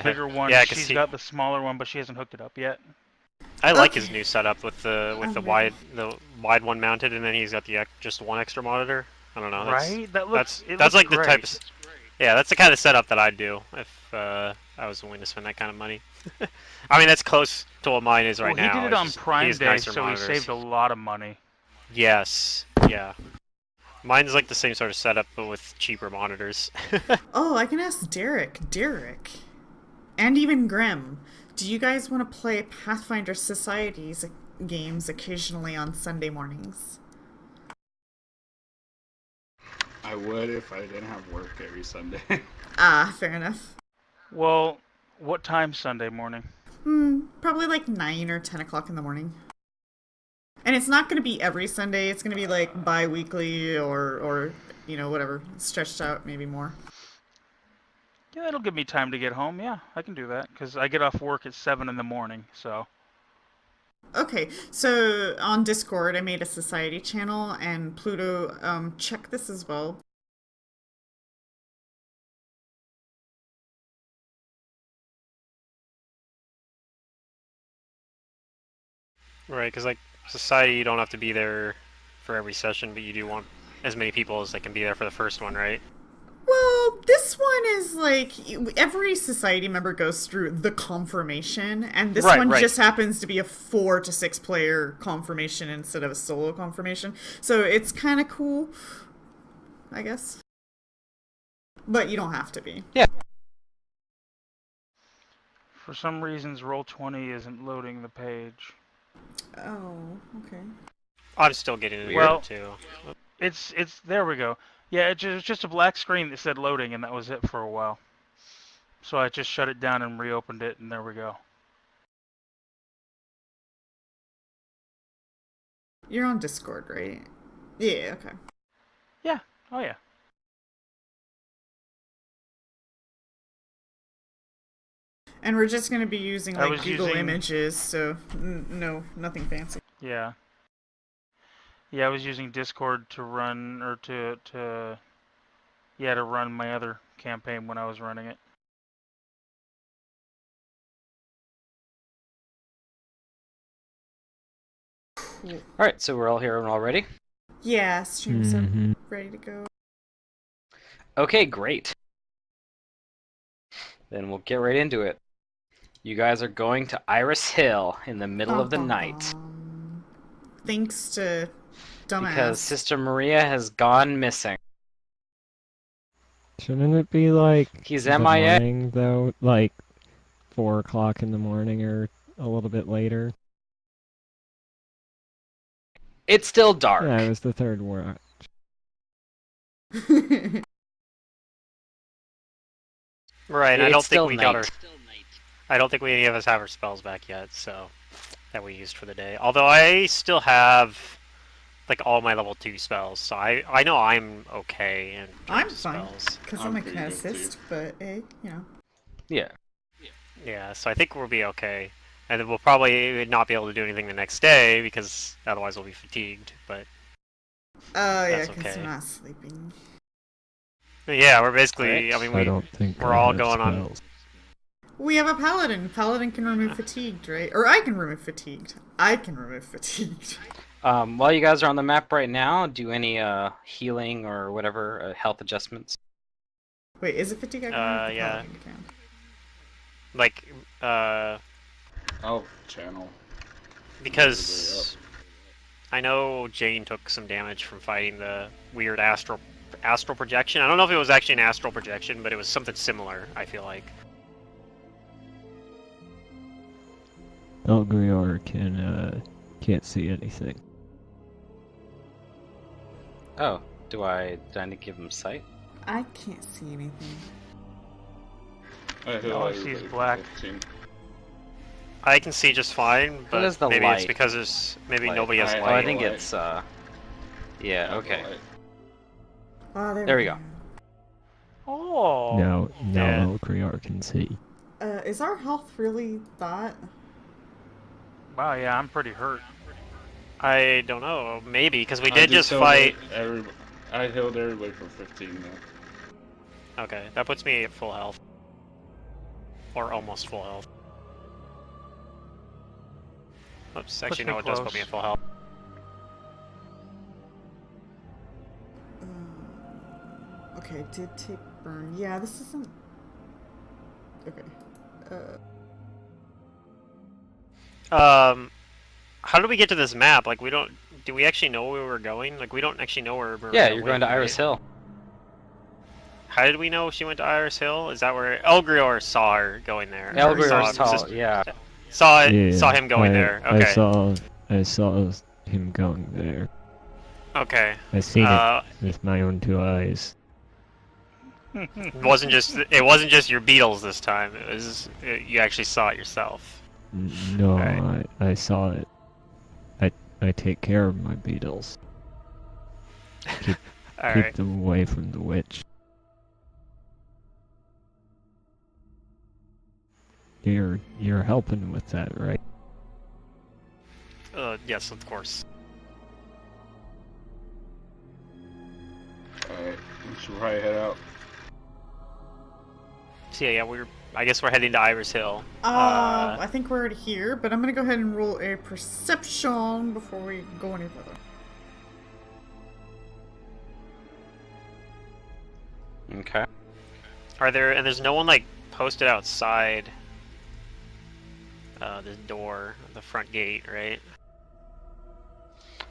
bigger one. Yeah, 'cause She's got the smaller one, but she hasn't hooked it up yet. I like his new setup with the wide one mounted, and then he's got the just one extra monitor. I don't know. Right? It That's looks like the great. type of yeah, that's the kind of setup that I'd do if I was willing to spend that kind of money. I mean, that's close to what mine is right Well, he now. did it It's on just he Prime has Day, nicer so he monitors. saved a lot of money. Yes, yeah. Mine's like the same sort of setup, but with cheaper monitors. Oh, I can ask Derek, and even Grim. Do you guys want to play Pathfinder Societies games occasionally on Sunday mornings? I would if I didn't have work every Sunday. Ah, fair enough. Well, what time Sunday morning? Probably like 9 or 10 o'clock in the morning. And it's not going to be every Sunday. It's going to be like bi-weekly or whatever, stretched out, maybe more. Yeah, it'll give me time to get home. Yeah, I can do that because I get off work at 7 in the morning. So. Okay, so on Discord, I made a society channel, and Pluto, check this as well. Right, because like society, you don't have to be there for every session, but you do want as many people as they can be there for the first one, right? Well, this one is like every society member goes through the confirmation, and this one just happens to be a 4 to 6 player confirmation instead of a solo confirmation. So it's kind of cool, I guess. But you don't have to be. Yeah. For some reasons, Roll20 isn't loading the page. Oh, okay. I'm still getting it too. It's there we go. Yeah, it was just a black screen that said loading, and that was it for a while. So I just shut it down and reopened it, and there we go. You're on Discord, right? Yeah, okay. Yeah, oh yeah. And we're just going to be using like Google Images, so no, nothing fancy. Yeah. Yeah, I was using Discord to run, or to run my other campaign when I was running it. Cool. Alright, so we're all here and all ready? Yeah, stream's ready to go. Okay, great. Then we'll get right into it. You guys are going to Iris Hill in the middle of the night. Thanks to dumbass. Because Sister Maria has gone missing. Shouldn't it be like he's the MIA morning though, like 4 o'clock in the morning or a little bit later? It's still dark. Yeah, it was the third watch. Right, I don't think we got her. I don't think any of us have our spells back yet, so that we used for the day. Although I still have like all my level 2 spells, so I know I'm okay in I'm terms fine, of spells. because I'm a assist, but Yeah. Yeah, so I think we'll be okay. And then we'll probably not be able to do anything the next day, because otherwise we'll be fatigued, but yeah, because we're not sleeping. Yeah, we're basically, I mean, I don't think we're all going on. We have a paladin. Paladin can remove fatigued, right? Or I can remove fatigued. I can remove fatigued. While you guys are on the map right now, do any healing or whatever health adjustments. Wait, is it fatigue? I can yeah. can. Like, Oh, channel. Because I know Jane took some damage from fighting the weird astral projection. I don't know if it was actually an astral projection, but it was something similar, I feel like. Elgrior can't see anything. Oh, did I need to give him sight? I can't see anything. All I see is black. I can see just fine, but maybe it's because there's nobody has light. Oh, I think it's yeah, okay. There we go. Oh. Now Elgrior can see. Is our health really that? Wow, yeah, I'm pretty hurt. I don't know, maybe, because we did just fight... I healed everybody for 15 though. Okay, that puts me at full health. or almost full health. Oops, Push actually me no, it does put close. me at full health. Okay, did take burn. Yeah, this isn't... Okay. How did we get to this map? Like, we don't... Do we actually know where we're going? Like, we don't actually know where we're Yeah, going, you're going to Iris right? Hill. How did we know she went to Iris Hill? Is that where... Elgrior saw her going there. Or Elgrior's tall, yeah. Saw Yeah, him going there. Okay. I saw him going there. Okay. I seen it with my own 2 eyes. It wasn't just your beetles this time. You actually saw it yourself. No, Right. I saw it. I take care of my beetles. Keep Alright. them away from the witch. You're helping with that, right? Yes, of course. Alright, we should probably head out. So yeah, I guess we're heading to Iris Hill. I think we're already here, but I'm gonna go ahead and roll a perception before we go any further. Okay. There's no one like posted outside this door, the front gate, right?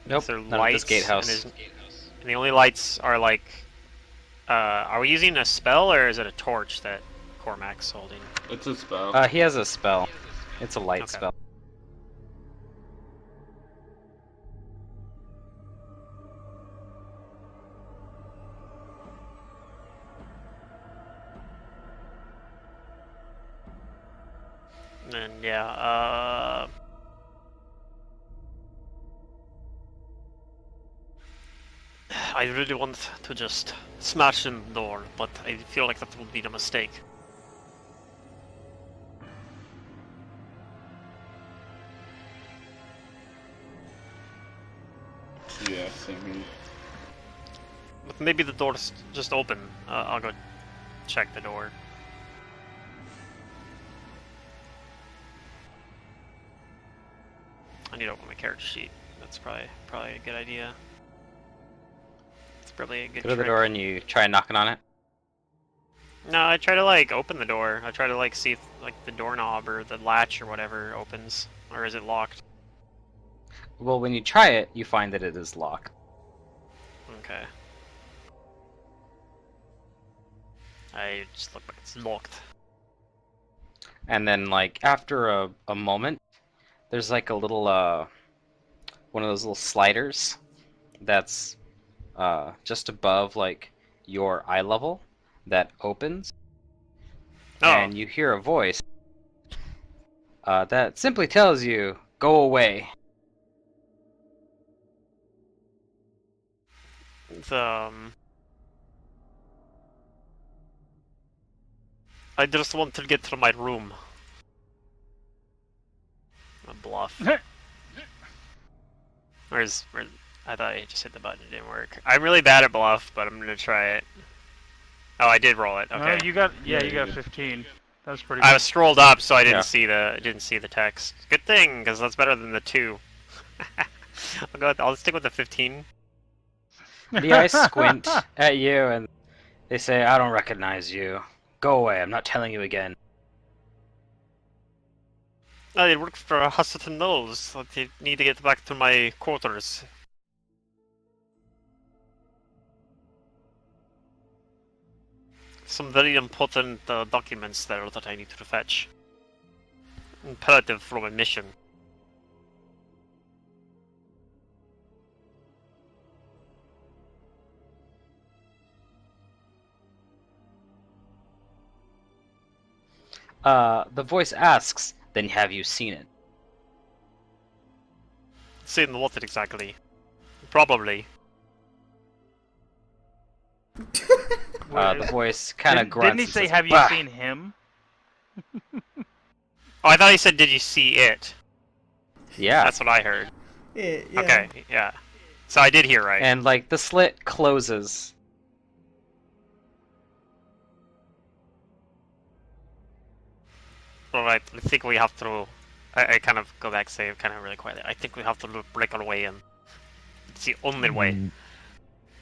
Nope, Is there none of lights? this gatehouse. And the only lights are like, are we using a spell or is it a torch that Cormac's holding? It's a spell. He has a spell. It's a light Okay. spell. And yeah, I really want to just smash in the door, but I feel like that would be a mistake. Yeah, same here. But maybe the door's just open. I'll go check the door. I need to open my character sheet. That's probably a good idea. It's probably a good Go to the trick. door and you try knocking on it. No, I try to like open the door. I try to like see if like the doorknob or the latch or whatever opens, or is it locked? Well, when you try it, you find that it is locked. Okay. I just look like it's locked. And then, like, after a moment, there's like a little, one of those little sliders that's just above, like, your eye level that opens. Oh. And you hear a voice that simply tells you, go away. I just want to get to my room. A bluff. I thought I just hit the button, it didn't work. I'm really bad at bluff, but I'm gonna try it. Oh, I did roll it. Okay. No, you got 15. That was pretty good. I was scrolled up, so I didn't Yeah. see the text. Good thing, because that's better than the 2. I'll stick with the 15. The eyes squint at you and they say, I don't recognize you. Go away, I'm not telling you again. I work for Husseton Knowles. I need to get back to my quarters. Some very important documents there that I need to fetch. Imperative from a mission. The voice asks, then have you seen it? Seen what exactly? Probably. The voice kind of grunts. Didn't he and say, says, have you "Bah." seen him? Oh, I thought he said, did you see it? Yeah. That's what I heard. Yeah. Okay, yeah. So I did hear right. And like the slit closes. Alright, I think we have to... I kind of go back, say kind of really quietly. I think we have to break our way in. It's the only way.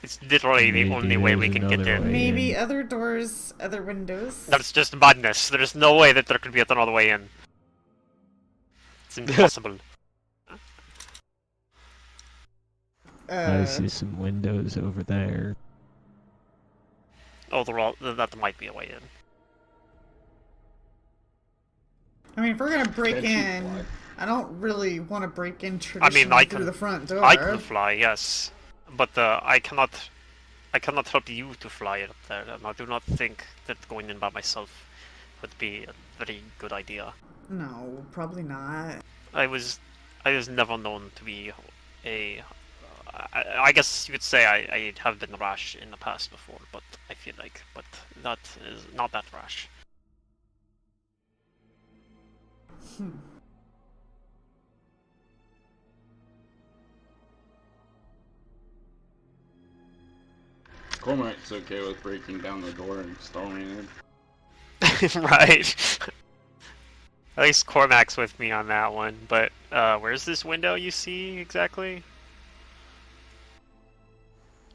It's literally the Maybe only way we there's can get another in. way. Maybe other doors, other windows. That's just madness. There's no way that there could be another way in. It's impossible. I see some windows over there. Oh, that might be a way in. I mean, if we're gonna break Can't you in, fly? I don't really want to break in traditionally I through can- the front door. I can fly, yes, but I cannot help you to fly up there, and I do not think that going in by myself would be a very good idea. No, probably not. I was never known to be a. I guess you could say I have been rash in the past before, but I feel like, but that is not that rash. Cormac's okay with breaking down the door and storming in. Right. At least Cormac's with me on that one, but where's this window you see exactly?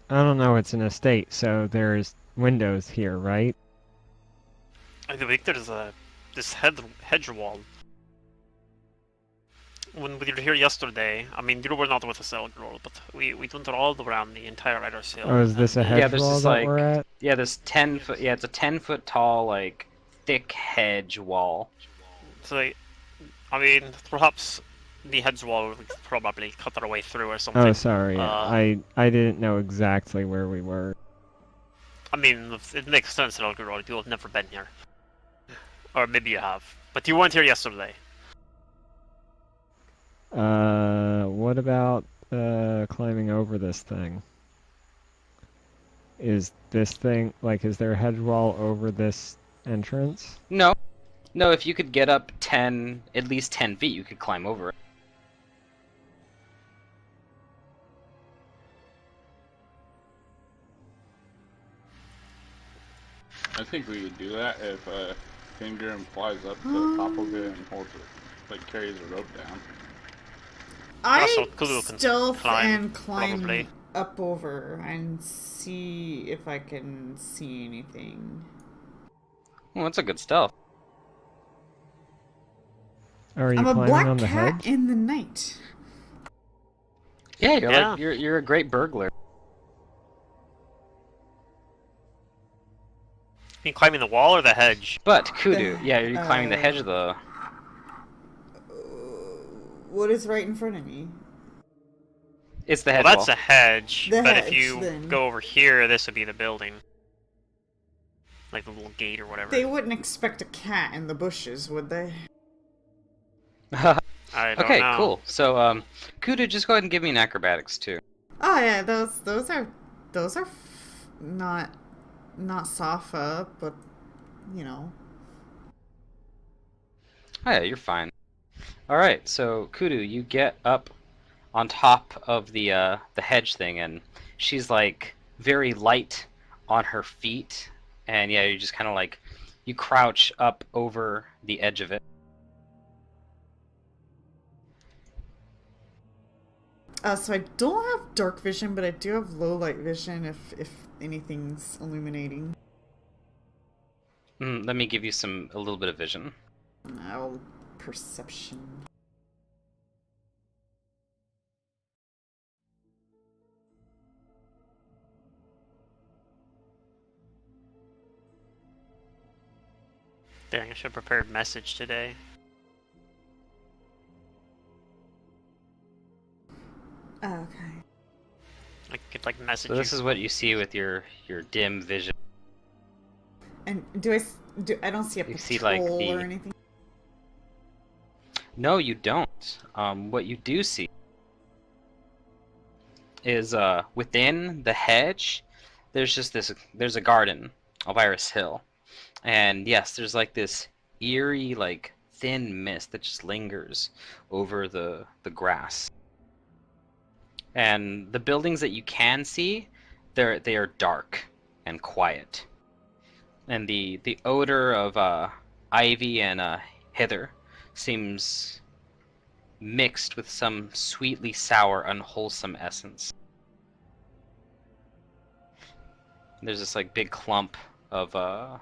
I don't know, it's an estate, so there's windows here, right? I think there's this hedge wall. When we were here yesterday, I mean, you were not with us, Elgrol, but we went all around the entire outer sail. Oh, is this a Yeah, hedge there's wall this, that like- we're at? Yeah, this 10 foot. Yeah, it's a 10-foot tall, like thick hedge wall. So, I mean, perhaps the hedge wall would probably cut our way through or something. Oh, sorry. Uh, I didn't know exactly where we were. I mean, it makes sense, Elgrol. You have never been here. Or maybe you have. But you weren't here yesterday. What about climbing over this thing? Is this thing, like, is there a hedge wall over this entrance? No, no. If you could get up at least 10 feet, you could climb over it. I think we could do that if Fingrim flies up to the top of it and holds it, like carries the rope down. I Also, Kulu can stealth climb, and climb probably. up over and see if I can see anything. Well, that's a good stealth. Are you I'm a climbing black on the cat hedge? in the night. Yeah, you're Yeah. like you're a great burglar. You climbing the wall or the hedge? But Kudu, yeah, you're climbing the hedge of the. What is right in front of me? It's the Well, hedge that's wall. a hedge. The but hedge, if you then. go over here, this would be the building. Like the little gate or whatever. They wouldn't expect a cat in the bushes, would they? I don't Okay, know. cool. So, Kudu, just go ahead and give me an acrobatics too. Oh yeah, those are not Safa, but you know. Oh yeah, you're fine. All right, so Kudu, you get up on top of the hedge thing, and she's like very light on her feet, and yeah, you just kind of like you crouch up over the edge of it. So I don't have dark vision, but I do have low light vision if anything's illuminating. Let me give you a little bit of vision. I'll perception. Dang, I should have prepared message today. Okay. I could like message So this you. is what you see with your dim vision. And I don't see a You patrol see, like, or anything? No, you don't. What you do see is within the hedge, there's a garden of Iris Hill. And yes, there's like this eerie, like thin mist that just lingers over the grass. And the buildings that you can see, they are dark and quiet. And the odor of ivy and hither seems mixed with some sweetly sour, unwholesome essence. There's this like big clump of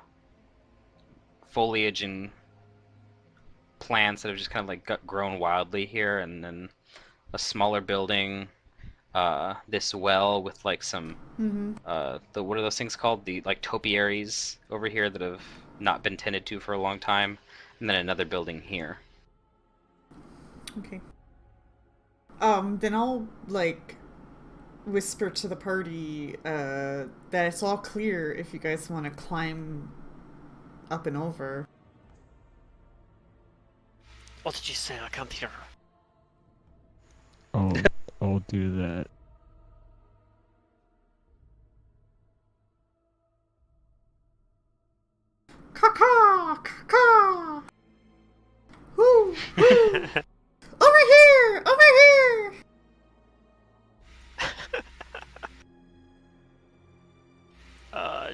foliage and plants that have just kind of like grown wildly here, and then a smaller building, this well with like some what are those things called? The like topiaries over here that have not been tended to for a long time, and then another building here. Okay. Then I'll like whisper to the party that it's all clear if you guys want to climb up and over. What did you say? I can't hear. I'll do that. Caw-caw! Caw-caw! Woo! Woo! Over here! Over here!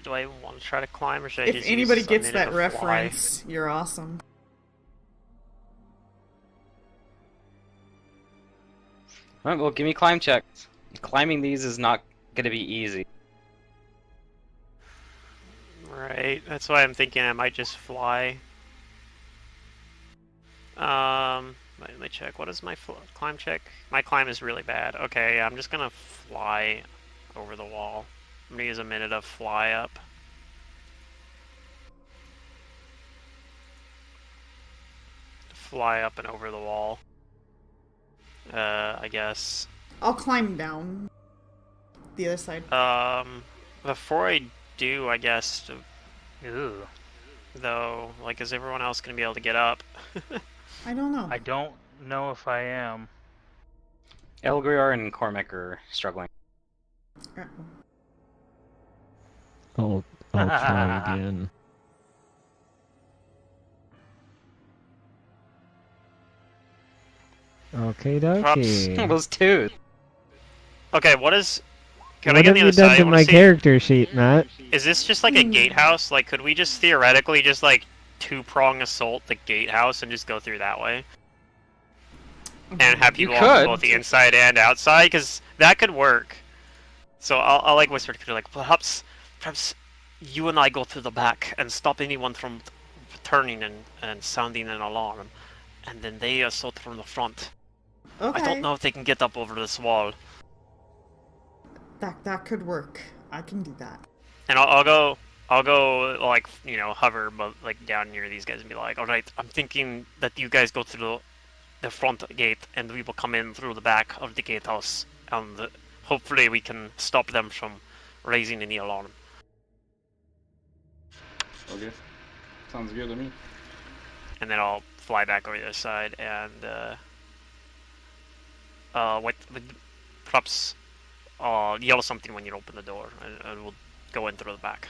Do I want to try to climb, or should I If just anybody use gets something that to fly? reference, you're awesome. Alright, well, give me climb checks. Climbing these is not going to be easy. Right, that's why I'm thinking I might just fly. Let me check. What is my climb check? My climb is really bad. Okay, I'm just gonna fly over the wall. I'm gonna use a minute of fly up. Fly up and over the wall. I guess. I'll climb down the other side. Before I do, I guess, Ew. though, like, is everyone else gonna be able to get up? I don't know. I don't know if I am. Elgriar and Cormac are struggling. I'll try again. Okay, dokie. Those two. Okay, what is... Can I What get have the you other side? done I to wanna my see- character sheet, Matt? Is this just like a gatehouse? Like, could we just theoretically just like two-prong assault the gatehouse and just go through that way? And have people on could. both the inside and outside? Because that could work. So I'll like whisper to Peter, like, perhaps you and I go through the back and stop anyone from turning and sounding an alarm. And then they assault from the front. Okay. I don't know if they can get up over this wall. That could work. I can do that. And I'll go like, you know, hover but like down near these guys and be like, all right, I'm thinking that you guys go through the front gate and we will come in through the back of the gatehouse, and hopefully we can stop them from raising any alarm. Okay. Sounds good to me. And then I'll fly back over the other side and perhaps yell something when you open the door, and we'll go in through the back.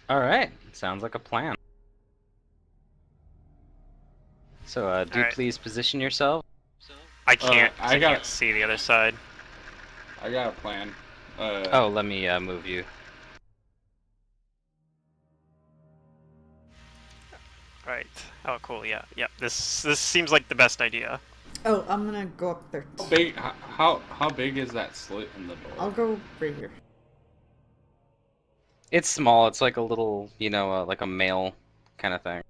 Alright, sounds like a plan. So, do Alright. please position yourself. I can't. I can't see the other side. I got a plan. Oh, let me move you. Right. Oh, cool. Yeah. Yeah. This seems like the best idea. Oh, I'm gonna go up there. How big is that slit in the door? I'll go right here. It's small, it's like a little, you know, like a mail kind of thing.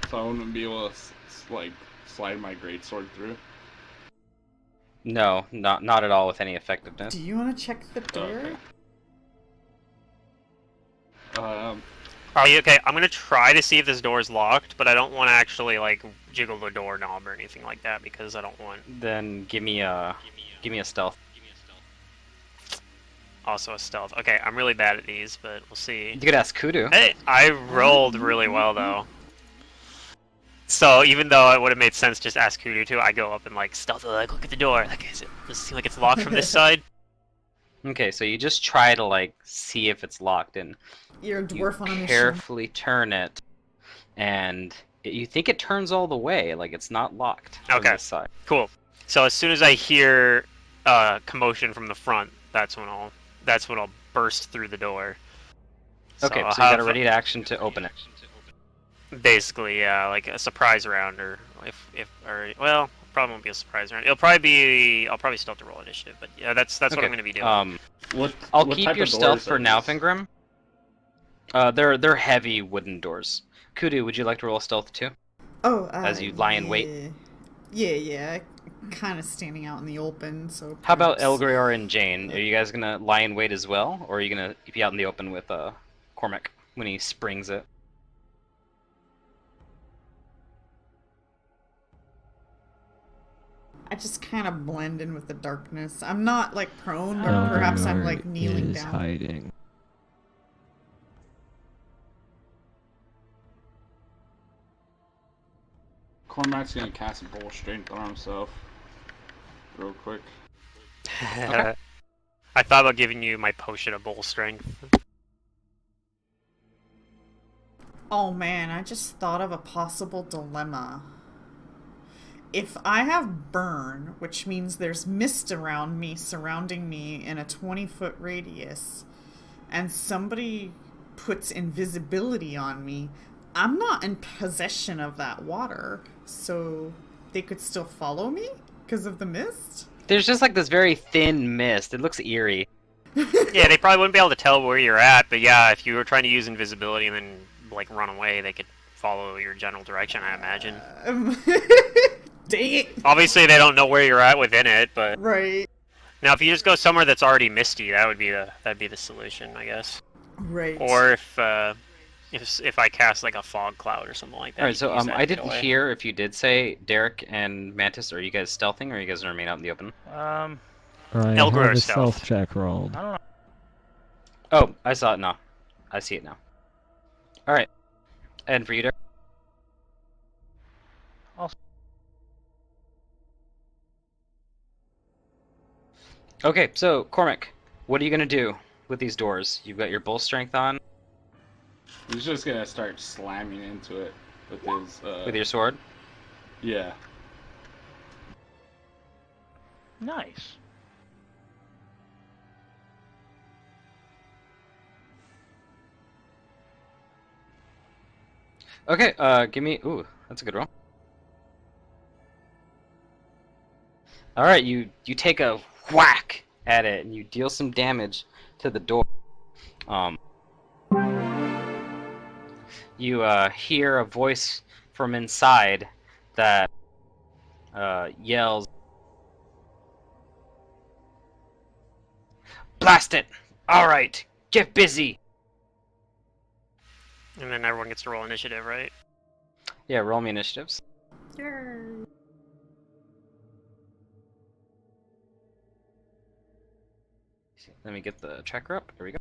So I wouldn't be able to like slide my greatsword through. No, not at all with any effectiveness. Do you want to check the door? Okay. Are you okay? I'm gonna try to see if this door is locked, but I don't want to actually like jiggle the doorknob or anything like that because I don't want. Then give me a stealth. Also a stealth. Okay, I'm really bad at these, but we'll see. You could ask Kudu. Hey, I rolled really well though. So even though it would have made sense just ask Kudu too, I go up and like stealthily like look at the door. Like, does it seem like it's locked from this side? Okay, so you just try to like see if it's locked, and You're a dwarf on a mission. carefully turn it, and you think it turns all the way, like it's not locked from Okay. this side. Cool. So as soon as I hear commotion from the front, that's when I'll burst through the door. So Okay, I'll so you got a have- ready to action to open it. Basically, yeah, like a surprise round, or well, probably won't be a surprise round. I'll probably still have to roll initiative, but yeah, that's what Okay. I'm gonna be doing. I'll what keep type your of stealth doors for are now, these? Fingram. They're heavy wooden doors. Kudu, would you like to roll stealth too? Oh, As you lie in yeah. wait. Yeah. Kind of standing out in the open, so. How about perhaps- Elgrior and Jane? Are you guys gonna lie in wait as well, or are you gonna be out in the open with Cormac when he springs it? I just kind of blend in with the darkness. I'm not like prone, but Oh, perhaps I'm Elgrior like kneeling is down. hiding. Cormac's gonna cast a bull strength on himself. Real quick. Okay. I thought about giving you my potion of bull strength. Oh man, I just thought of a possible dilemma. If I have burn, which means there's mist around me, surrounding me in a 20-foot radius, and somebody puts invisibility on me, I'm not in possession of that water, so they could still follow me because of the mist? There's just like this very thin mist. It looks eerie. Yeah, they probably wouldn't be able to tell where you're at, but yeah, if you were trying to use invisibility and then like run away, they could follow your general direction, I imagine. Dang it! Obviously, they don't know where you're at within it, but Right. now if you just go somewhere that's already misty, that'd be the solution, I guess. Right. Or if I cast like a fog cloud or something like that. All right, you so can use that I to get didn't away. hear if you did say Derek and Mantis. Are you guys stealthing, or are you guys gonna remain out in the open? I Elgrior have a stealth. stealth check rolled. I don't know. Oh, I saw it now. I see it now. All right, and for you, Derek. Also- Okay, so Cormac, what are you gonna do with these doors? You've got your bull strength on He's just gonna start slamming into it with his. with your sword. Yeah. Nice. Okay, give me. Ooh, that's a good roll. All right, you take a whack at it and you deal some damage to the door. You hear a voice from inside that yells, "Blast it! All right, get busy!" And then everyone gets to roll initiative, right? Yeah, roll me initiatives. Let me get the tracker up. There we go.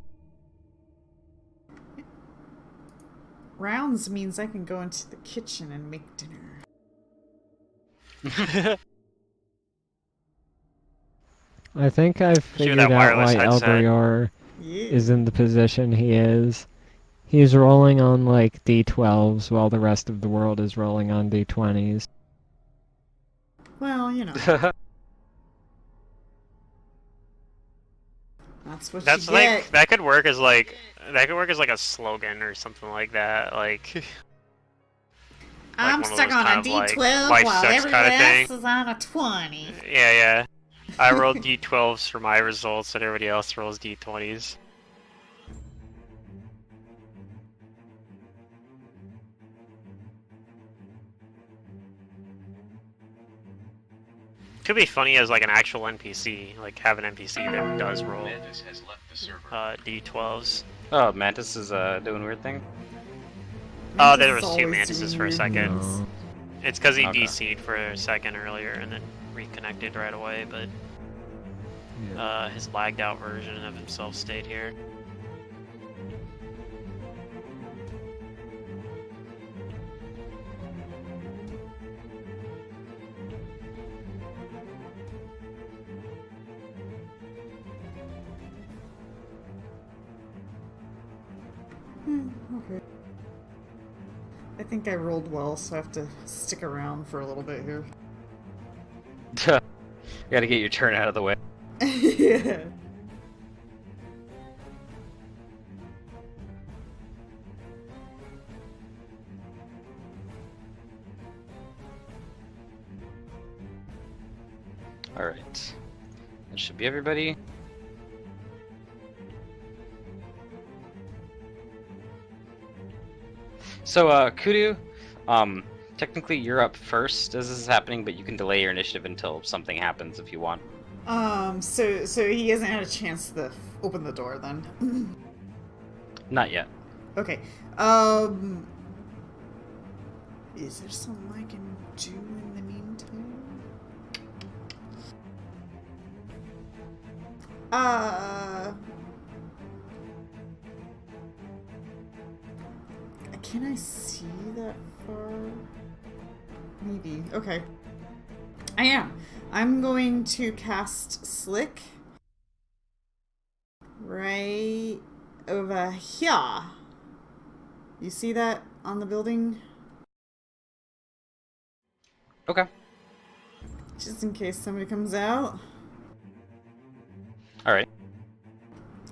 Rounds means I can go into the kitchen and make dinner. I think I've Sure, figured that out wireless why headset. Elgrior Yeah. is in the position he is. He's rolling on like D12s while the rest of the world is rolling on D20s. Well, you know. That's what That's you like get. that could work as like a slogan or something like that. Like I'm one of stuck those on kind a of, like, D12 life while sucks everyone kinda thing. else is on a 20. yeah. I rolled d12s for my results, and everybody else rolls d20s. Could be funny as like an actual NPC, like have an NPC that does roll d12s. Oh, Mantis is doing weird thing. Oh, there Mantis was is two always mantises doing for a weird second. things. No. It's because he Okay. DC'd for a second earlier and then reconnected right away, but Yeah. his lagged out version of himself stayed here. Okay. I think I rolled well, so I have to stick around for a little bit here. You gotta get your turn out of the way. Yeah. Alright. That should be everybody. So, Kudu, technically you're up first as this is happening, but you can delay your initiative until something happens if you want. So he hasn't had a chance to open the door then? Not yet. Okay. Is there something I can do in the meantime? Can I see that far? Maybe. Okay. I am. I'm going to cast Slick right over here. You see that on the building? Okay. Just in case somebody comes out. Alright.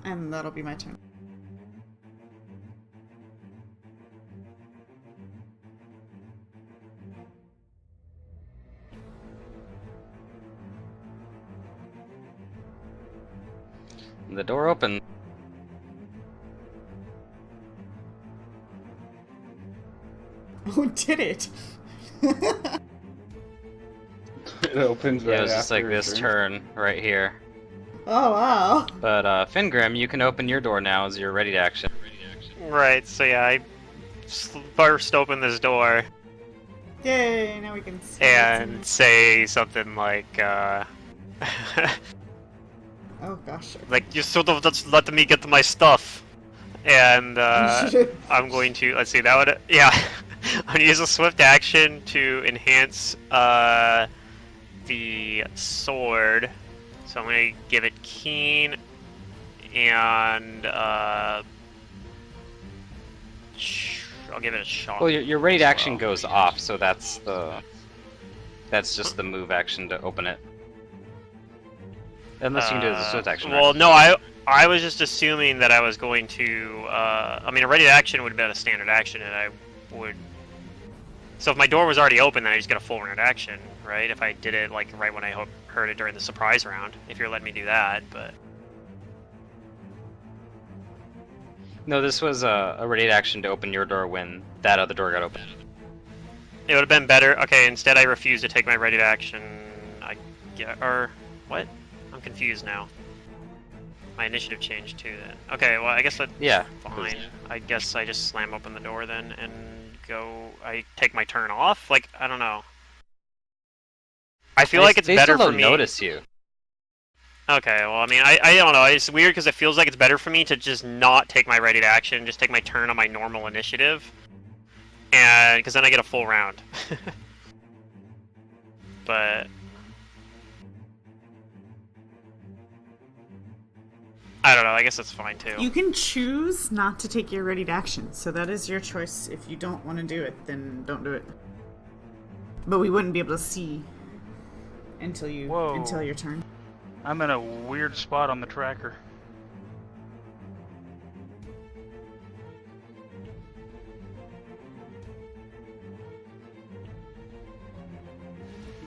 And that'll be my turn. The door opens. Oh, did it? It opens right Yeah, it was just like after this your turn right here. Oh, wow. But, Fingrim, you can open your door now as you're ready to action. Right, so yeah, I burst open this door Yay, now we can see. and say something like, Oh, gosh. like, you sort of just let me get my stuff. And, I'm going to, let's see, that would, yeah. I'm going to use a swift action to enhance, the sword. So I'm going to give it keen, and, I'll give it a shot. Well, your ready to action Well, goes off, so that's just the move action to open it. Unless you can do it as a swift action. Well, no, I was just assuming that I was going to, I mean, a ready to action would have been a standard action, and I would... So if my door was already open, then I just get a full round action, right? If I did it, like, right when I heard it during the surprise round, if you're letting me do that, but... No, this was a ready to action to open your door when that other door got open. It would have been better. Okay, instead I refuse to take my ready to action. Or, what? I'm confused now. My initiative changed too then. Okay, well, I guess that's fine. I guess I just slam open the door then and go... I take my turn off? Like, I don't know. I feel like it's better for me... They still don't notice you. Okay, well, I mean, I don't know. It's weird because it feels like it's better for me to just not take my ready to action, just take my turn on my normal initiative. And... because then I get a full round. But... I don't know, I guess that's fine too. You can choose not to take your ready to action, so that is your choice. If you don't want to do it, then don't do it. But we wouldn't be able to see until your turn. I'm in a weird spot on the tracker.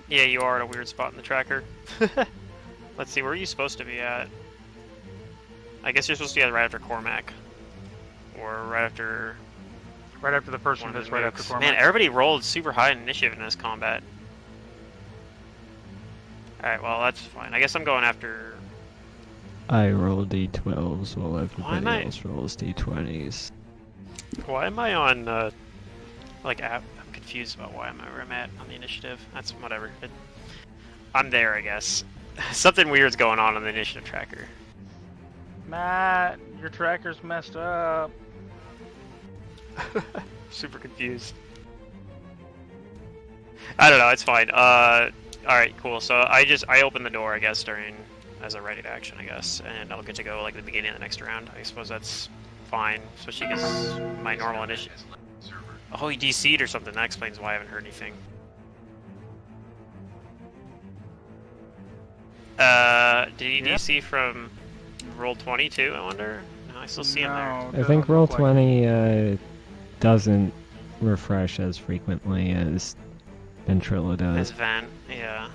Yeah, you are at a weird spot in the tracker. Let's see, where are you supposed to be at? I guess you're supposed to be at right after Cormac. Or right after... Right after the person that's right after Cormac. Man, everybody rolled super high in initiative in this combat. Alright, well, that's fine. I guess I'm going after... I roll d12s while everybody else rolls d20s. Why am I on, like, I'm confused about where I'm at on the initiative. That's whatever. I'm there, I guess. Something weird's going on the initiative tracker. Matt, your tracker's messed up. Super confused. I don't know, it's fine. Alright, cool. So I open the door, I guess, as a ready to action, I guess, and I'll get to go, like, at the beginning of the next round. I suppose that's fine, especially because my normal initiative... Oh, he DC'd or something. That explains why I haven't heard anything. Did he DC from... Roll 20 too, I wonder? No, I still see him there. I think roll 20 doesn't refresh as frequently as Ventrilo does. As Van, yeah.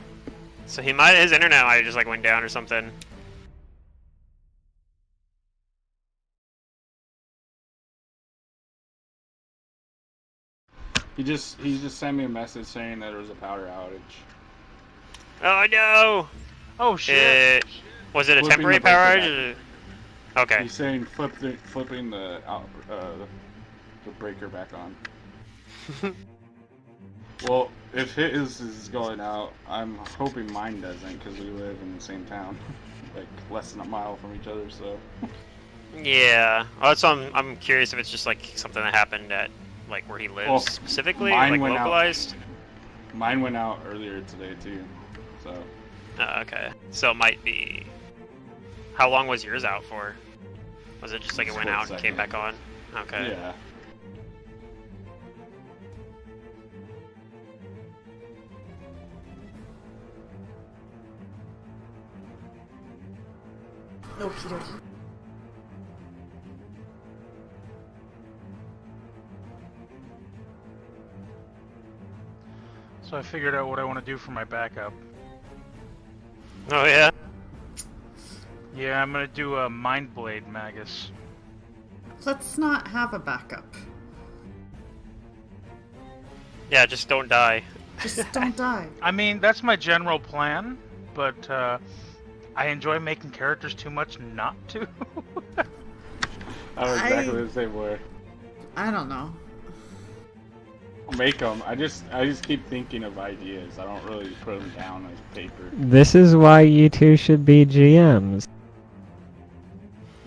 So his internet might have just like went down or something. He just sent me a message saying that there was a power outage. Oh no! Oh shit! Was it a Flipping temporary the breaker power back. outage? Okay. He's saying flipping the breaker back on. Well, if his is going out, I'm hoping mine doesn't, because we live in the same town, like less than a mile from each other. So. Yeah. Oh, that's why I'm curious if it's just like something that happened at like where he lives Well, specifically, mine like went localized. Mine went out earlier today too, so. Okay. So it might be. How long was yours out for? Was it just like it went out and came back on? Okay. Yeah. Okie dokie. So I figured out what I want to do for my backup. Oh yeah. Yeah, I'm gonna do a Mind Blade Magus. Let's not have a backup. Yeah, just don't die. Just don't die. I mean, that's my general plan, but I enjoy making characters too much not to. I was exactly the same way. I don't know. I'll make them. I just keep thinking of ideas. I don't really put them down on paper. This is why you two should be GMs.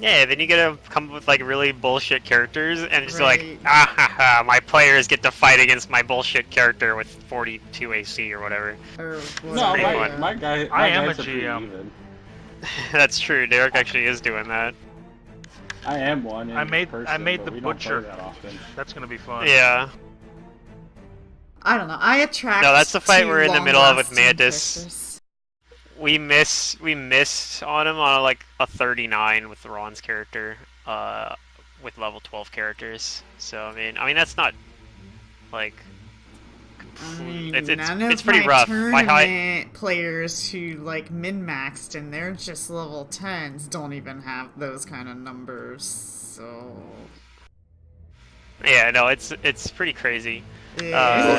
Yeah, then you gotta come up with like really bullshit characters, and just Right. like, ah ha ha, my players get to fight against my bullshit character with 42 AC or whatever. Or No, whatever. my guy. I am guys a are pretty GM. even. That's true. Derek actually is doing that. I am one. In I made person, the but we don't play butcher. that often. That's gonna be fun. Yeah. I don't know. I attract. No, that's the fight two we're in the middle of with long-lasting Mantis. characters. We missed on him on like a 39 with Ron's character, with level 12 characters. So I mean that's not like I mean, it's none it's of pretty my rough. My high, tournament players who like min-maxed and they're just level 10s don't even have those kind of numbers. So yeah, no, it's pretty crazy. yeah.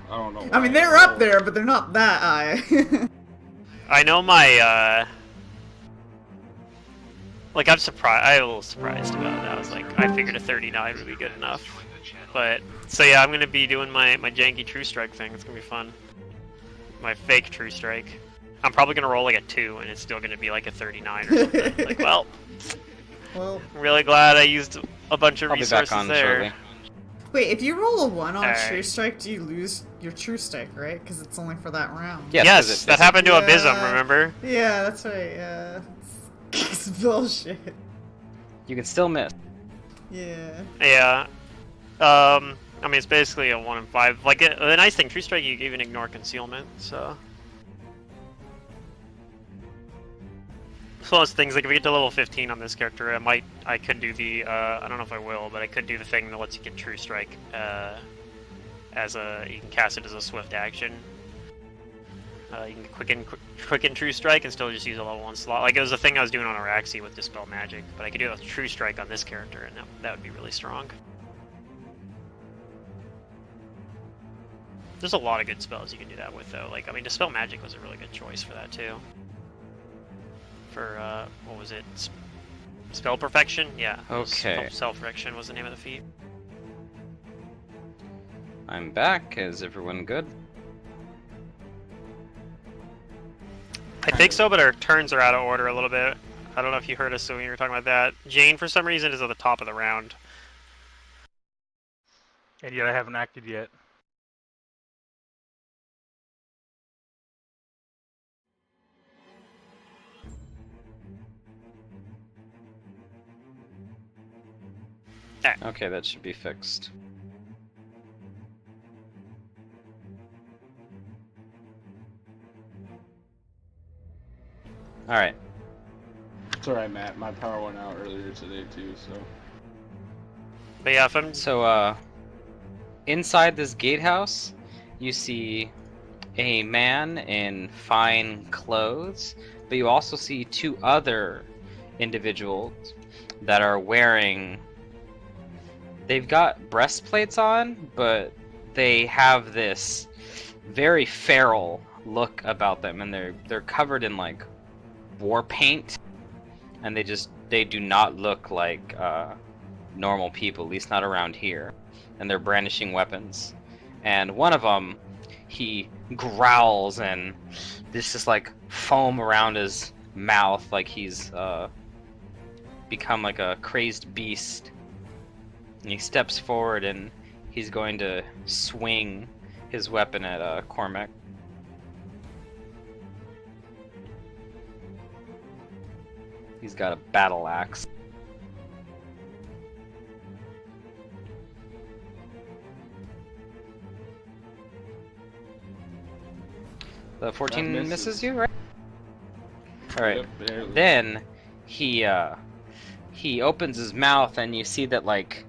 I don't know. I mean, they're up there, but they're not that high. I know my like I'm a little surprised about it. I was like, I figured a 39 would be good enough. But so yeah, I'm gonna be doing my janky True Strike thing. It's gonna be fun. My fake True Strike. I'm probably gonna roll like a 2, and it's still gonna be like a 39 or something. Like, well, Well, I'm really glad I used a bunch of I'll be resources back on there. shortly. wait, if you roll a 1 on Alright. True Strike, do you lose your True Strike, right? Because it's only for that round. Yes, 'cause Yes, it that doesn't- happened to Abysm, Yeah. remember? Yeah, that's right. Yeah, it's bullshit. You can still miss. Yeah. Yeah. I mean, it's basically a 1 in 5. Like, the nice thing, True Strike, you can even ignore concealment, so. It's one of those things, like, if we get to level 15 on this character, I could do the, I don't know if I will, but I could do the thing that lets you get True Strike, you can cast it as a swift action. You can quicken True Strike and still just use a level 1 slot. Like, it was a thing I was doing on Araxi with Dispel Magic, but I could do it with True Strike on this character, and that would be really strong. There's a lot of good spells you can do that with, though. Like, I mean, Dispel Magic was a really good choice for that, too. For, what was it? Spell Perfection? Yeah. Okay. Spell Perfection was the name of the feat. I'm back. Is everyone good? I think so, but our turns are out of order a little bit. I don't know if you heard us when we were talking about that. Jane, for some reason, is at the top of the round. And yet I haven't acted yet. Okay, that should be fixed. Alright. It's alright, Matt. My power went out earlier today too, so. But yeah, if I'm... So, inside this gatehouse, you see a man in fine clothes, but you also see two other individuals that are wearing... They've got breastplates on, but they have this very feral look about them, and they're covered in like war paint, and they do not look like normal people, at least not around here. And they're brandishing weapons, and one of them, he growls, and there's just like foam around his mouth, like he's become like a crazed beast. And he steps forward, and he's going to swing his weapon at Cormac. He's got a battle axe. The 14 misses you, right? Alright. Yep, then he opens his mouth, and you see that like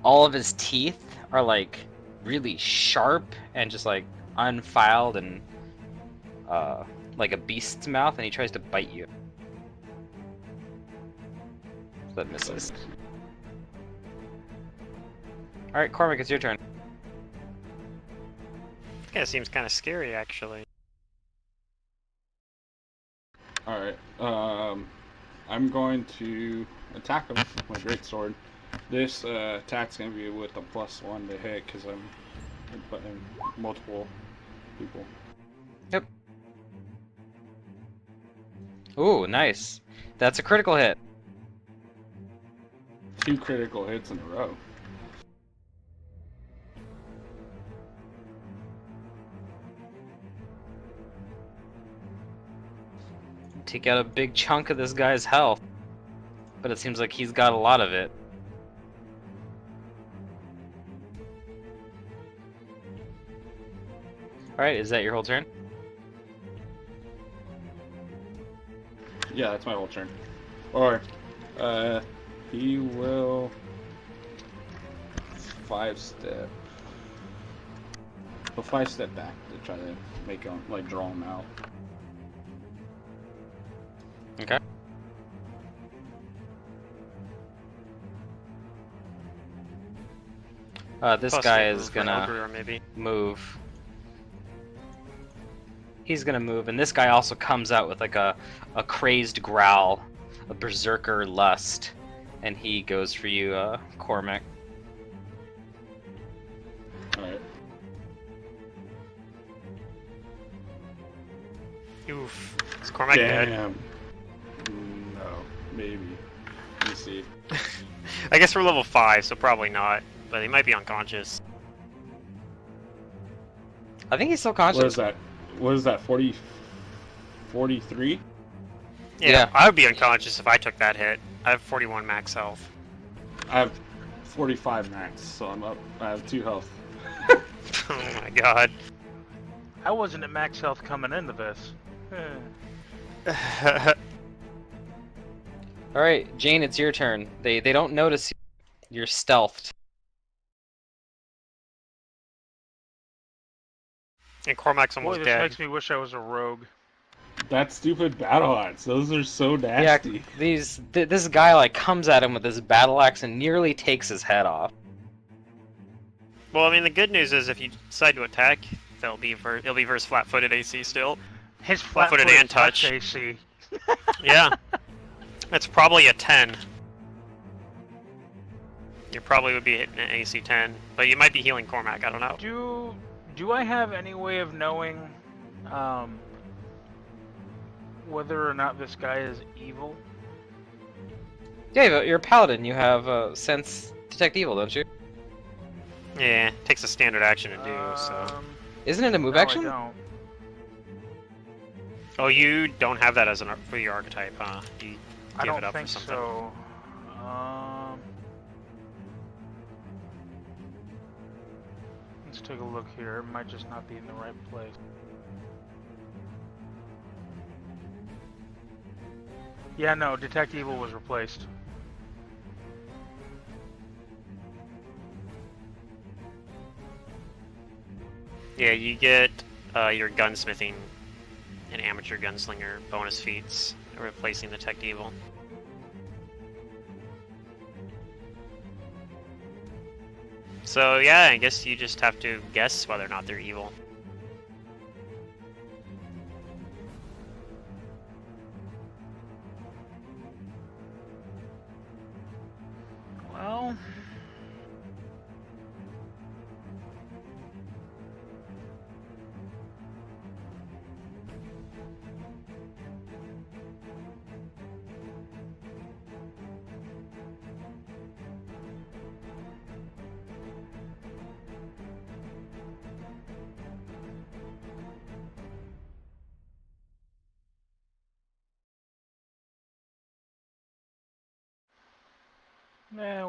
all of his teeth are like really sharp and just like unfiled and like a beast's mouth, and he tries to bite you. That misses. Alright, Cormac, it's your turn. Yeah, seems kind of scary, actually. Alright, I'm going to attack him with my greatsword. This attack's going to be with a +1 to hit because I'm putting multiple people. Yep. Ooh, nice. That's a critical hit. 2 critical hits in a row. Take out a big chunk of this guy's health, but it seems like he's got a lot of it. Alright, is that your whole turn? Yeah, that's my whole turn. Or, he will 5-step. He'll 5-step back to try to make him, like, draw him out. Okay. This guy is gonna maybe move. He's gonna move, and this guy also comes out with like a crazed growl, a berserker lust, and he goes for you, Cormac. Alright. Oof. Is Cormac dead? Damn. No, maybe. Let me see. I guess we're level 5, so probably not. But he might be unconscious. I think he's still conscious. What is that? What is that, 40... 43? Yeah, I would be unconscious if I took that hit. I have 41 max health. I have 45 max, so I'm up. I have 2 health. Oh my god. I wasn't at max health coming into this. Alright, Jane, it's your turn. They don't notice you. You're stealthed. And Cormac's almost Boy, this dead. makes me wish I was a rogue. That stupid battle axe. Those are so nasty. Yeah, this guy like comes at him with his battle axe and nearly takes his head off. Well, I mean, the good news is if you decide to attack, it'll be versus flat-footed AC still. His Flat-footed and touch. AC. Yeah. It's probably a 10. You probably would be hitting an AC 10, but you might be healing Cormac, I don't know. Do I have any way of knowing whether or not this guy is evil? Yeah, you're a paladin. You have sense detect evil, don't you? Yeah, it takes a standard action to do, so... Isn't it a move No, action? I don't. Oh, you don't have that as for your archetype, huh? You I give don't it up think for something. so. Let's take a look here. It might just not be in the right place. Yeah, no, Detect Evil was replaced. Yeah, you get your gunsmithing and amateur gunslinger bonus feats, replacing the tech evil. So yeah, I guess you just have to guess whether or not they're evil. Well,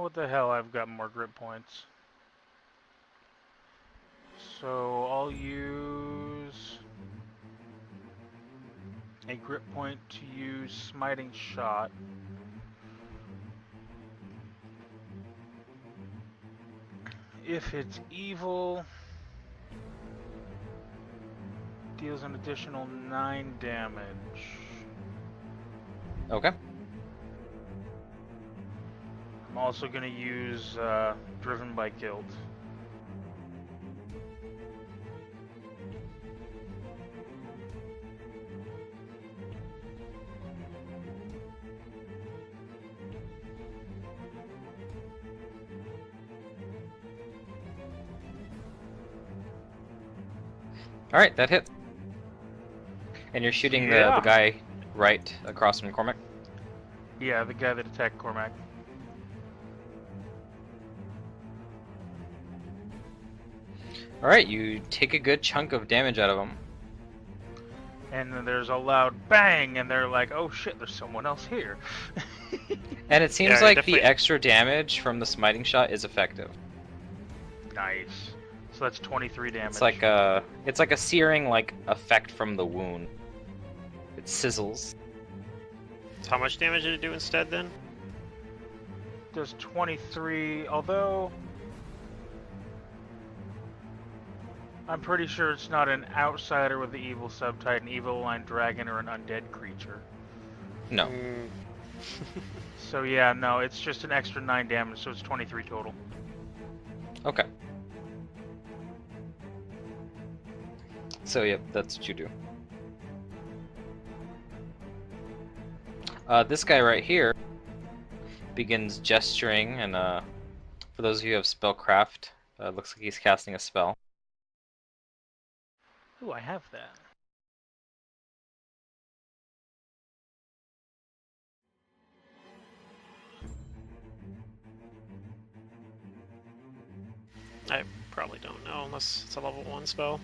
what the hell? I've got more grip points. So I'll use a grip point to use smiting shot. If it's evil, deals an additional 9 damage. Okay. I'm also going to use Driven by Guilt. Alright, that hit. And you're shooting the guy right across from Cormac? Yeah, the guy that attacked Cormac. Alright, you take a good chunk of damage out of him. And then there's a loud bang, and they're like, oh shit, there's someone else here. And it seems Yeah, like definitely. the extra damage from the smiting shot is effective. Nice. So that's 23 damage. It's like a searing effect from the wound. It sizzles. So how much damage did it do instead then? Does 23, although I'm pretty sure it's not an outsider with the evil subtype, an evil line dragon, or an undead creature. No. So yeah, no, it's just an extra 9 damage, so it's 23 total. Okay. So yep, that's what you do. This guy right here begins gesturing, and for those of you who have spellcraft, looks like he's casting a spell. Ooh, I have that. I probably don't know unless it's a level 1 spell.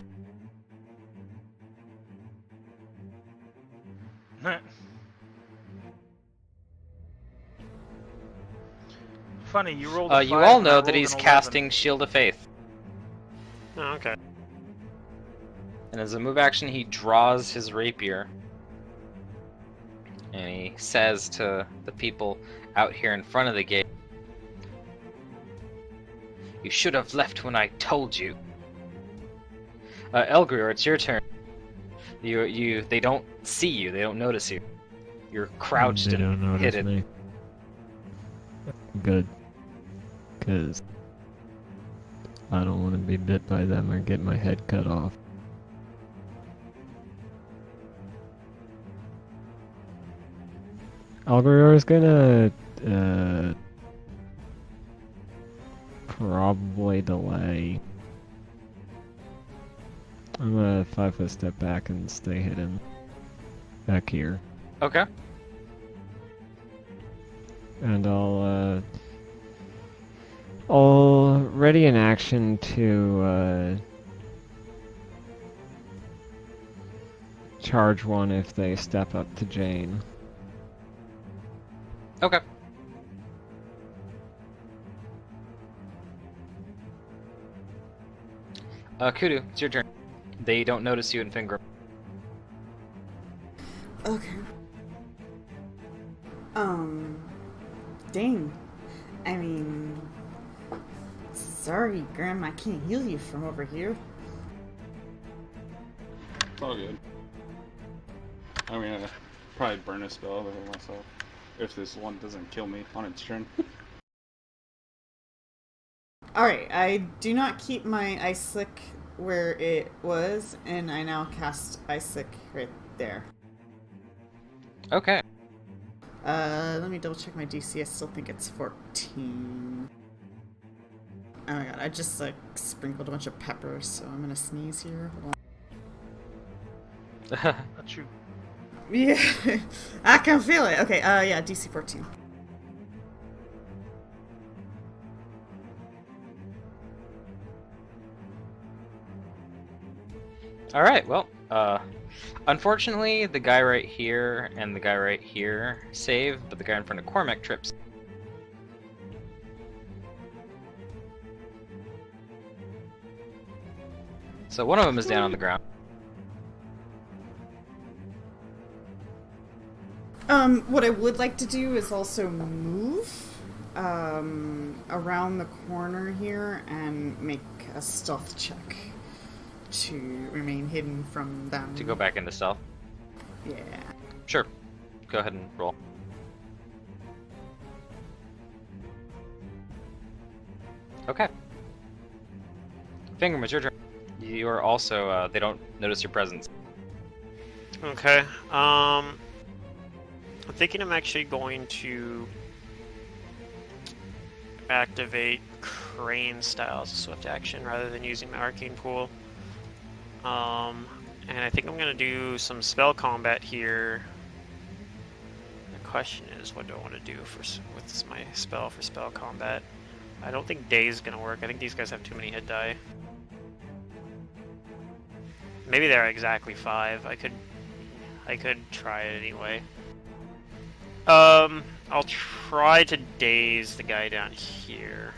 Funny, you rolled a 5, You all and I know that rolled he's an 11. casting Shield of Faith. Oh, okay. And as a move action, he draws his rapier. And he says to the people out here in front of the gate, "You should have left when I told you." Elgrior, it's your turn. They don't see you. They don't notice you. You're crouched They don't and notice hidden. me. Good. Because I don't want to be bit by them or get my head cut off. Algorior is gonna probably delay. I'm gonna 5-foot step back and stay hidden back here. Okay. And I'll ready an action to charge one if they step up to Jane. Okay. Kudu, it's your turn. They don't notice you in Fingram. Okay. Dang. I mean, sorry, Graham, I can't heal you from over here. It's all good. I mean, I'd probably burn a spell over myself if this one doesn't kill me on its turn. Alright, I do not keep my Ice Slick where it was, and I now cast Ice Slick right there. Okay. Let me double check my DC. I still think it's 14. Oh my god, I just like sprinkled a bunch of pepper, so I'm gonna sneeze here. Hold on. That's you. Yeah, I can feel it. Okay, yeah, DC 14. Alright, well, unfortunately, the guy right here and the guy right here save, but the guy in front of Cormac trips. So one of them is down on the ground. What I would like to do is also move around the corner here and make a stealth check to remain hidden from them. To go back into stealth? Yeah. Sure. Go ahead and roll. Okay. Fingram, it's your turn. You are also, they don't notice your presence. Okay. I'm thinking I'm actually going to activate Crane style as a swift action rather than using my arcane pool. And I think I'm gonna do some spell combat here. The question is, what do I want to do with my spell for spell combat? I don't think Day is gonna work. I think these guys have too many hit die. Maybe they're exactly 5. I could try it anyway. I'll try to daze the guy down here.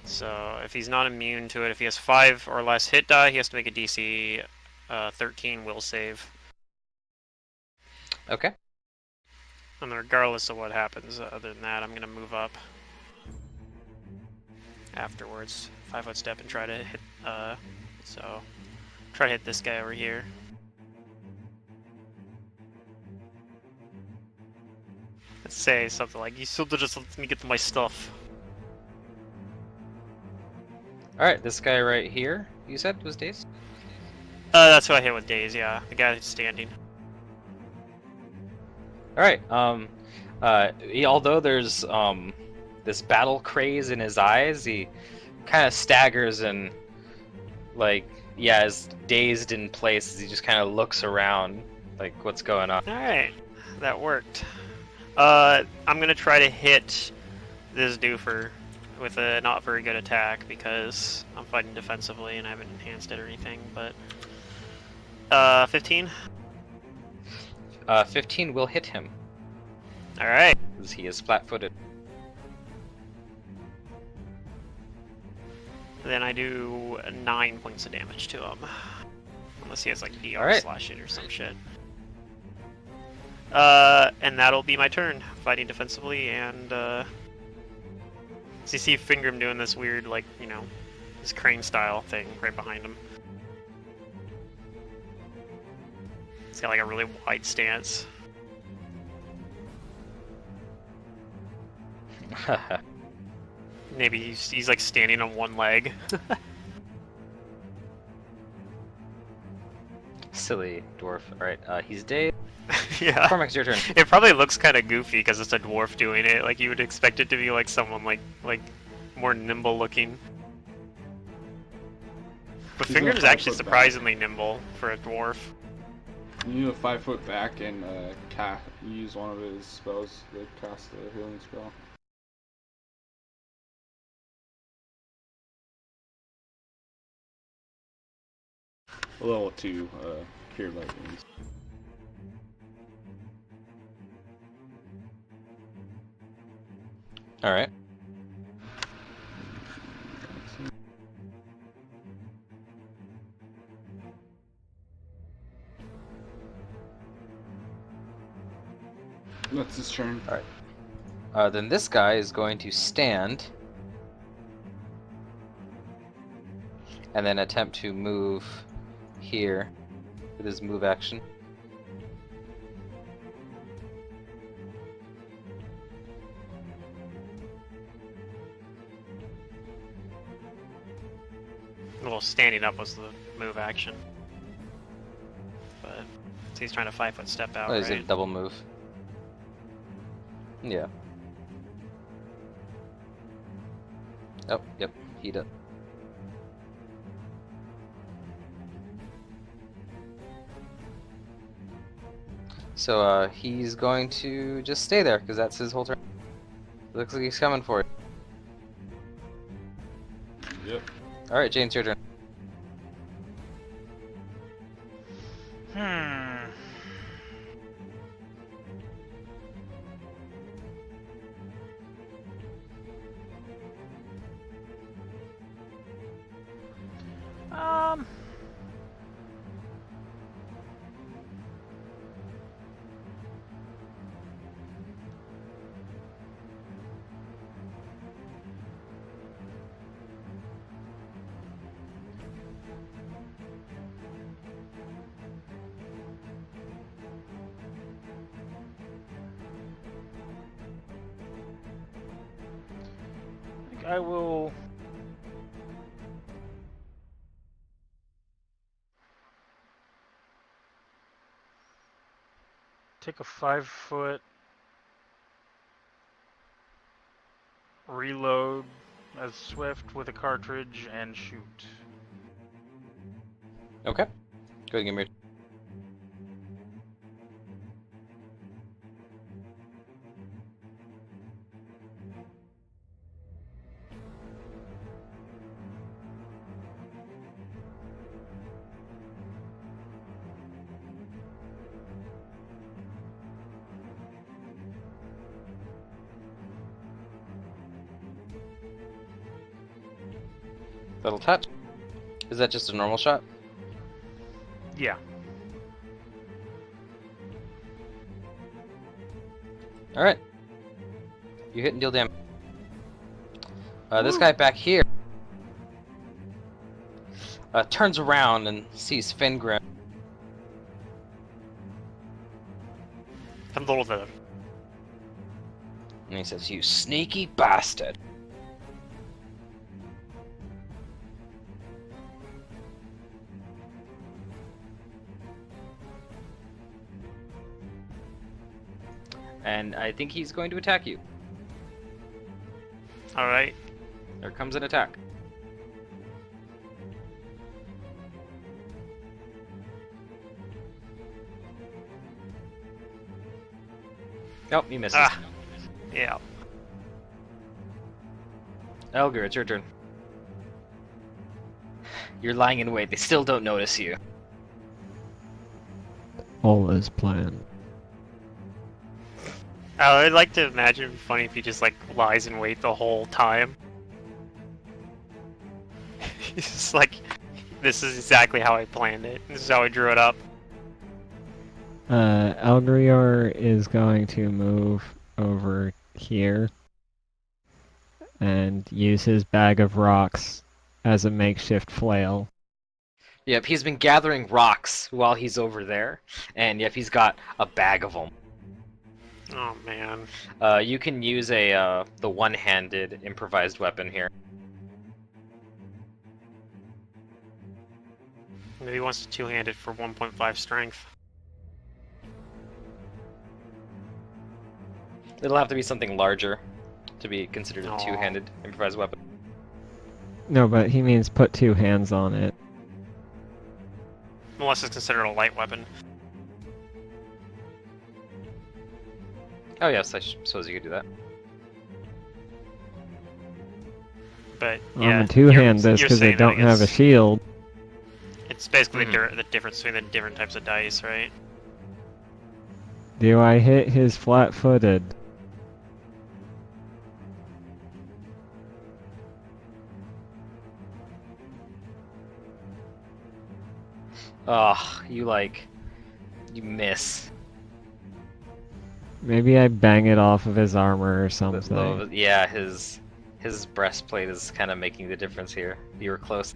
So if he's not immune to it, if he has 5 or less hit die, he has to make a DC 13 will save. Okay. And then regardless of what happens, other than that, I'm gonna move up afterwards. 5-foot step and try to hit. So try to hit this guy over here. Let's say something like, "You still just let me get to my stuff." Alright, this guy right here, you said, was Daze? That's who I hit with Daze, yeah. The guy who's standing. Alright, although there's, this battle craze in his eyes, he kind of staggers and, like, yeah, is dazed in place as he just kind of looks around, like, what's going on. Alright, that worked. I'm gonna try to hit this doofer with a not very good attack because I'm fighting defensively and I haven't enhanced it or anything, but 15? 15 will hit him. Alright. Because he is flat-footed. Then I do 9 points of damage to him. Unless he has like DR Alright. slash it or some shit. And that'll be my turn, fighting defensively, and so you see Fingram doing this weird, like, you know, this crane style thing right behind him. He's got like a really wide stance. Maybe he's like standing on one leg. Silly dwarf. Alright, he's Dave. Yeah. Cormac's your turn. It probably looks kind of goofy because it's a dwarf doing it. Like, you would expect it to be like someone like more nimble looking. But He's Fingram's gonna actually 5 foot surprisingly nimble for a dwarf. You need a 5 foot back and use one of his spells to cast the healing spell. Level 2, Cure Light Wounds. Alright. That's his turn. Alright. Then this guy is going to stand and then attempt to move here. with his move action. Well, standing up was the move action. But so he's trying to 5-foot step out, Oh, right? is it a double move? Yeah. Oh, yep, heat up. So, he's going to just stay there, because that's his whole turn. Looks like he's coming for it. Yep. Alright, James, your turn. Um. I will take a 5-foot reload as swift with a cartridge and shoot. Okay. Go ahead and give me your... That'll touch. Is that just a normal shot? Yeah. Alright. You hit and deal damage. This guy back here turns around and sees Fingrim. Come a little bit. And he says, "You sneaky bastard." And I think he's going to attack you. Alright. There comes an attack. Nope, he misses. Ah. Yeah. Elgar, it's your turn. You're lying in wait. They still don't notice you. All is planned. I'd like to imagine it'd be funny if he just like lies in wait the whole time. He's just like, this is exactly how I planned it. This is how I drew it up. Elgrior is going to move over here and use his bag of rocks as a makeshift flail. Yep, he's been gathering rocks while he's over there, and yep, he's got a bag of them. Oh man. You can use the one-handed improvised weapon here. Maybe he wants to two-handed for 1.5 strength. It'll have to be something larger to be considered a Aw. two-handed improvised weapon. No, but he means put two hands on it. Unless it's considered a light weapon. Oh yes, I suppose you could do that. But I'm yeah, gonna two-hand this you're because they saying that, I don't have a guess. shield. It's basically Mhm. the difference between the different types of dice, right? Do I hit his flat-footed? Ugh, you miss. Maybe I bang it off of his armor or something. Yeah, his breastplate is kind of making the difference here. You were close.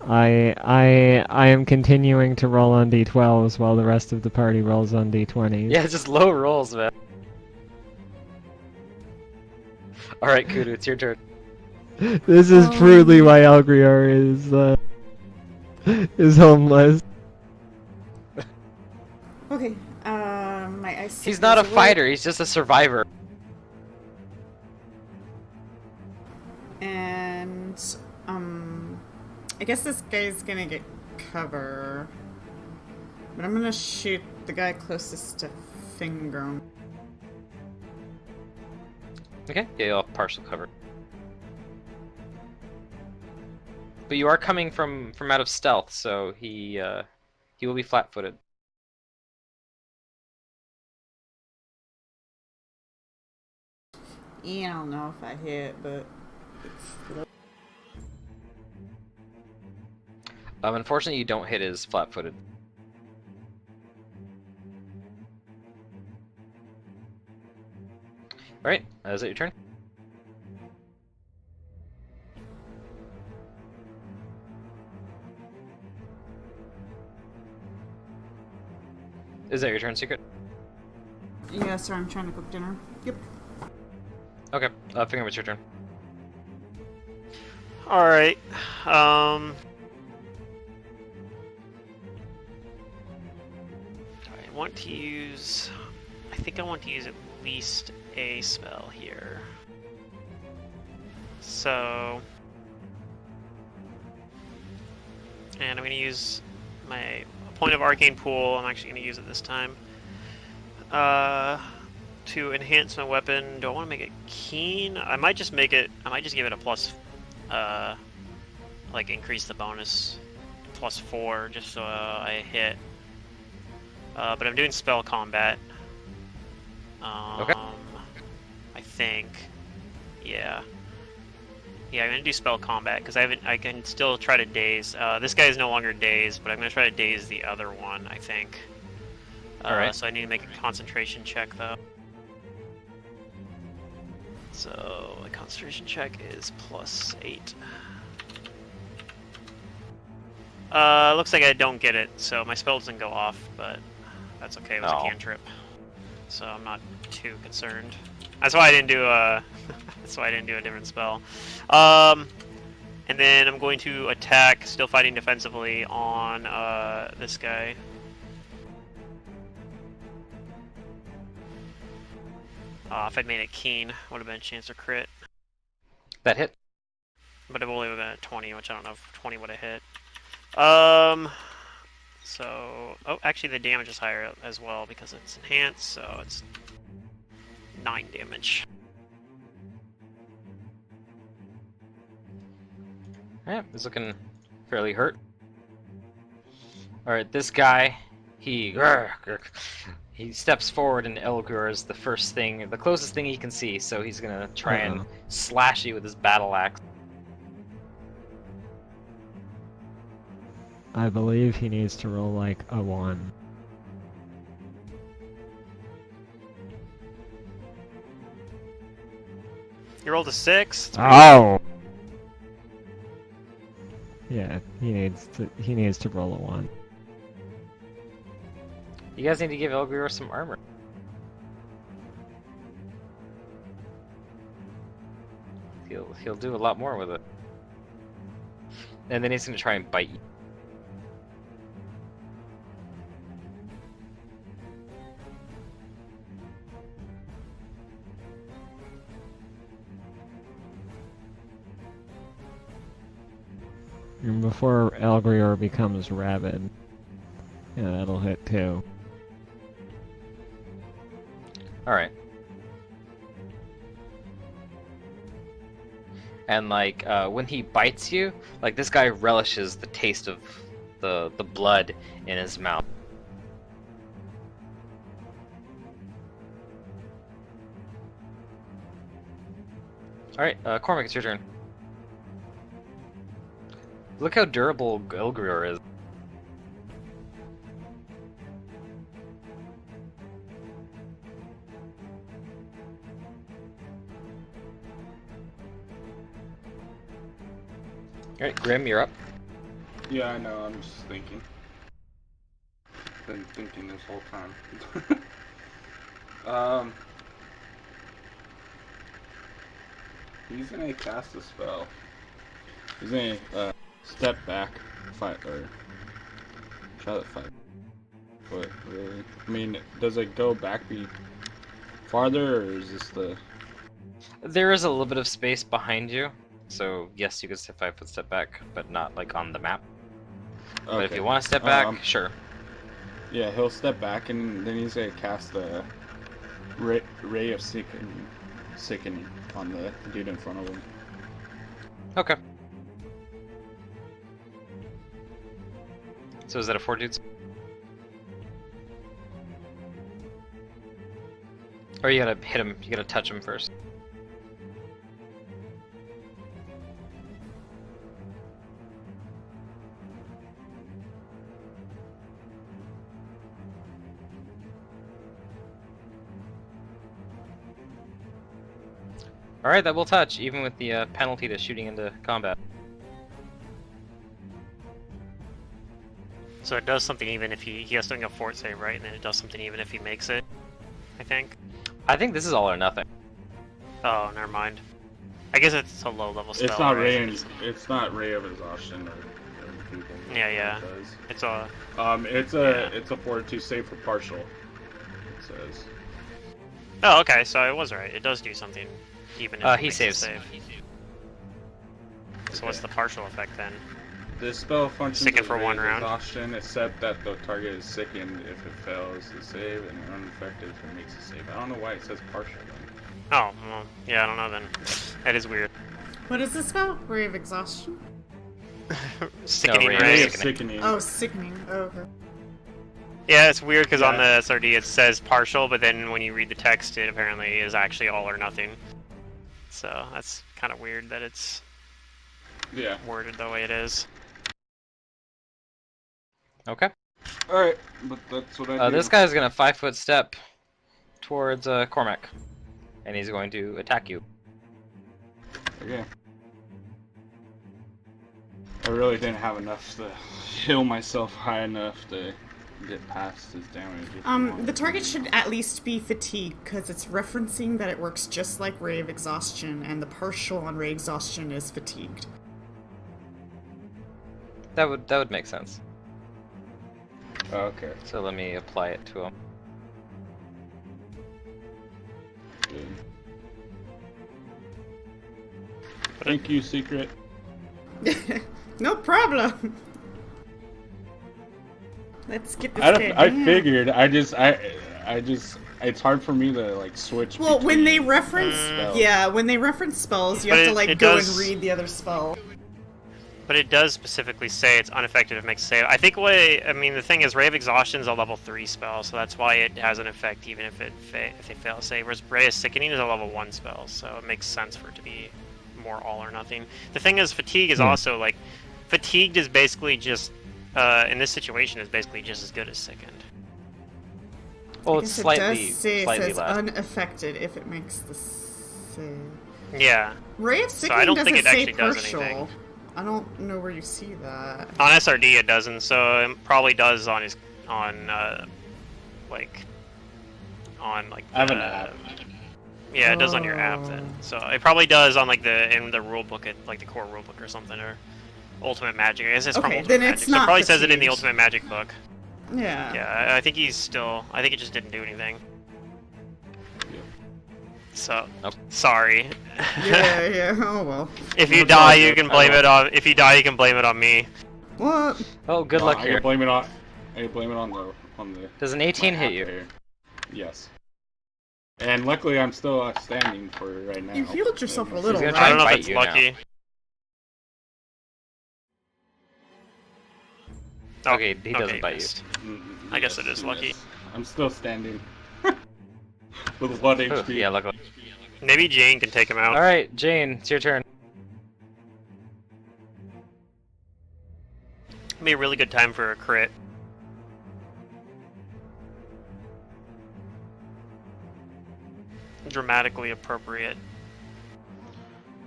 I am continuing to roll on d12s while the rest of the party rolls on d20s. Yeah, just low rolls, man. Alright, Kudu, it's your turn. This is truly why Elgrior is homeless. Okay, my ice. He's not a fighter, he's just a survivor. And I guess this guy's gonna get cover, but I'm gonna shoot the guy closest to Finger. Okay, yeah, you'll have partial cover. But you are coming from out of stealth, so he will be flat-footed. Yeah, I don't know if I hit, but it's... Unfortunately, you don't hit his flat-footed. Alright, is it your turn? Is that your turn, Secret? Yeah, sorry, I'm trying to cook dinner. Yep. Okay, Finger, what's your turn? Alright, I want to use... I think I want to use at least a spell here. So... And I'm going to use my point of Arcane Pool. I'm actually going to use it this time. To enhance my weapon. Do I want to make it keen? I might just make it... I might just give it a plus... like increase the bonus +4 just so I hit. But I'm doing spell combat. Okay. I think. Yeah. Yeah, I'm gonna do spell combat because I can still try to daze. This guy is no longer dazed, but I'm gonna try to daze the other one, I think. Alright. So I need to make a concentration check though. So the concentration check is +8. Looks like I don't get it, so my spell doesn't go off, but that's okay, it was a cantrip. So I'm not too concerned. That's why I didn't do a that's why I didn't do a different spell. And then I'm going to attack, still fighting defensively, on this guy. If I'd made it keen, would have been a chance to crit. That hit. But I've only been at 20, which I don't know if 20 would have hit. So... Oh, actually the damage is higher as well because it's enhanced, so it's 9 damage. Yeah, he's looking fairly hurt. Alright, this guy, he steps forward and Elgur is the closest thing he can see, so he's gonna try and slash you with his battle axe. I believe he needs to roll like a 1. You rolled a 6? Oh! Yeah, he needs to roll a 1. You guys need to give Elgur some armor. He'll do a lot more with it. And then he's gonna try and bite you. And before Elgrior becomes rabid. Yeah, that'll hit too. Alright. And like, when he bites you, like this guy relishes the taste of the blood in his mouth. Alright, Cormac, it's your turn. Look how durable Elgrior is. Alright, Grim, you're up. Yeah, I know. I'm just thinking. Been thinking this whole time. He's gonna cast a spell. He's gonna step back, fight, or try to fight. But really, I mean, does it go back be farther, or is this the? There is a little bit of space behind you, so yes, you could step 5 foot step back, but not like on the map. Okay. But if you want to step back, sure. Yeah, he'll step back, and then he's gonna cast a ray of sickening on the dude in front of him. Okay. So is that a 4 dudes? Or you gotta hit him, you gotta touch him first. Alright, that will touch, even with the penalty to shooting into combat. So it does something even if he has to make a fort save, right? And then it does something even if he makes it, I think. I think this is all or nothing. Oh, never mind. I guess it's a low level spell. It's not right? It's not ray of exhaustion or people. Yeah. It does. It's a. It's a fortitude save for partial. It says. Oh, okay. So it was right. It does do something, even if he makes saves. a save. So what's the partial effect then? This spell functions Sicken as for ray one of round. exhaustion, except that the target is sickened if it fails the save, and unaffected if it makes a save. I don't know why it says partial then. Oh, well, yeah, I don't know then. That is weird. What is this spell? Ray of exhaustion? Sickening ray of ray. Sickening. Oh, sickening. Oh, okay. Yeah, it's weird because on the Yeah. SRD it says partial, but then when you read the text, it apparently is actually all or nothing. So that's kind of weird that it's Yeah. worded the way it is. Okay. Alright, but that's what I do. This guy's gonna 5 foot step towards Cormac, and he's going to attack you. Okay. I really didn't have enough to heal myself high enough to get past his damage. The target should at least be fatigued, because it's referencing that it works just like Ray of Exhaustion, and the partial on Ray Exhaustion is fatigued. That would make sense. Okay. So let me apply it to him. Good. Thank you, Secret. No problem. Let's get this guy I down. figured. I just. It's hard for me to like switch. Well, when they between reference, spells. yeah, when they reference spells, you But have to it like go does- and read the other spell. But it does specifically say it's unaffected if it makes a save. I think the thing is, Ray of Exhaustion is a level 3 spell, so that's why it has an effect even if if they fail a save. Whereas Ray of Sickening is a level 1 spell, so it makes sense for it to be more all or nothing. The thing is, Fatigue is also like, Fatigued is basically just, in this situation, is basically just as good as Sickened. Well, I it's guess slightly, it does say slightly it says less. unaffected if it makes the save. Yeah. Ray of I Sickening don't doesn't think it say actually does partial. anything. I don't know where you see that. On SRD it doesn't, so it probably does on his I have an app. Yeah, it does on your app then. So it probably does on like in the rule book, like the core rule book or something, or Ultimate Magic. I guess it's from Okay, Ultimate then Magic. it's So it not probably says it in the fatigued. Ultimate Magic book. Yeah. Yeah, I think I think it just didn't do anything. So Nope. sorry. Yeah. Oh well. If you No, die, no, you can no, blame no. it on. If you die, you can blame it on me. What? Oh, good luck I here. can blame it on. I can blame it on the. Does an 18 my hit app you? here. Yes. And luckily, I'm still standing for right now. You healed yourself a little, gonna right? try I don't know and if bite it's you now. lucky. Oh, Okay, he doesn't bite you. missed. Mm, I guess yes, it is lucky. yes. I'm still standing. With 1 Ooh, HP. yeah, luckily. Maybe Jane can take him out. Alright, Jane, it's your turn. Be a really good time for a crit. Dramatically appropriate.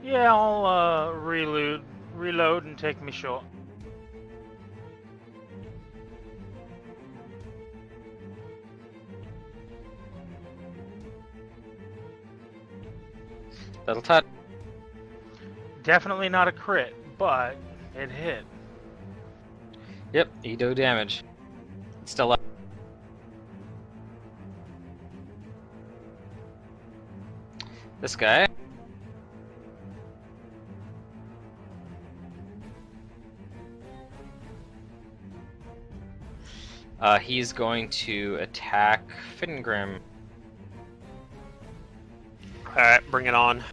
Yeah, I'll reload and take me shot. That'll touch. Definitely not a crit, but it hit. Yep, you do damage. It's still up. This guy. He's going to attack Fingrim. Alright, bring it on.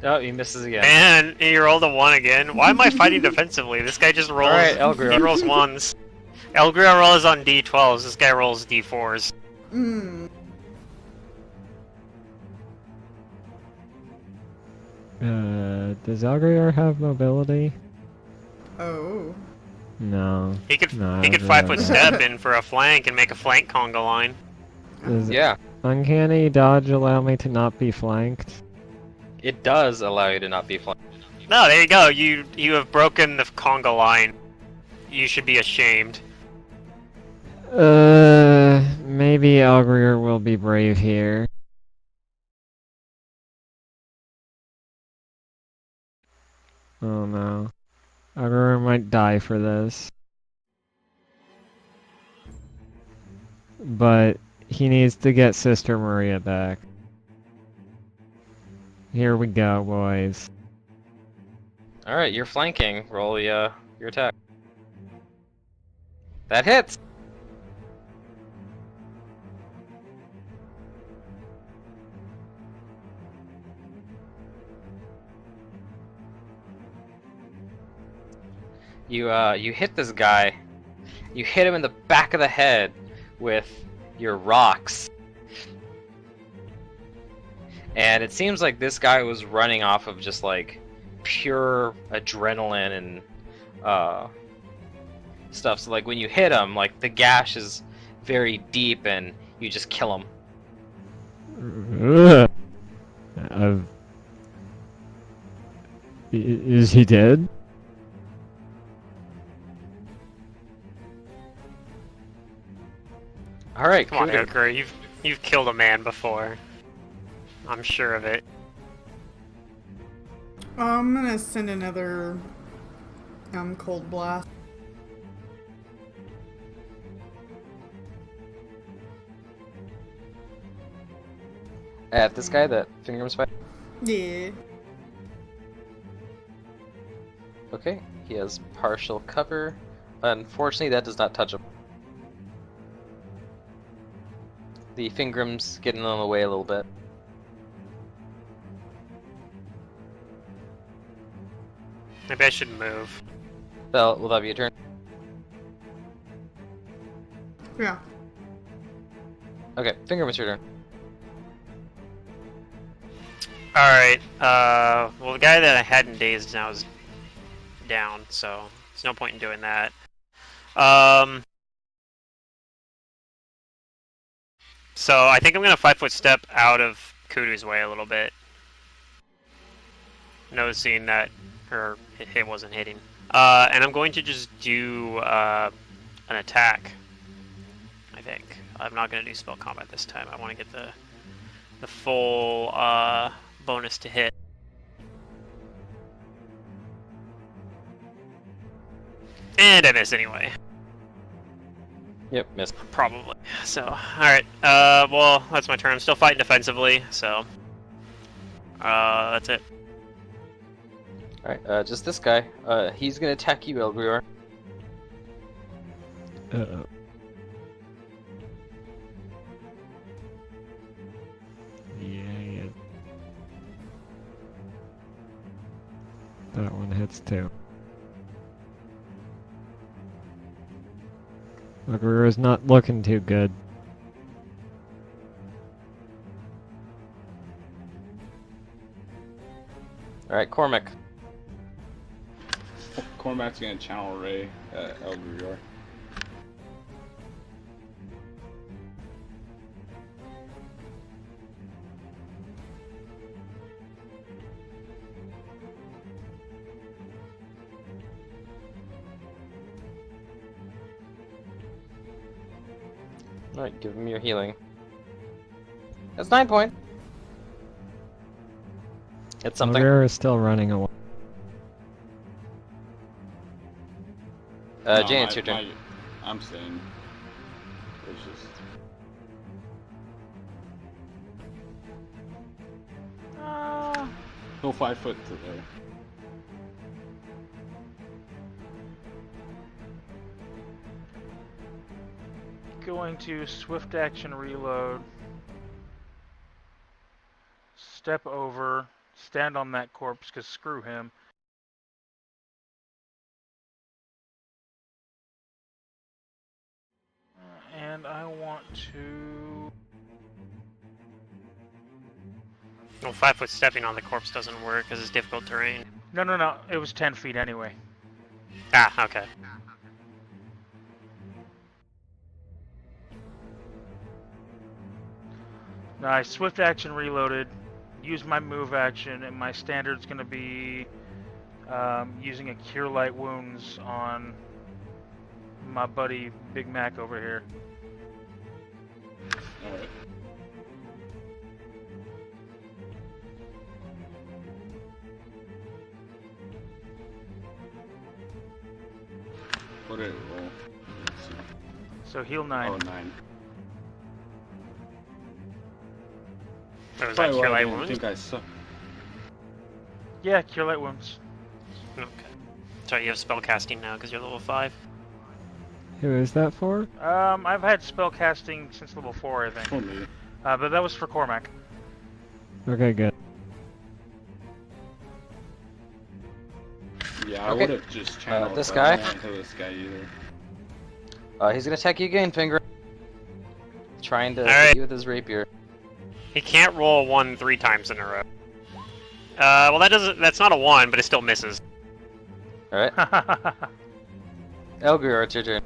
Oh, he misses again. And you rolled a 1 again. Why am I fighting defensively? This guy just rolls. Alright, Elgrior. He rolls 1s. Elgrior rolls on D12s. This guy rolls D4s. Hmm. Does Elgrior have mobility? Oh. No. He could No, he could Elgrior 5 foot doesn't. step in for a flank and make a flank conga line. Does Yeah, Uncanny Dodge allow me to not be flanked? it does allow you to not be flanked. No, there you go. You have broken the conga line. You should be ashamed. Maybe Elgrior will be brave here. Oh no. Elgrior might die for this. But he needs to get Sister Maria back. Here we go, boys. Alright, you're flanking. Roll your attack. That hits! You hit this guy. You hit him in the back of the head with your rocks. And it seems like this guy was running off of just like pure adrenaline and stuff. So like when you hit him, like the gash is very deep and you just kill him. Is he dead? All right, Come on, Kudu. Edgar. You've killed a man before. I'm sure of it. I'm gonna send another cold blast. At this guy that Finger's fight. Yeah. Okay, he has partial cover. Unfortunately, that does not touch him. The Fingrim's getting on the way a little bit. Maybe I should move. Bell, will that be your turn? Yeah. Okay, Fingrim, it's your turn. Alright, well the guy that I hadn't dazed now is down, so there's no point in doing that. So I think I'm gonna 5 foot step out of Kudu's way a little bit. Noticing that her hit wasn't hitting. And I'm going to just do an attack. I think. I'm not gonna do spell combat this time. I want to get the full bonus to hit. And I miss anyway. Yep, missed. Probably. So, alright. Well, that's my turn. I'm still fighting defensively, so... that's it. Alright, just this guy. He's gonna attack you, Elgrior. Uh-oh. Yeah. That one hits too. Elgrior is not looking too good. Alright, Cormac. Cormac's gonna channel Ray at Elgrior. Alright, give him your healing. That's 9 point. It's something. We're still running away. Jane, it's your turn. I'm staying. It's just... Go 5 foot to there. Going to swift action reload. Step over. Stand on that corpse, because screw him. And I want to... Well, 5 foot stepping on the corpse doesn't work because it's difficult terrain. No. It was 10 feet anyway. Ah, okay. Nice. Swift action reloaded. Use my move action, and my standard's going to be using a Cure Light Wounds on my buddy Big Mac over here. Alright. What did it roll? Let's see. So heal 9. Oh, 9. So is that Cure Light I Wounds? think I suck. Yeah, Cure Light Wounds. Okay. Sorry, you have spell casting now because you're level 5. Who is that for? I've had spell casting since level 4, I think. For me. But that was for Cormac. Okay, good. Yeah, I Okay. would have just channeled. This but I guy? don't kill this guy either. He's gonna attack you again, Finger. Trying to Alright. hit you with his rapier. He can't roll 1 3 times in a row. Well, that's not a 1, but it still misses. Alright. Elgrior, it's your turn.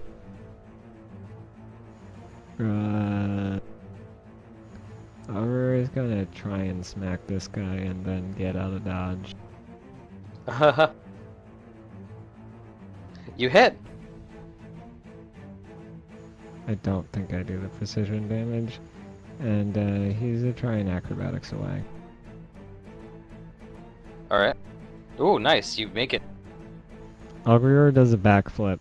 Aurora is gonna try and smack this guy and then get out of dodge. You hit! I don't think I do the precision damage. And he's trying acrobatics away. Alright. Ooh, nice, you make it. Augrior does a backflip.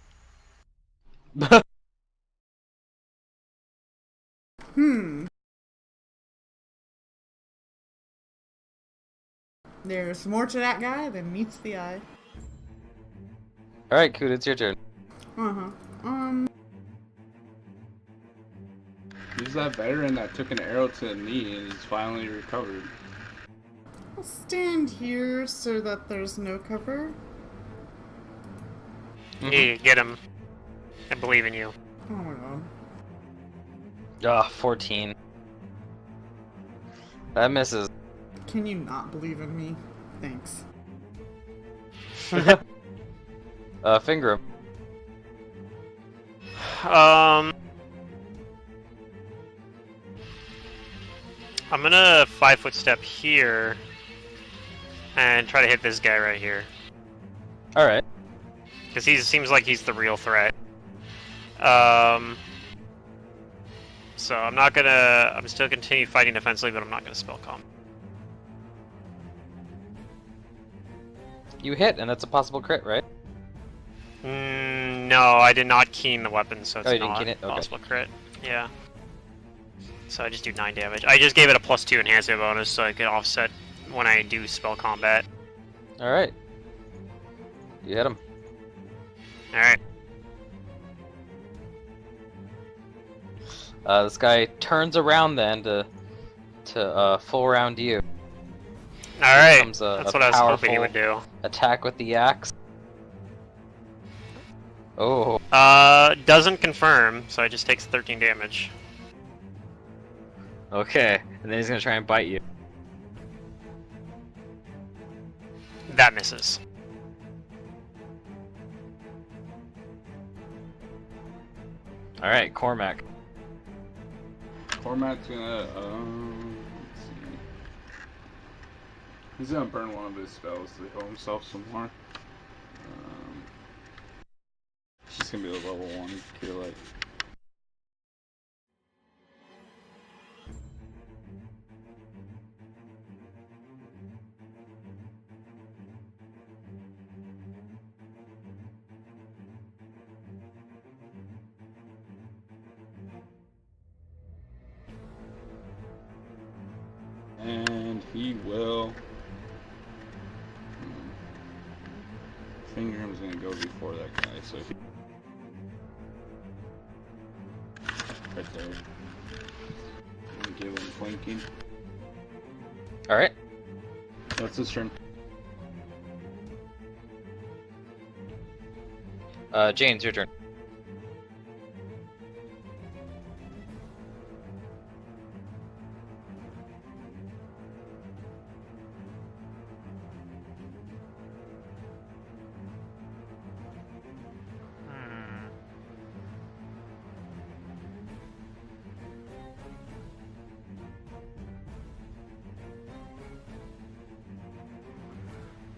There's more to that guy than meets the eye. Alright, Coot, it's your turn. He's that veteran that took an arrow to the knee and he's finally recovered. I'll stand here so that there's no cover. You get him. I believe in you. Oh my god. Ah, 14. That misses. Can you not believe in me? Thanks. Finger him. I'm gonna 5 foot step here and try to hit this guy right here. Alright. Because he seems like he's the real threat. So I'm still continue fighting defensively, but I'm not gonna spell calm. You hit, and that's a possible crit, right? No, I did not keen the weapon, so it's Oh, you didn't not keen it? a Okay. possible crit. Yeah. So I just do 9 damage. I just gave it a +2 enhancement bonus so I could offset when I do spell combat. Alright. You hit him. Alright. This guy turns around then to full round you. Alright. Comes That's a what I was hoping he powerful would do. Attack with the axe. Oh. Doesn't confirm, so it just takes 13 damage. Okay. And then he's gonna try and bite you. That misses. Alright, Cormac. Cormac's gonna, let's see. He's gonna burn one of his spells to heal himself some more. It's just gonna be a level 1 Cure Light. he will. Fingerham's gonna go before that guy, so he... right there. I'm gonna give him flanking. Alright. That's his turn. Jane's your turn.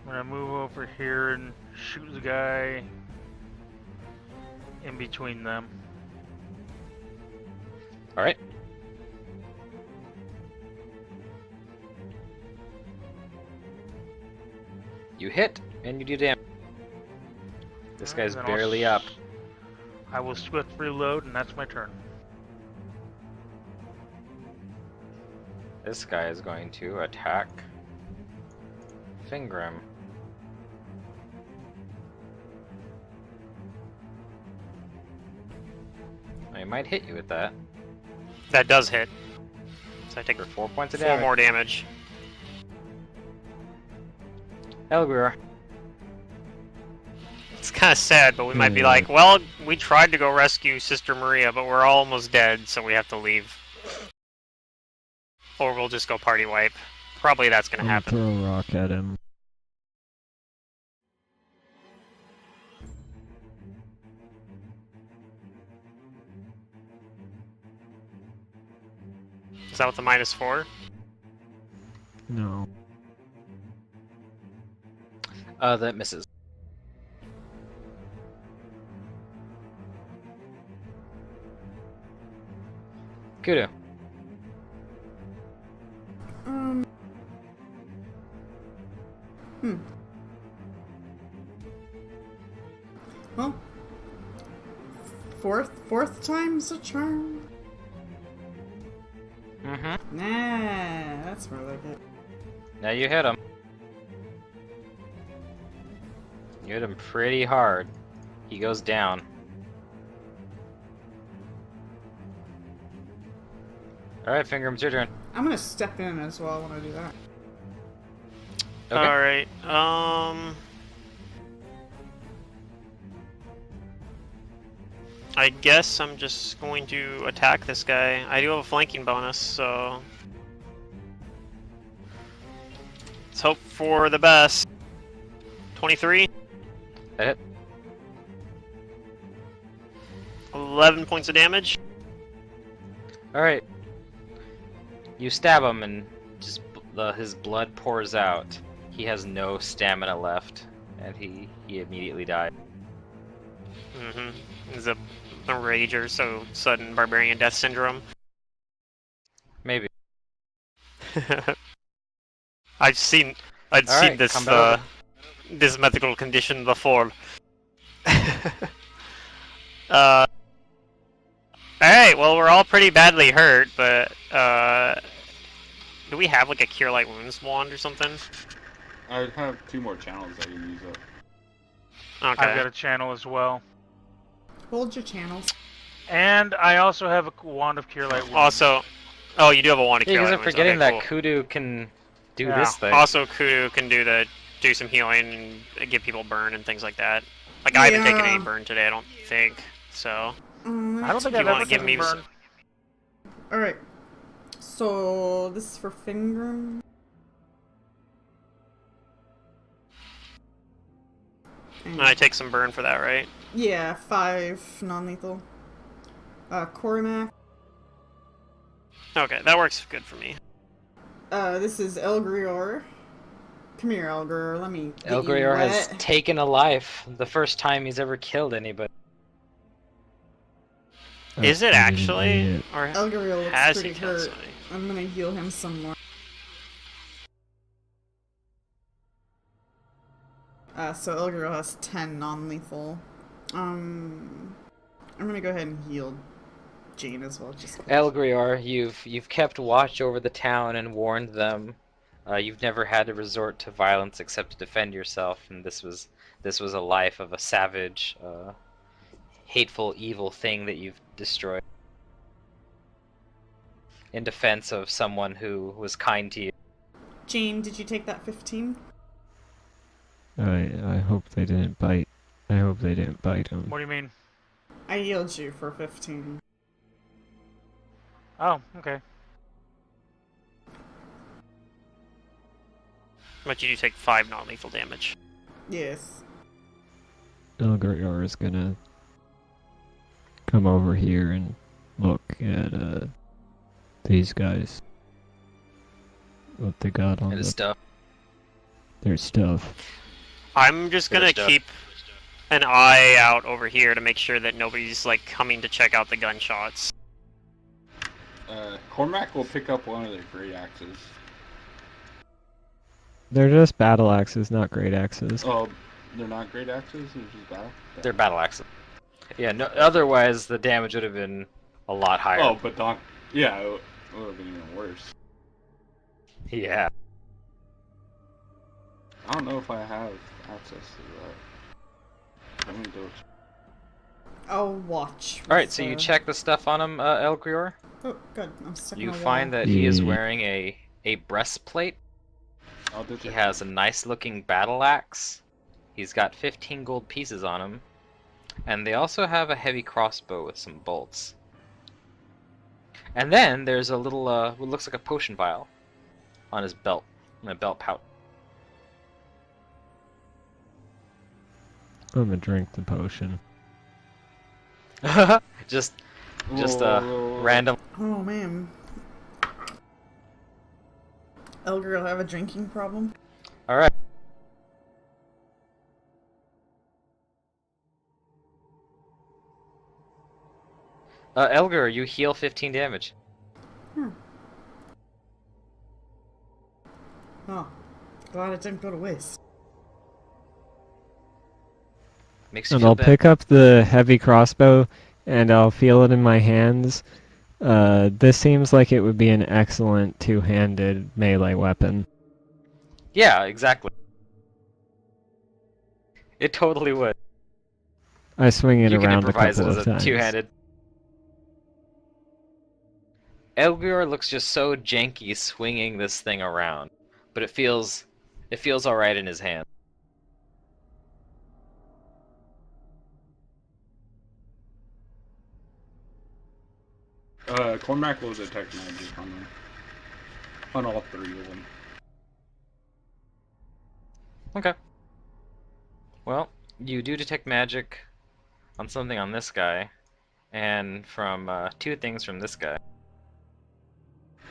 I'm gonna move over here and shoot the guy in between them. Alright. You hit, and you do damage. This guy's Then barely up. I will swift reload, and that's my turn. This guy is going to attack Fingram. I might hit you with that. That does hit. So I take For 4 points of 4 damage. more damage. Elgrior. It's kind of sad, but we might be like, well, we tried to go rescue Sister Maria, but we're almost dead, so we have to leave. Or we'll just go party wipe. Probably that's gonna happen. Throw a rock at him. Is that with the -4? No. That misses. Kudu. Well, fourth time's a charm. Mm-hmm. Nah, that's more like it. Now you hit him. You hit him pretty hard. He goes down. Alright, Fingerham's your turn. I'm gonna step in as well when I do that. Okay. Alright, I guess I'm just going to attack this guy. I do have a flanking bonus, so... let's hope for the best. 23. That hit. 11 points of damage. Alright. You stab him and just his blood pours out. He has no stamina left, and he immediately died. Mm-hmm. He's a rager, so sudden barbarian death syndrome. Maybe. I've seen Alright, this combat over. this medical condition before. Alright, well we're all pretty badly hurt, but do we have like a Cure Light Wounds wand or something? I have 2 more channels I can use up. Okay. I've got a channel as well. Hold your channels. And I also have a wand of Cure Light Wounds. Also, oh, you do have a wand of Yeah, Cure because Light I'm Wounds. forgetting Okay, that cool. Kudu can do Yeah. this thing. Also, Kudu can do some healing and give people burn and things like that. Like I haven't taken any burn today, I don't think. So I don't think you I've wanna ever give me taken burn. Alright. So, this is for Fingram. and I take some burn for that, right? Yeah, 5 non-lethal. Cormac. Okay, that works good for me. This is Elgrior. Come here, Elgrior. Let me get you Elgrior has wet. taken a life. The first time he's ever killed anybody. Is it actually? Or Elgrior looks has pretty he killed hurt. somebody? I'm gonna heal him some more. So Elgrior has 10 non-lethal. I'm gonna go ahead and heal Jane as well. Just 'cause. Elgrior, you've kept watch over the town and warned them You've never had to resort to violence except to defend yourself, and this was a life of a savage, hateful, evil thing that you've destroyed in defense of someone who was kind to you. Jane, did you take that 15? I hope they didn't bite. I hope they didn't bite him. What do you mean? I yield you for 15. Oh, okay. But you do take 5 non-lethal damage. Yes. Elgrior is gonna come over here and look at these guys. What they got on And his stuff. their stuff. I'm just gonna keep an eye out over here to make sure that nobody's like coming to check out the gunshots. Cormac will pick up one of their great axes. They're just battle axes, not great axes. Oh, they're not great axes? They're just battle? They're battle axes. Yeah, no, otherwise the damage would have been a lot higher. Oh, but yeah, it would have been even worse. Yeah. I don't know if I have access to that. Let me do it. I'll watch. Alright, so you check the stuff on him, Elgrior. Oh, good. I'm stuck in You a wall. find that he is wearing a breastplate. He has a nice looking battle axe. He's got 15 gold pieces on him. And they also have a heavy crossbow with some bolts. And then there's a little, what looks like a potion vial on his belt, in a belt pouch. I'm gonna drink the potion. just random. Oh, man. Elgar will have a drinking problem. Alright. Elgar, you heal 15 damage. Oh, glad it didn't go to waste. Makes you And feel I'll bad. pick up the heavy crossbow and I'll feel it in my hands. This seems like it would be an excellent two-handed melee weapon. Yeah, exactly. It totally would. I swing it You can around a improvise it couple as of a times. two-handed. Elgrior looks just so janky swinging this thing around, but it feels all right in his hand. Cormac will detect magic on them. On all three of them. Okay. Well, you do detect magic on something on this guy, and from 2 things from this guy.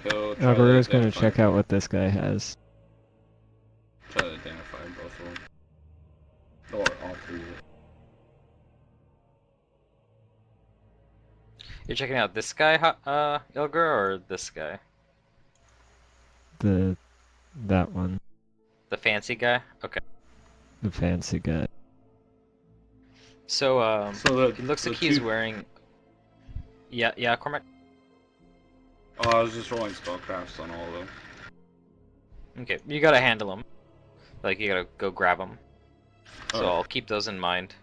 Elgrior's gonna check out what this guy has. Try to identify both of them. Or all three of them. You're checking out this guy, Ilgur, or this guy? That one. The fancy guy? Okay. The fancy guy. So, So he looks like he's wearing... Yeah, Cormac? Oh, I was just rolling spellcrafts on all of them. Okay, you gotta handle him. Like, you gotta go grab him. So Oh. I'll keep those in mind.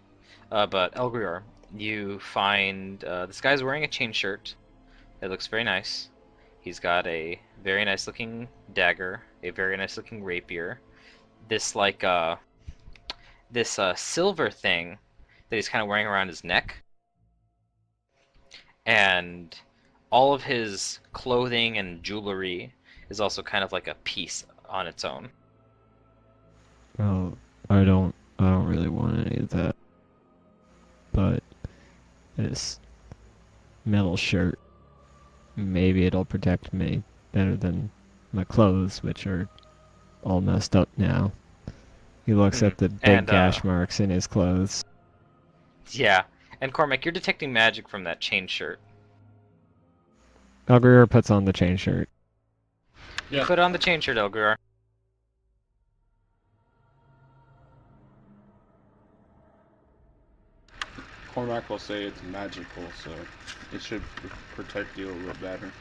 But Elgrior, you find this guy's wearing a chain shirt. It looks very nice. He's got a very nice looking dagger, a very nice looking rapier. This like this silver thing that he's kind of wearing around his neck. And all of his clothing and jewelry is also kind of like a piece on its own. Well, I don't really want any of that. But this metal shirt, maybe it'll protect me better than my clothes, which are all messed up now. He looks at the big gash marks in his clothes. Yeah, and Cormac, you're detecting magic from that chain shirt. Elgrior puts on the chain shirt. Yeah. Put on the chain shirt, Elgrior. Cormac will say it's magical, so it should protect you a little better.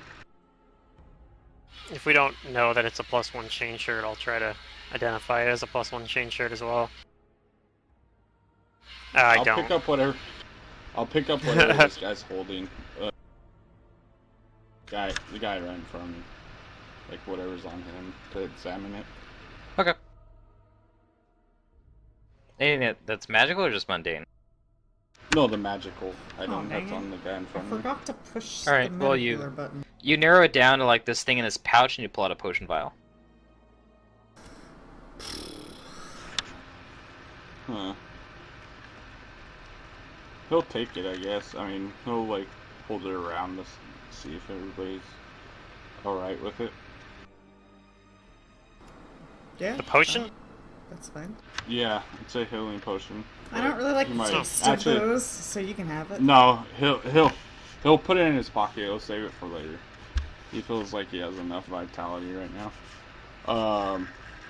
If we don't know that it's a +1 chain shirt, I'll try to identify it as a +1 chain shirt as well. I don't. Pick up whatever. I'll pick up whatever this guy's holding. The guy right in front of me. Like whatever's on him to examine it. Okay. Anything that's magical or just mundane? No, the magical item dang that's it. on the guy in I front of me. forgot to push Alright, the well, medicular button. You narrow it down to like this thing in this pouch and you pull out a potion vial. Huh. He'll take it, I guess. I mean, he'll like hold it around to see if everybody's alright with it. Yeah. The potion? That's fine. Yeah, it's a healing potion. I don't really like the taste of those, so you can have it. No, he'll put it in his pocket. He'll save it for later. He feels like he has enough vitality right now.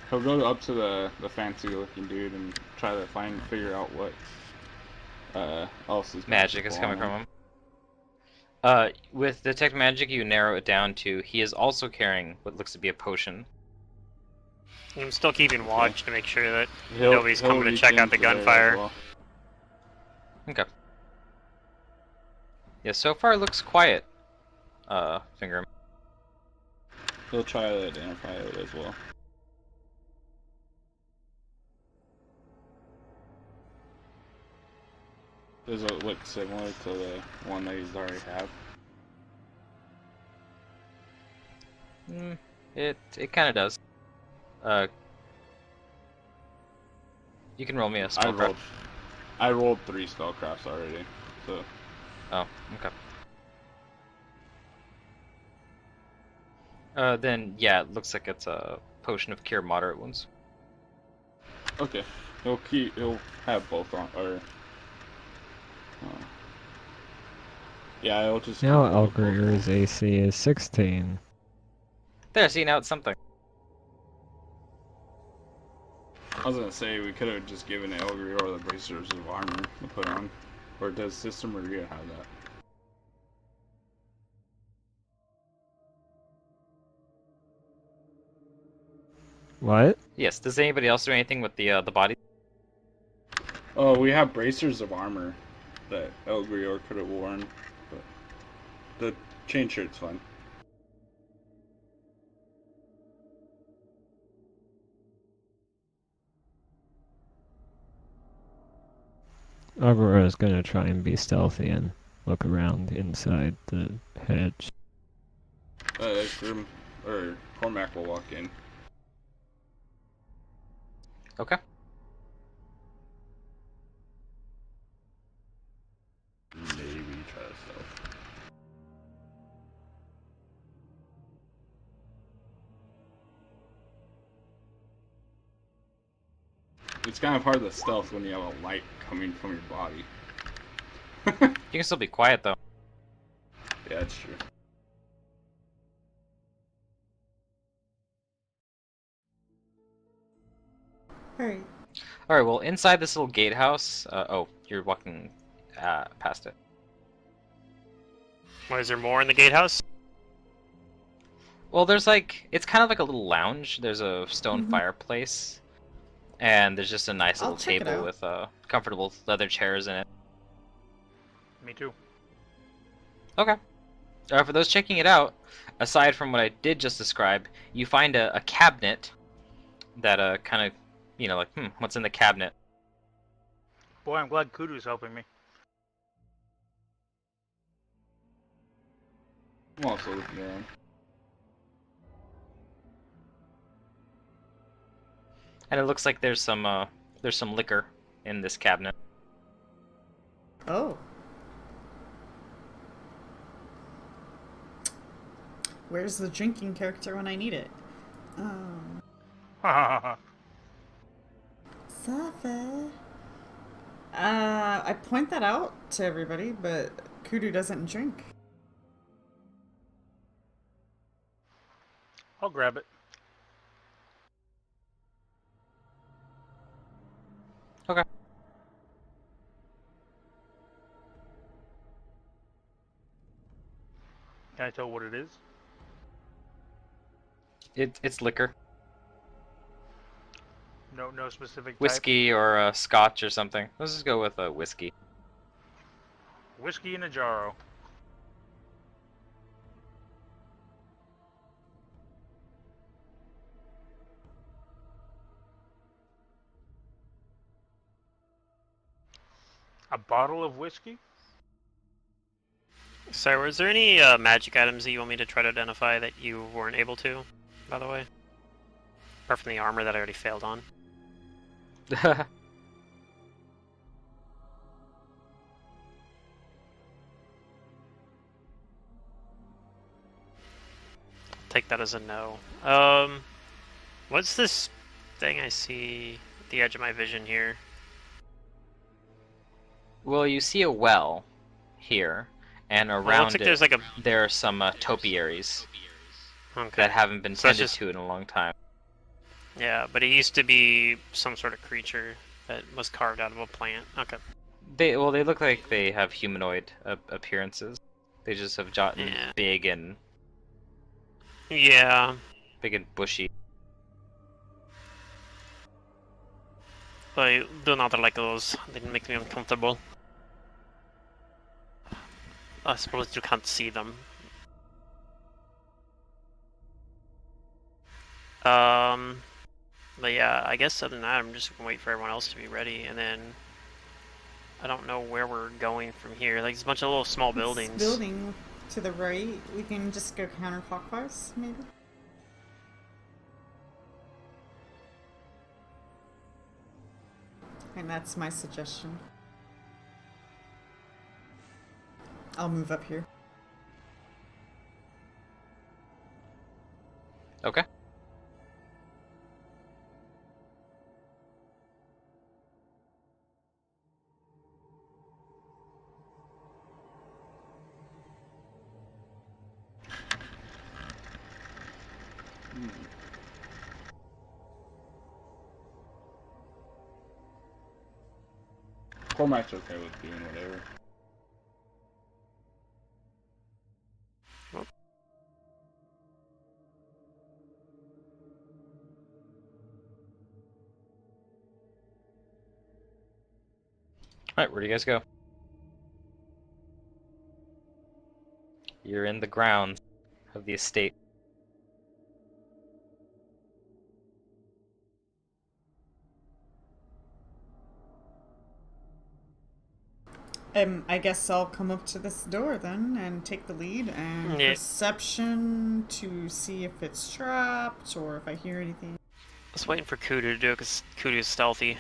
He'll go up to the fancy looking dude and try to figure out what else is Magic is coming from him. With detect magic, you narrow it down to he is also carrying what looks to be a potion. I'm still keeping watch to make sure that nobody's coming to check out the gunfire. Well. Okay. Yeah, so far it looks quiet. Finger. He'll try to identify it as well. Does it look similar to the one that he's already have? It kind of does. You can roll me a spellcraft. I rolled 3 spellcrafts already, so. Oh, okay. Then yeah, it looks like it's a potion of cure moderate wounds. Okay, he'll have both on, or. Yeah, it'll just. Now Elgrior's AC is 16. There, see, now it's something. I was gonna say we could have just given Elgrior the bracers of armor to put on, or does Sister Maria have that? What? Yes. Does anybody else do anything with the body? Oh, we have bracers of armor that Elgrior could have worn, but the chain shirt's fine. Aurora's gonna try and be stealthy and look around inside the hedge. Grim, or Cormac will walk in. Okay. Maybe try to stealth. It's kind of hard to stealth when you have a light coming from your body. You can still be quiet though. Yeah, that's true. Alright. Alright, well, inside this little gatehouse... oh, you're walking past it. Why, is there more in the gatehouse? Well, there's like... It's kind of like a little lounge. There's a stone fireplace. And there's just a nice little table with comfortable leather chairs in it. Me too. Okay. For those checking it out, aside from what I did just describe, you find a cabinet that kind of, you know, like, what's in the cabinet? Boy, I'm glad Kudu's helping me. I'm also looking around. And it looks like there's some liquor in this cabinet. Oh. Where's the drinking character when I need it? Safa. I point that out to everybody, but Kudu doesn't drink. I'll grab it. Okay. Can I tell what it is? It's liquor. No specific type. Whiskey or scotch or something. Let's just go with whiskey. Whiskey in a jarro. A bottle of whiskey? So, was there any magic items that you want me to try to identify that you weren't able to, by the way? Apart from the armor that I already failed on. Take that as a no. What's this thing I see at the edge of my vision here? Well, you see a well here, and around it there's like a... there are some topiaries Okay. that haven't been So it's tended to in a long time. Yeah, but it used to be some sort of creature that was carved out of a plant. Okay. They look like they have humanoid appearances. They just have gotten big and bushy. I do not like those. They make me uncomfortable. I suppose you can't see them. But yeah, I guess other than that, I'm just gonna wait for everyone else to be ready, and then I don't know where we're going from here. Like, there's a bunch of little small buildings. Building to the right. We can just go counterclockwise, maybe. And that's my suggestion. I'll move up here. Okay. Cormac's okay with doing whatever. Alright, where do you guys go? You're in the grounds of the estate. I guess I'll come up to this door then and take the lead and perception to see if it's trapped or if I hear anything. I was waiting for Kudu to do it because Kudu is stealthy.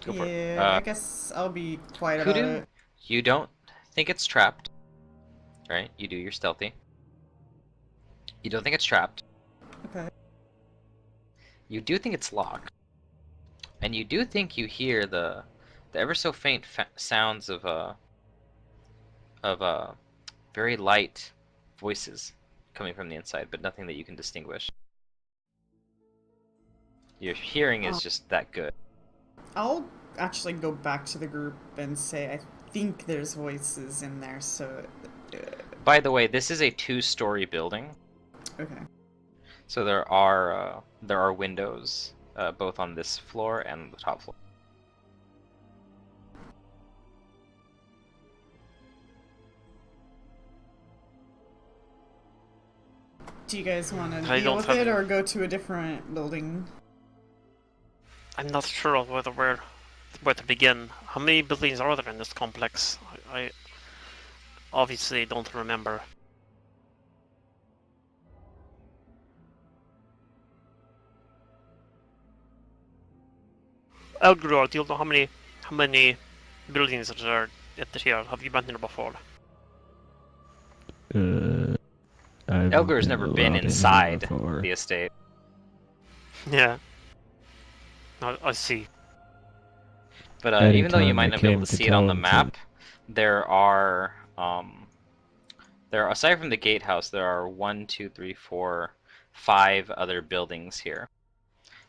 Go for it. Yeah, I guess I'll be quiet Kudu, about it. you don't think it's trapped, right? You do your stealthy. You don't think it's trapped. Okay. You do think it's locked. And you do think you hear the ever so faint sounds of very light voices coming from the inside, but nothing that you can distinguish. Your hearing is just that good. I'll actually go back to the group and say I think there's voices in there, so... By the way, this is a 2-story building. Okay. So there are windows both on this floor and the top floor. Do you guys want to deal with it or go to a different building? I'm not sure where to begin. How many buildings are there in this complex? I obviously don't remember. Elgror, do you know how many buildings there are at here? Have you been here before? Elgar's never been inside the estate. Yeah. I see. But even though you might not be able to see it on the map, there are aside from the gatehouse, there are 1, 2, 3, 4, 5 other buildings here.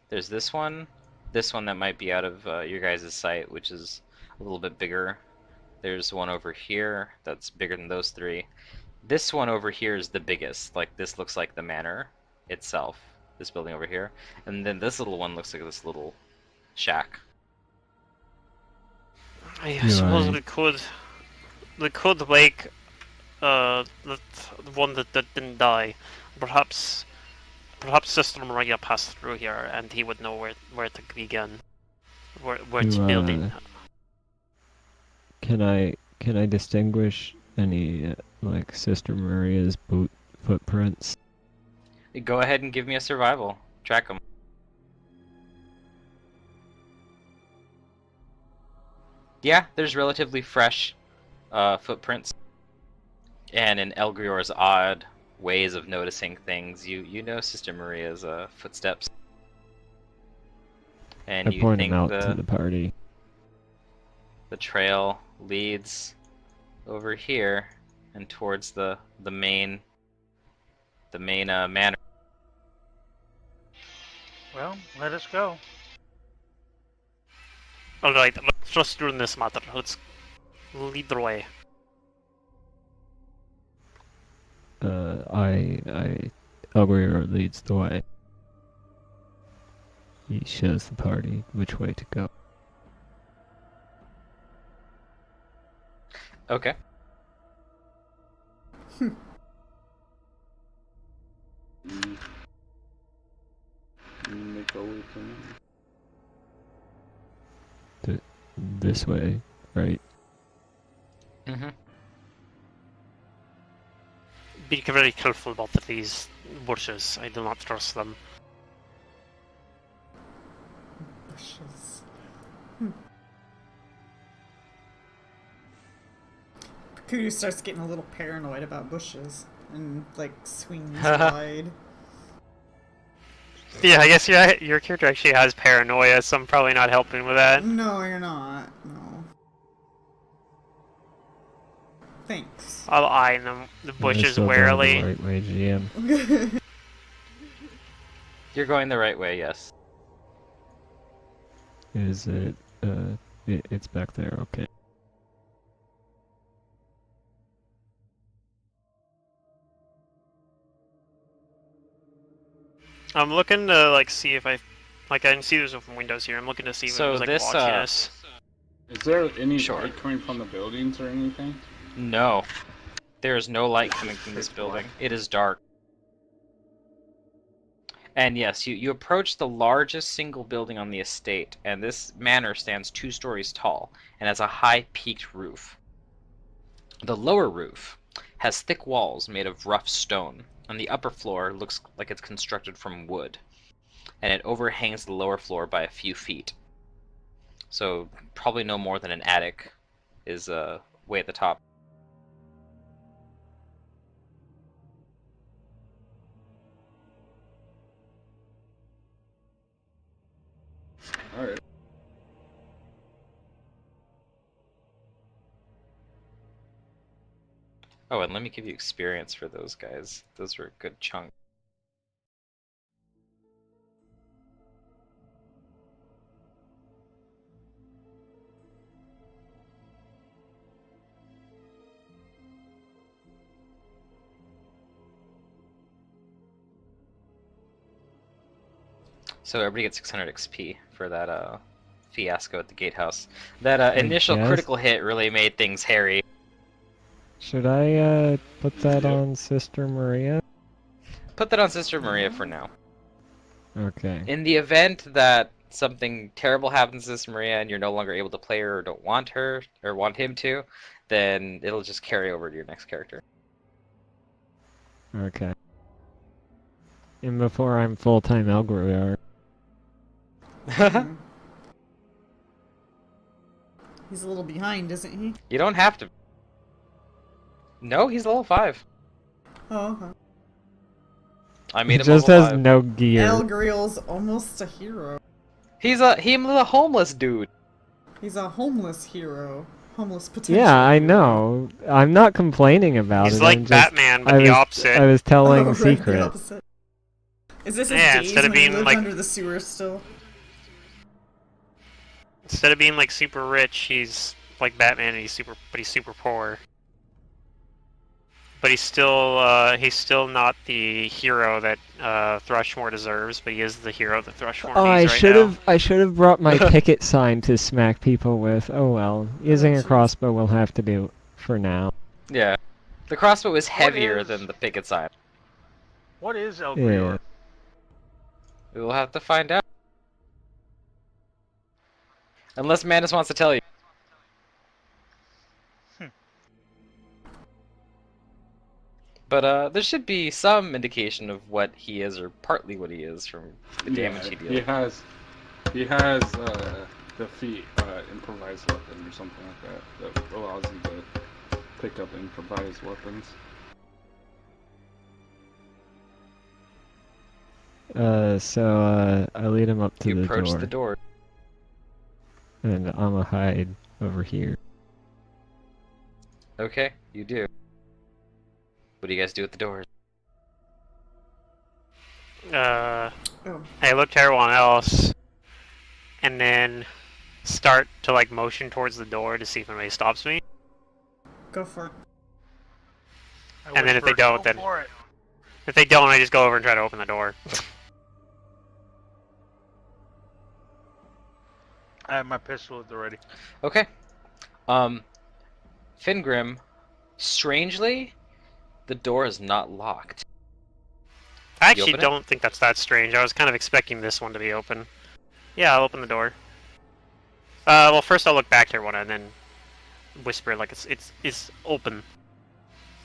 There's this one that might be out of your guys' sight, which is a little bit bigger. There's one over here that's bigger than those 3. This one over here is the biggest. Like, this looks like the manor itself. This building over here. And then this little one looks like this little shack. I suppose we could wake the one that didn't die. Perhaps Sister Maria passed through here, and he would know where to begin. Where to building. Can I distinguish any like Sister Maria's footprints? Go ahead and give me a survival. Track them. Yeah, there's relatively fresh footprints. And in Elgrior's odd ways of noticing things, you know Sister Maria's footsteps. And I you point think them out to the party. The trail leads over here and towards the main manor. Well, let us go. Alright, let's just do this matter. Let's lead the way. Elgrior leads the way. He shows the party which way to go. Okay. Make our way to This way, right? Mm-hmm. Be very careful about these bushes. I do not trust them. Bushes. Kudu starts getting a little paranoid about bushes and like swings wide. Yeah, I guess your character actually has paranoia, so I'm probably not helping with that. No, you're not. No. Thanks. I'll eye the bushes warily. The right way, GM. You're going the right way, yes. Is it? It's back there. Okay. I'm looking to like see if I can see there's open windows here. I'm looking to see if there's like watching us. Is there any light coming from the buildings or anything? No. There is no light coming from this building. It is dark. And yes, you approach the largest single building on the estate, and this manor stands 2 stories tall and has a high peaked roof. The lower roof has thick walls made of rough stone, and the upper floor looks like it's constructed from wood, and it overhangs the lower floor by a few feet. So probably no more than an attic is way at the top. Alright. Oh, and let me give you experience for those guys. Those were a good chunk. So everybody gets 600 XP for that fiasco at the gatehouse. That initial critical hit really made things hairy. Should I put that on Sister Maria? Put that on Sister Maria for now. Okay. In the event that something terrible happens to Sister Maria and you're no longer able to play her or don't want her or want him to, then it'll just carry over to your next character. Okay. And before I'm full-time Elgrior. He's a little behind, isn't he? You don't have to. No, he's level 5. Oh, okay. I made him just level has 5. no gear. Elgriel's almost a hero. He's a homeless dude. He's a homeless hero. Homeless potential. Yeah, I know. I'm not complaining about it. He's like Batman, but the opposite. I was telling right, secret. the opposite. Is this his Yeah, days instead of when he being lived like under the sewers still? Instead of being like super rich, he's like Batman, and he's super poor. But he's still not the hero that Thrushmore deserves. But he is the hero that Thrushmore needs right now. I should have brought my picket sign to smack people with. Oh well, using a crossbow will have to do for now. Yeah, the crossbow is heavier than the picket sign. What is El Grior? Yeah. We will have to find out. Unless Manus wants to tell you. But there should be some indication of what he is, or partly what he is, from the damage he deals. He has the feat improvised weapon or something like that allows him to pick up improvised weapons. So I lead him up to the door. You approach the door. And I'ma hide over here. Okay, you do. What do you guys do at the doors? I look to everyone else, and then start to like motion towards the door to see if anybody stops me. Go for it. And then if they don't, I just go over and try to open the door. I have my pistol at the ready. Okay. Fingrim, strangely, the door is not locked. I actually don't think that's that strange. I was kind of expecting this one to be open. Yeah, I'll open the door. Well, first I'll look back to everyone and then whisper like it's open.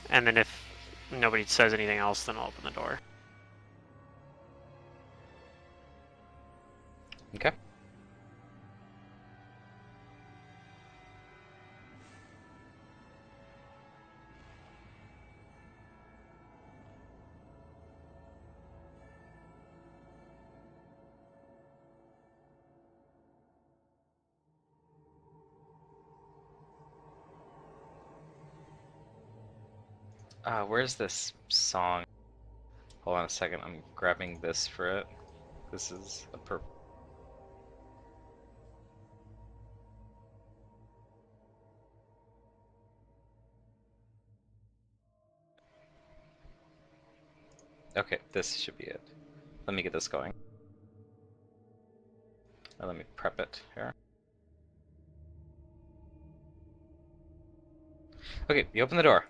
And then if nobody says anything else, then I'll open the door. Okay. Where's this song? Hold on a second, I'm grabbing this for it. This is a Okay, this should be it. Let me get this going. Let me prep it here. Okay, you open the door.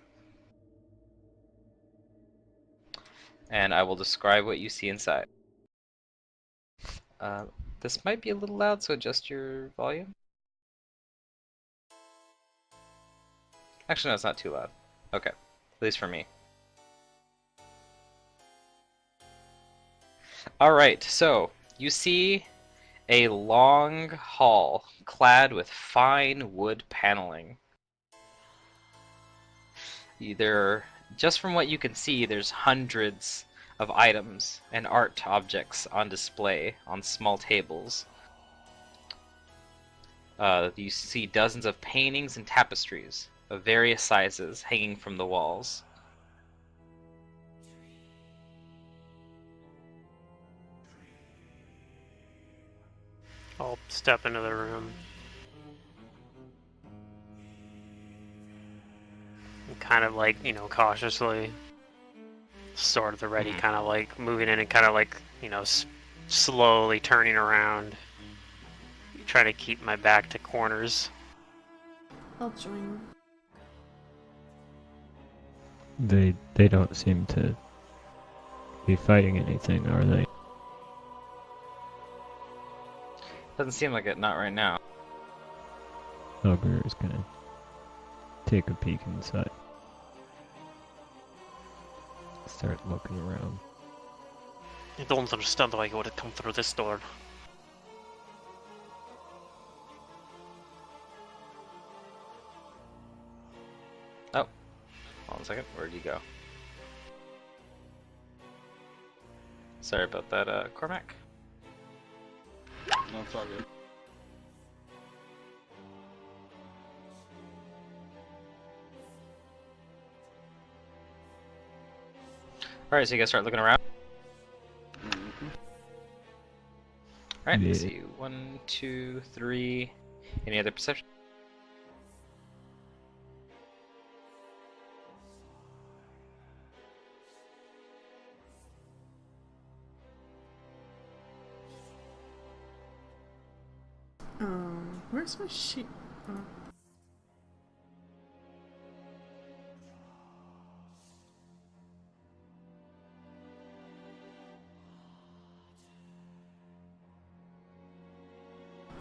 And I will describe what you see inside. This might be a little loud, so adjust your volume. Actually, no, it's not too loud. Okay, at least for me. Alright, so you see a long hall clad with fine wood paneling. Just from what you can see, there's hundreds of items and art objects on display on small tables. You see dozens of paintings and tapestries of various sizes hanging from the walls. I'll step into the room. Kind of like, cautiously, sword at the ready, kind of like moving in and kind of like, slowly turning around, trying to keep my back to corners. I'll join. They don't seem to be fighting anything, are they? Doesn't seem like it, not right now. Ogre is gonna take a peek inside. Start looking around. I don't understand why you would have come through this door. Oh. Hold on a second. Where'd you go? Sorry about that, Cormac. No, it's all good. Alright, so you guys start looking around. Alright, Yeah. let's see. 1, 2, 3. Any other perception? Where's my sheet? Oh.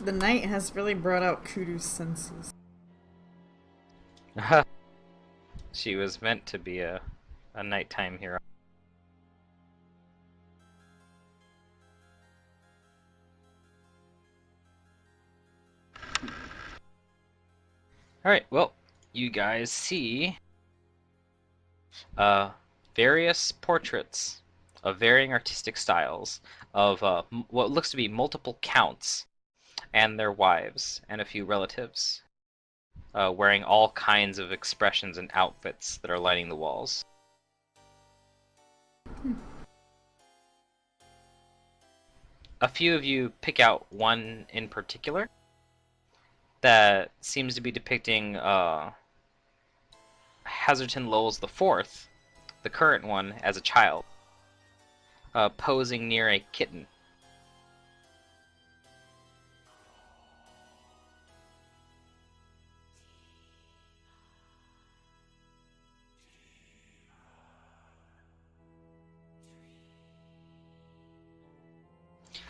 The night has really brought out Kudu's senses. She was meant to be a nighttime hero. Alright, well, you guys see various portraits of varying artistic styles of what looks to be multiple counts and their wives and a few relatives, wearing all kinds of expressions and outfits that are lining the walls. A few of you pick out one in particular that seems to be depicting Hazerton Lowles IV, the current one, as a child, posing near a kitten.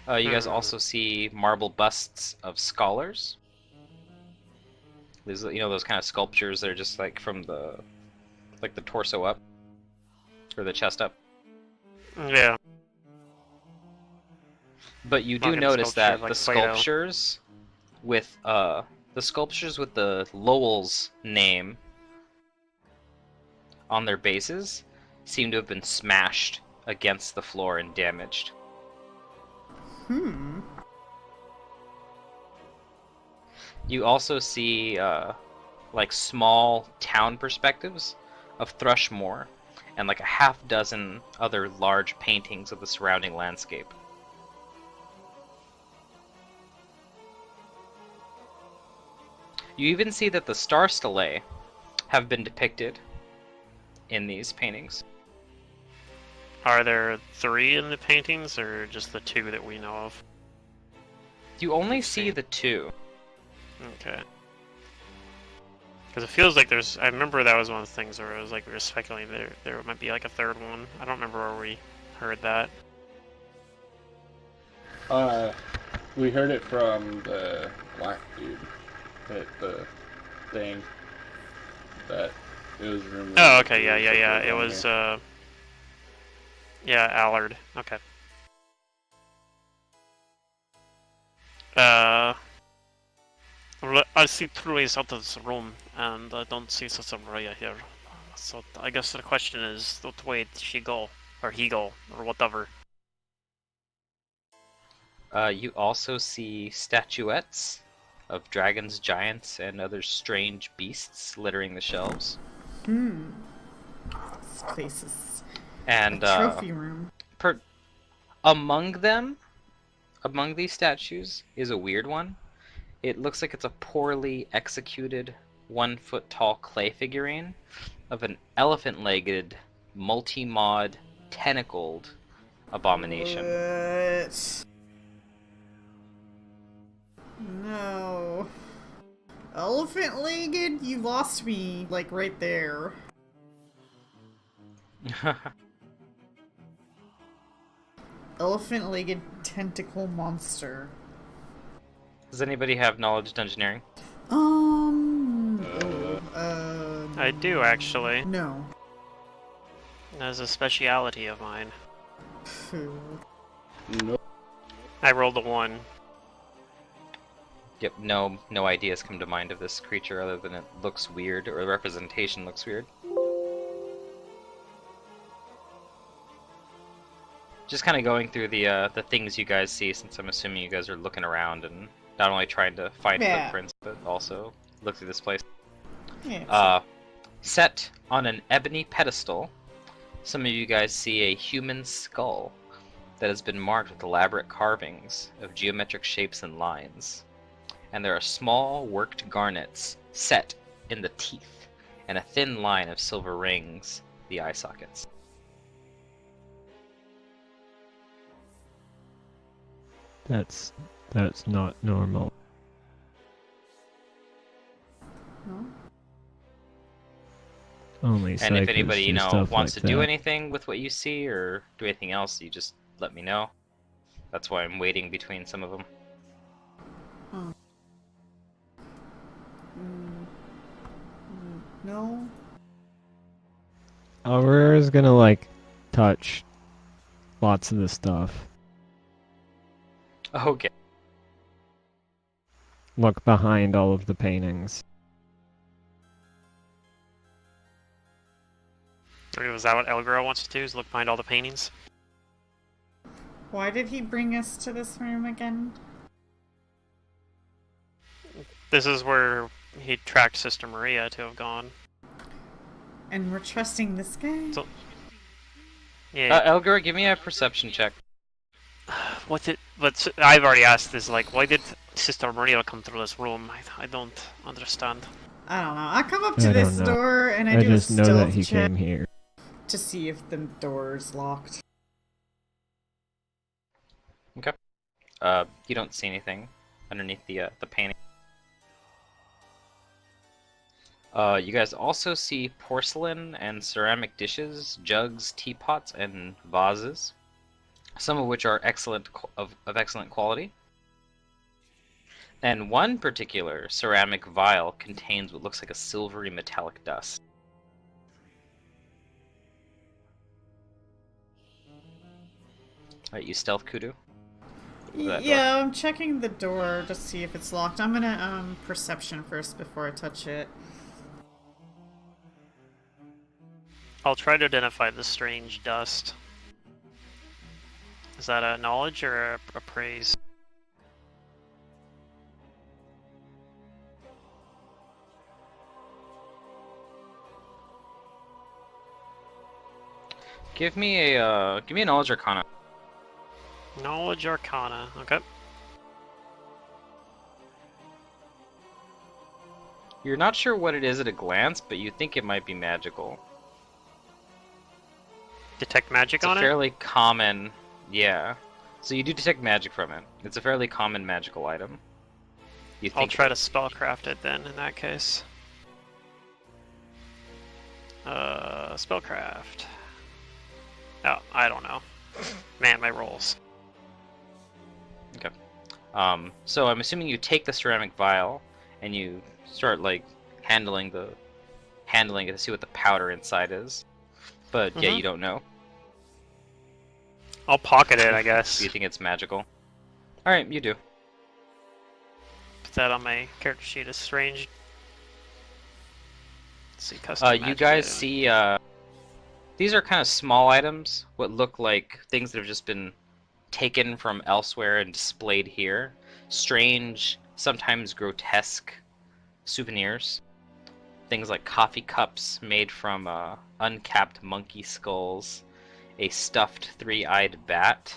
You guys also see marble busts of scholars. These, those kind of sculptures that are just like from the torso up, or the chest up. Yeah. But you do notice that the sculptures with the Lowell's name on their bases seem to have been smashed against the floor and damaged. You also see like small town perspectives of Thrushmore and like a half dozen other large paintings of the surrounding landscape. You even see that the star stellae have been depicted in these paintings. Are there 3 in the paintings, or just the 2 that we know of? You only see the 2. Okay. Because it feels like there's... I remember that was one of the things where it was like we were speculating there might be like a 3rd one. I don't remember where we heard that. We heard it from the black dude at the thing that it was rumored. Oh, okay, yeah. It was, yeah, Allard. Okay. I see 2 ways out of this room, and I don't see Sasamaraya here. So I guess the question is, what way did she go? Or he go? Or whatever. You also see statuettes of dragons, giants, and other strange beasts littering the shelves. This place is and a trophy room. Among these statues is a weird one. It looks like it's a poorly executed 1-foot-tall clay figurine of an elephant-legged, multi-mod, tentacled abomination. What? No. Elephant-legged? You lost me, like, right there. Elephant-legged tentacle monster. Does anybody have knowledge dungeoneering? I do, actually. No. That is a speciality of mine. Nope. I rolled a 1. Yep, no ideas come to mind of this creature other than it looks weird, or the representation looks weird. Just kind of going through the things you guys see, since I'm assuming you guys are looking around and not only trying to find footprints, but also look through this place. Yeah, set on an ebony pedestal, some of you guys see a human skull that has been marked with elaborate carvings of geometric shapes and lines. And there are small worked garnets set in the teeth, and a thin line of silver rings the eye sockets. That's not normal. No? Only And if psychers anybody, do stuff wants like to do that. anything with what you see or do anything else, you just let me know. That's why I'm waiting between some of them. Huh. No? Aurora's gonna, like, touch lots of the stuff. Okay. Look behind all of the paintings. Was that what Elgro wants to do, is look behind all the paintings? Why did he bring us to this room again? This is where he tracked Sister Maria to have gone. And we're trusting this guy? So, yeah. Elgar, give me a perception check. What's it? But I've already asked this. Like, why did Sister Maria come through this room? I don't understand. I don't know. I come up to this door and I do just a know that stealth he check came here. to see if the door's locked. Okay. You don't see anything underneath the painting. You guys also see porcelain and ceramic dishes, jugs, teapots, and vases, some of which are of excellent quality. And one particular ceramic vial contains what looks like a silvery metallic dust. Alright, you stealth Kudu? Yeah, I'm checking the door to see if it's locked. I'm gonna perception first before I touch it. I'll try to identify the strange dust. Is that a knowledge or a praise? Give me a knowledge arcana. Knowledge arcana, okay. You're not sure what it is at a glance, but you think it might be magical. Detect magic It's on a it? fairly common, yeah. So you do detect magic from it. It's a fairly common magical item. I'll try to spellcraft it then, in that case. Spellcraft. Oh, I don't know. Man, my rolls. Okay. So I'm assuming you take the ceramic vial and you start like handling it to see what the powder inside is. But yeah, you don't know. I'll pocket it, I guess. Do you think it's magical? Alright, you do. Put that on my character sheet as strange. Let's see, custom You magic guys item. see, these are kind of small items, what look like things that have just been taken from elsewhere and displayed here. Strange, sometimes grotesque souvenirs. Things like coffee cups made from uncapped monkey skulls, a stuffed three-eyed bat,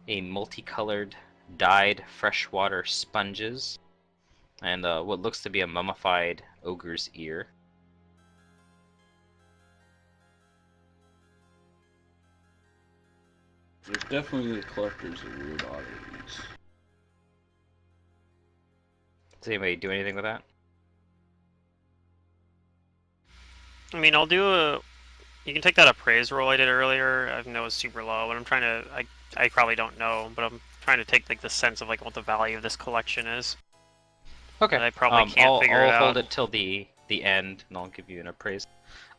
a multicolored dyed freshwater sponges, and what looks to be a mummified ogre's ear. There's definitely collectors of weird oddities. Does anybody do anything with that? I mean, I'll do a... You can take that appraise roll I did earlier. I know it's super low, but I'm trying to... I probably don't know, but I'm trying to take like the sense of like what the value of this collection is. Okay. And I probably can't figure it out. I'll hold it till the end, and I'll give you an appraise.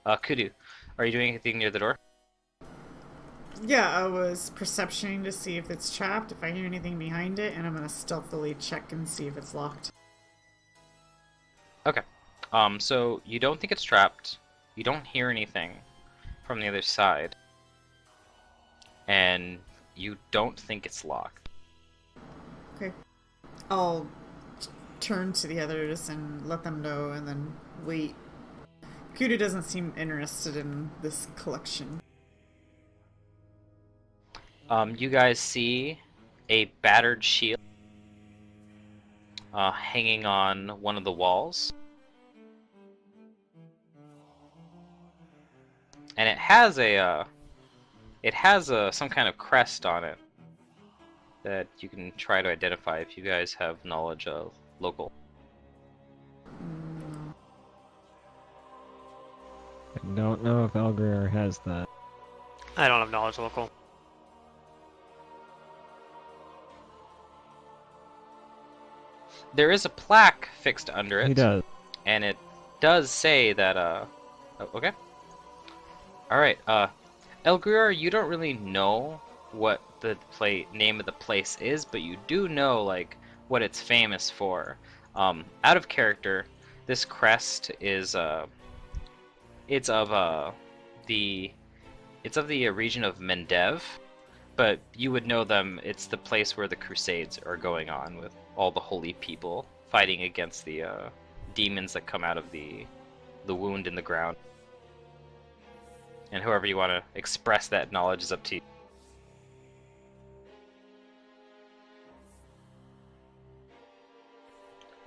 Kudu, are you doing anything near the door? Yeah, I was perceptioning to see if it's trapped, if I hear anything behind it, and I'm gonna stealthily check and see if it's locked. Okay. So you don't think it's trapped. You don't hear anything from the other side. And you don't think it's locked. Okay. I'll turn to the others and let them know, and then wait. Kudu doesn't seem interested in this collection. You guys see a battered shield hanging on one of the walls. And it has some kind of crest on it that you can try to identify if you guys have knowledge of local. I don't know if Elgrier has that. I don't have knowledge local. There is a plaque fixed under it. He does. And it does say that, oh, okay. Alright, Elgrier, you don't really know what the name of the place is, but you do know, like, what it's famous for. Out of character, this crest is, it's of the region of Mendev, but you would know them. It's the place where the Crusades are going on, with all the holy people fighting against the demons that come out of the wound in the ground. And however you want to express that knowledge is up to you.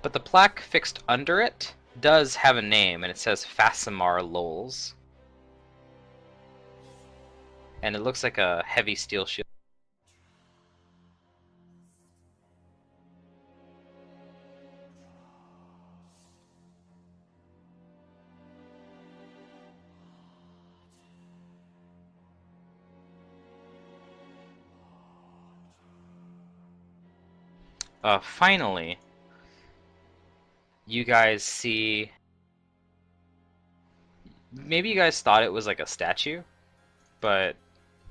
But the plaque fixed under it does have a name, and it says Fasimar Lowls. And it looks like a heavy steel shield. Finally, you guys see... Maybe you guys thought it was like a statue, but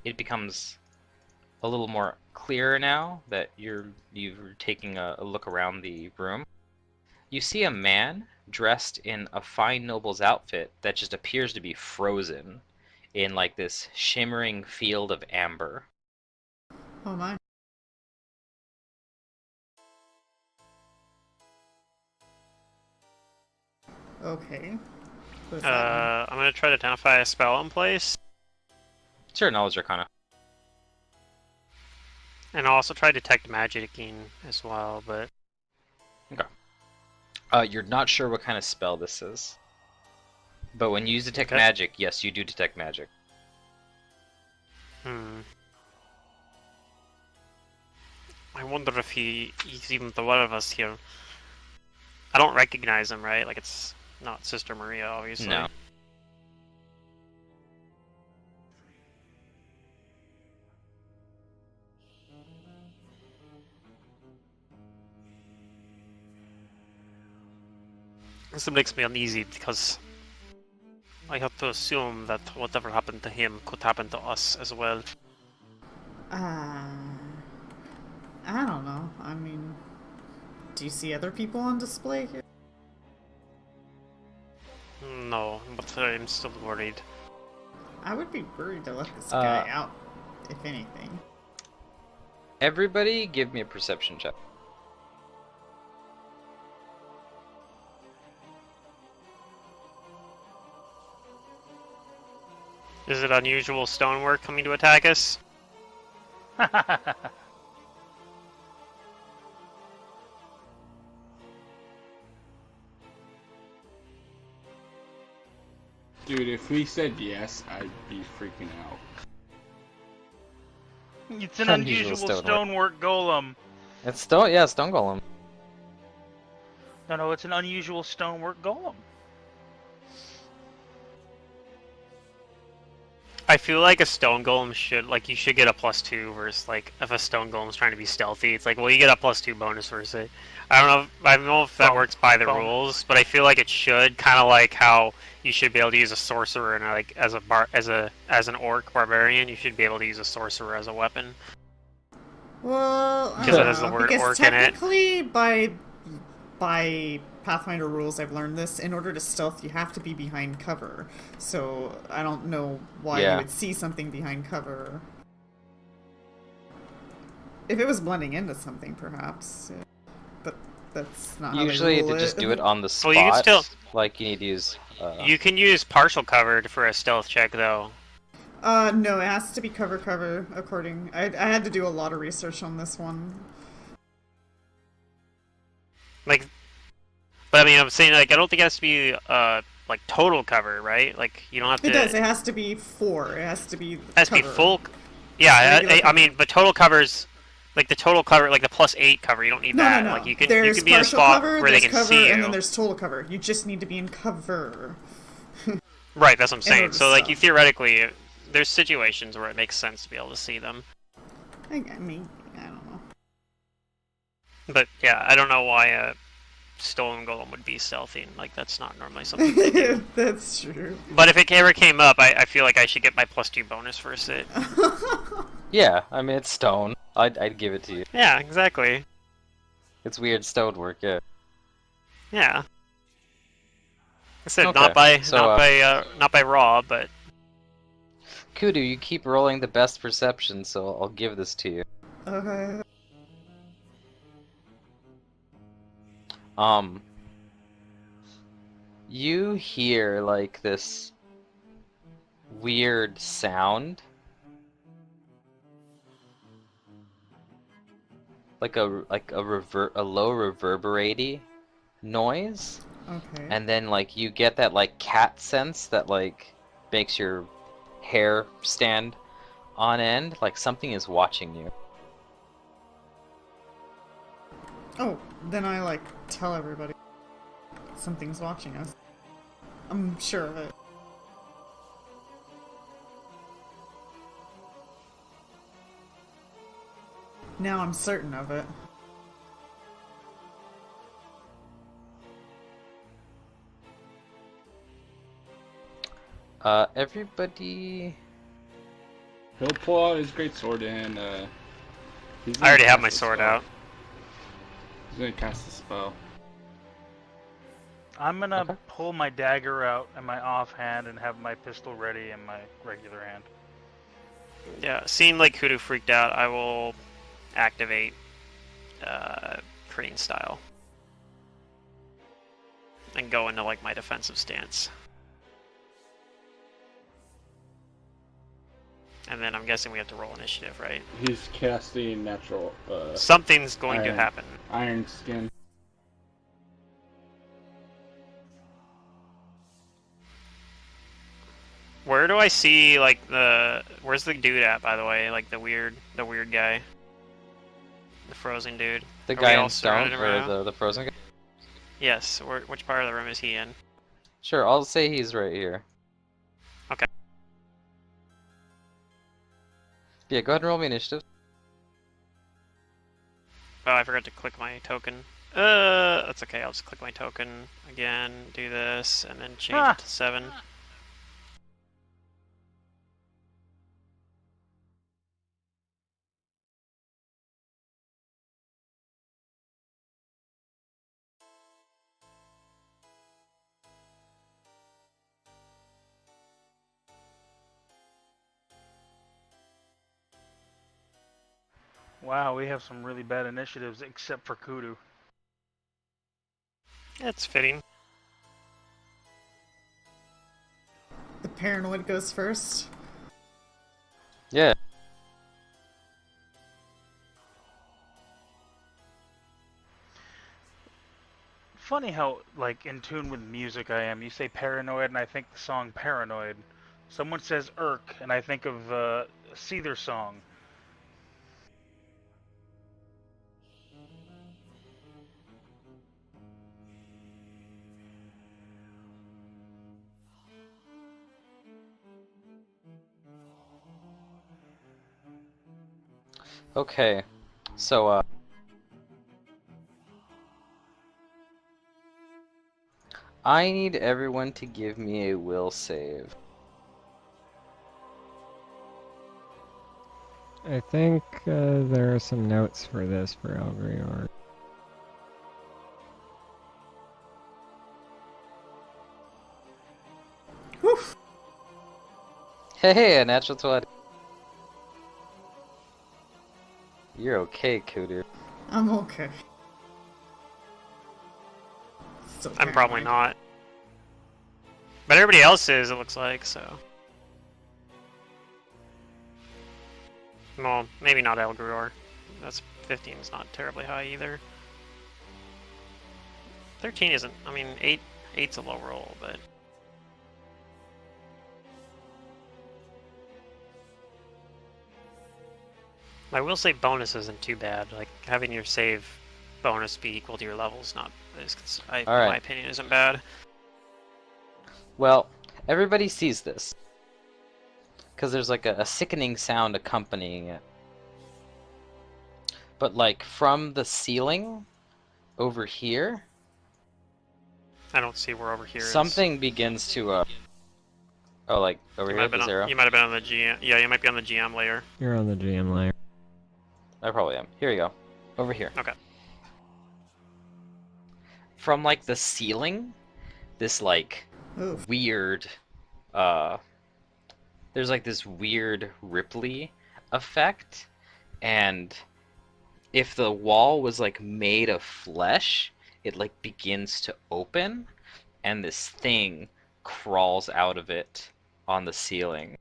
it becomes a little more clear now that you're taking a look around the room. You see a man dressed in a fine noble's outfit that just appears to be frozen in like this shimmering field of amber. Oh my. Okay. I'm gonna try to identify a spell in place. Sure, knowledge arcana. And I'll also try detect magicking as well, but... Okay. You're not sure what kind of spell this is. But when you use detect magic, yes, you do detect magic. I wonder if he's even aware of us here. I don't recognize him, right? Like, it's not Sister Maria, obviously. No. This makes me uneasy because I have to assume that whatever happened to him could happen to us as well. I don't know. I mean, do you see other people on display here? No, but I'm still worried. I would be worried to let this guy out, if anything. Everybody give me a perception check. Is it unusual stonework coming to attack us? Dude, if we said yes, I'd be freaking out. It's an unusual stonework golem. It's stone golem. No, it's an unusual stonework golem. I feel like a stone golem should, like, you should get a +2 versus, like, if a stone golem's trying to be stealthy, it's like, well, you get a +2 bonus versus it. I don't know if that works by the rules, but I feel like it should, kind of like how you should be able to use a sorcerer and, like, as an orc barbarian, you should be able to use a sorcerer as a weapon. Well, because it has the word orc in it. Technically, by Pathfinder rules, I've learned this. In order to stealth, you have to be behind cover. So I don't know why you would see something behind cover. If it was blending into something, perhaps. But that's not usually how they they just do it on the spot. Well, you can still... Like, you need to use... You can use partial cover for a stealth check, though. No, it has to be cover, according... I had to do a lot of research on this one. Like... But I mean, I'm saying, like, I don't think it has to be, like, total cover, right? Like, you don't have to... It does, it has to be 4. It has to be full... Yeah, I mean, but total covers... Like, the total cover, like, the +8 cover, you don't need that. No. Like, you can be in a partial spot cover, where they can cover, see you. and then there's total cover. You just need to be in cover. Right, that's what I'm saying. So, like, you theoretically, there's situations where it makes sense to be able to see them. I mean, I don't know. But, yeah, I don't know why a stolen golem would be stealthy. Like, that's not normally something they do. That's true. But if it ever came up, I feel like I should get my +2 bonus for a sit. Yeah, I mean, it's stone. I'd give it to you. Yeah, exactly. It's weird stonework, yeah. Yeah. I said Okay, not by raw, but Kudu, you keep rolling the best perception, so I'll give this to you. Okay. You hear like this weird sound, like a low reverberating noise. Okay. And then like you get that like cat sense that like makes your hair stand on end, like something is watching you. Oh, then I like tell everybody something's watching us. I'm sure of it. Now I'm certain of it. Everybody. He'll pull out his great sword and I already have my sword out. He's gonna cast a spell. I'm gonna pull my dagger out in my offhand and have my pistol ready in my regular hand. Yeah, seeing like Kudu freaked out, I will activate Crane style and go into like my defensive stance. And then I'm guessing we have to roll initiative, right? He's casting natural. Something's going to happen. Iron skin. Where do I see like where's the dude at, by the way? Like the weird guy, the frozen dude. The guy in stone, or the frozen guy? Yes. Which part of the room is he in? Sure, I'll say he's right here. Okay. Yeah, go ahead and roll me initiative. Oh, I forgot to click my token. That's okay. I'll just click my token again, do this, and then change it to 7. Wow, we have some really bad initiatives, except for Kudu. It's fitting. The paranoid goes first. Yeah. Funny how, like, in tune with music I am. You say paranoid, and I think the song Paranoid. Someone says Irk, and I think of Seether song. Okay, so I need everyone to give me a will save. I think there are some notes for this for Elgrior. Woof. Hey, a natural 20. You're okay, Kudu. I'm okay. Still I'm probably paranoid. not. But everybody else is, it looks like, so. Well, maybe not Elgrior. That's 15 is not terribly high either. 13 isn't. I mean, 8's a low roll, but. I will say bonus isn't too bad. Like having your save bonus be equal to your levels, not in my opinion, isn't bad. Well, Everybody sees this. Because there's like a sickening sound accompanying it. But like from the ceiling over here, I don't see where over here something begins to oh, like over here at the zero? You might have been on the GM. Yeah, you might be on the GM layer. You're on the GM layer. I probably am. Here you go. Over here. Okay. From like the ceiling, this like Oof. weird there's like this weird ripply effect, and if the wall was like made of flesh, it like begins to open, and this thing crawls out of it on the ceiling.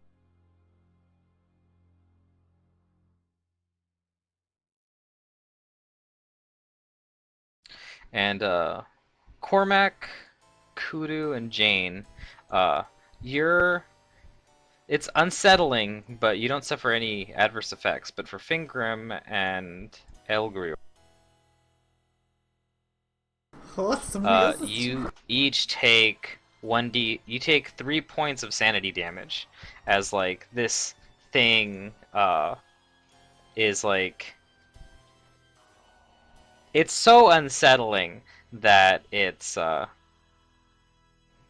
And Cormac, Kudu, and Jane, it's unsettling, but you don't suffer any adverse effects. But for Fingrim and Elgrior, you each take 1d. You take 3 points of sanity damage, as like this thing is like. It's so unsettling that it's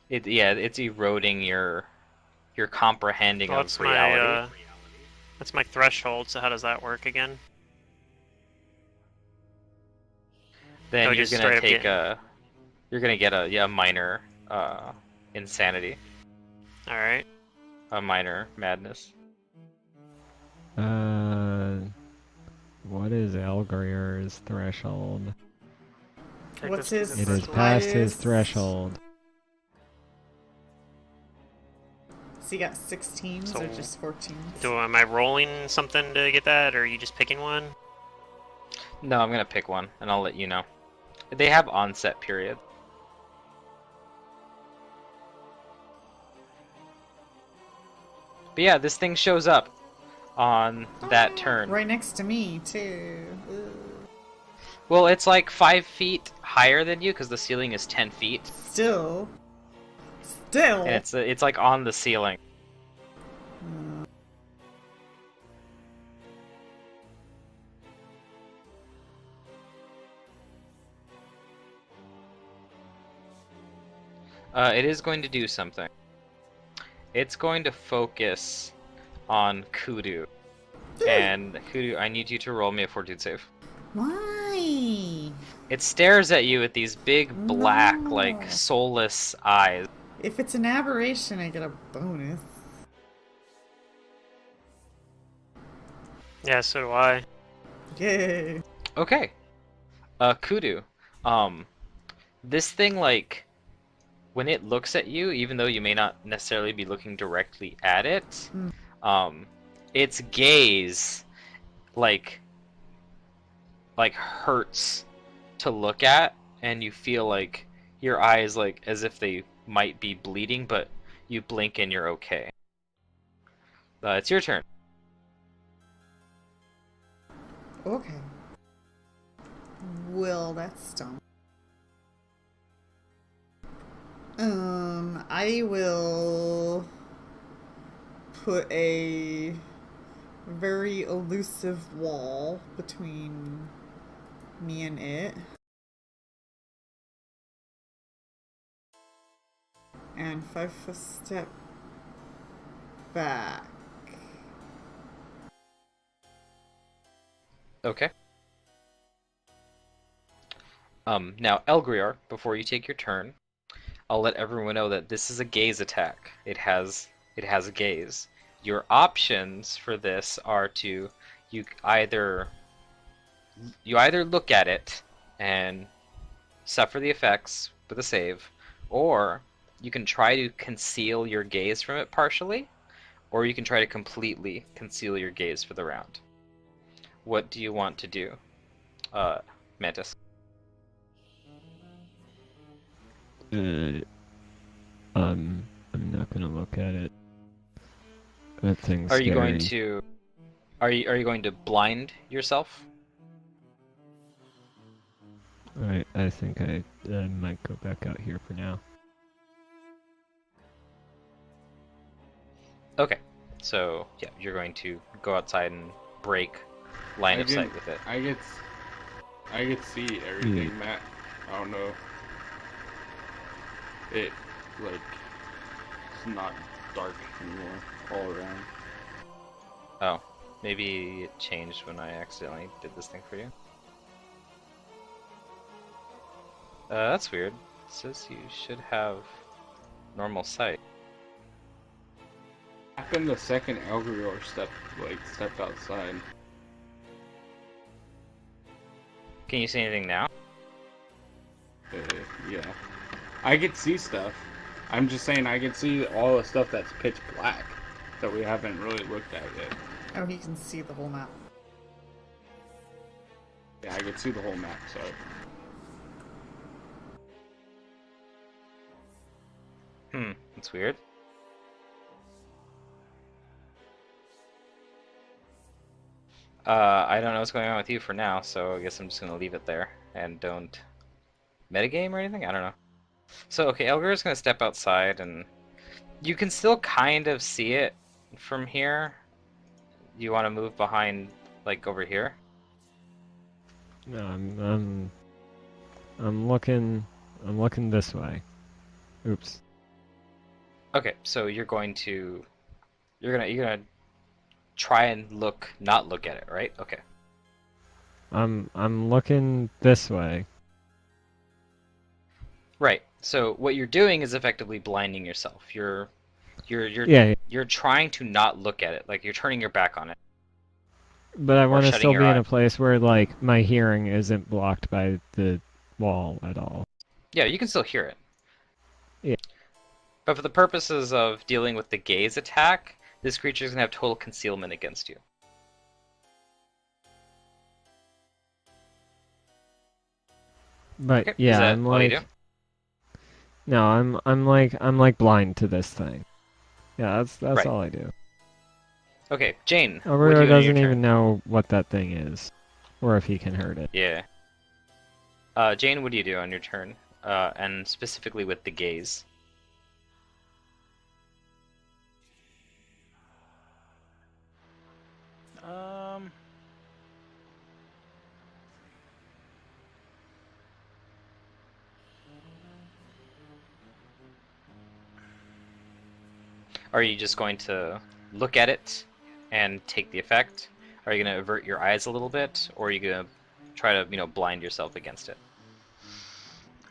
it's eroding your comprehending of reality. That's my threshold. So how does that work again? Then you're gonna take you're gonna get a minor insanity. All right. A minor madness. What is Elgrior's threshold? What's his? It is past his threshold. So you got 16s or just 14s? Am I rolling something to get that, or are you just picking one? No, I'm gonna pick one, and I'll let you know. They have onset period. But yeah, this thing shows up on that turn. Right next to me, too. Ugh. Well, it's like 5 feet higher than you, because the ceiling is 10 feet. Still. And it's like on the ceiling. It is going to do something. It's going to focus on Kudu. And Kudu, I need you to roll me a fortitude save. Why? It stares at you with these big black, like soulless eyes. If it's an aberration, I get a bonus. Yeah, so do I. Yay. Okay. Kudu. This thing, like, when it looks at you, even though you may not necessarily be looking directly at it, its gaze, like hurts to look at, and you feel like your eyes, like, as if they might be bleeding, but you blink and you're okay. It's your turn. Okay. Well, that's dumb. I will put a very elusive wall between me and it. And 5 step back. Okay. Now, Elgrior, before you take your turn, I'll let everyone know that this is a gaze attack. It has a gaze. Your options for this are to you either look at it and suffer the effects with a save, or you can try to conceal your gaze from it partially, or you can try to completely conceal your gaze for the round. What do you want to do, Mantis? I'm not gonna look at it. That thing's Are you scary. going to? Are you going to blind yourself? I think I might go back out here for now. Okay, so yeah, you're going to go outside and break line of sight with it. I could see everything, Matt. I don't know. It like it's not dark anymore all around. Oh, maybe it changed when I accidentally did this thing for you. That's weird. It says you should have normal sight. Happened the second Elgrior stepped outside. Can you see anything now? Yeah. I could see stuff. I'm just saying I could see all the stuff that's pitch black that we haven't really looked at yet. Oh, he can see the whole map. Yeah, I could see the whole map, sorry. That's weird. I don't know what's going on with you for now, so I guess I'm just gonna leave it there and don't metagame or anything? I don't know. So, okay, Elgar is gonna step outside and you can still kind of see it from here. You want to move behind, like, over here? No, I'm looking this way. Oops. Okay, so you're gonna try and not look at it, right? Okay. I'm looking this way. Right. So what you're doing is effectively blinding yourself. You're trying to not look at it, like you're turning your back on it. But I want to shutting still your be in eye. a place where like my hearing isn't blocked by the wall at all. Yeah, you can still hear it. Yeah. But for the purposes of dealing with the gaze attack, this creature is gonna have total concealment against you. But Okay. yeah, Is that I'm all you like do? no, I'm like blind to this thing. Yeah, that's Right. all I do. Okay, Jane. what do Aurora you do on doesn't your even turn? know what that thing is, or if he can hurt it. Yeah. Jane, what do you do on your turn? And specifically with the gaze. Are you just going to look at it and take the effect? Are you going to avert your eyes a little bit, or are you going to try to, blind yourself against it?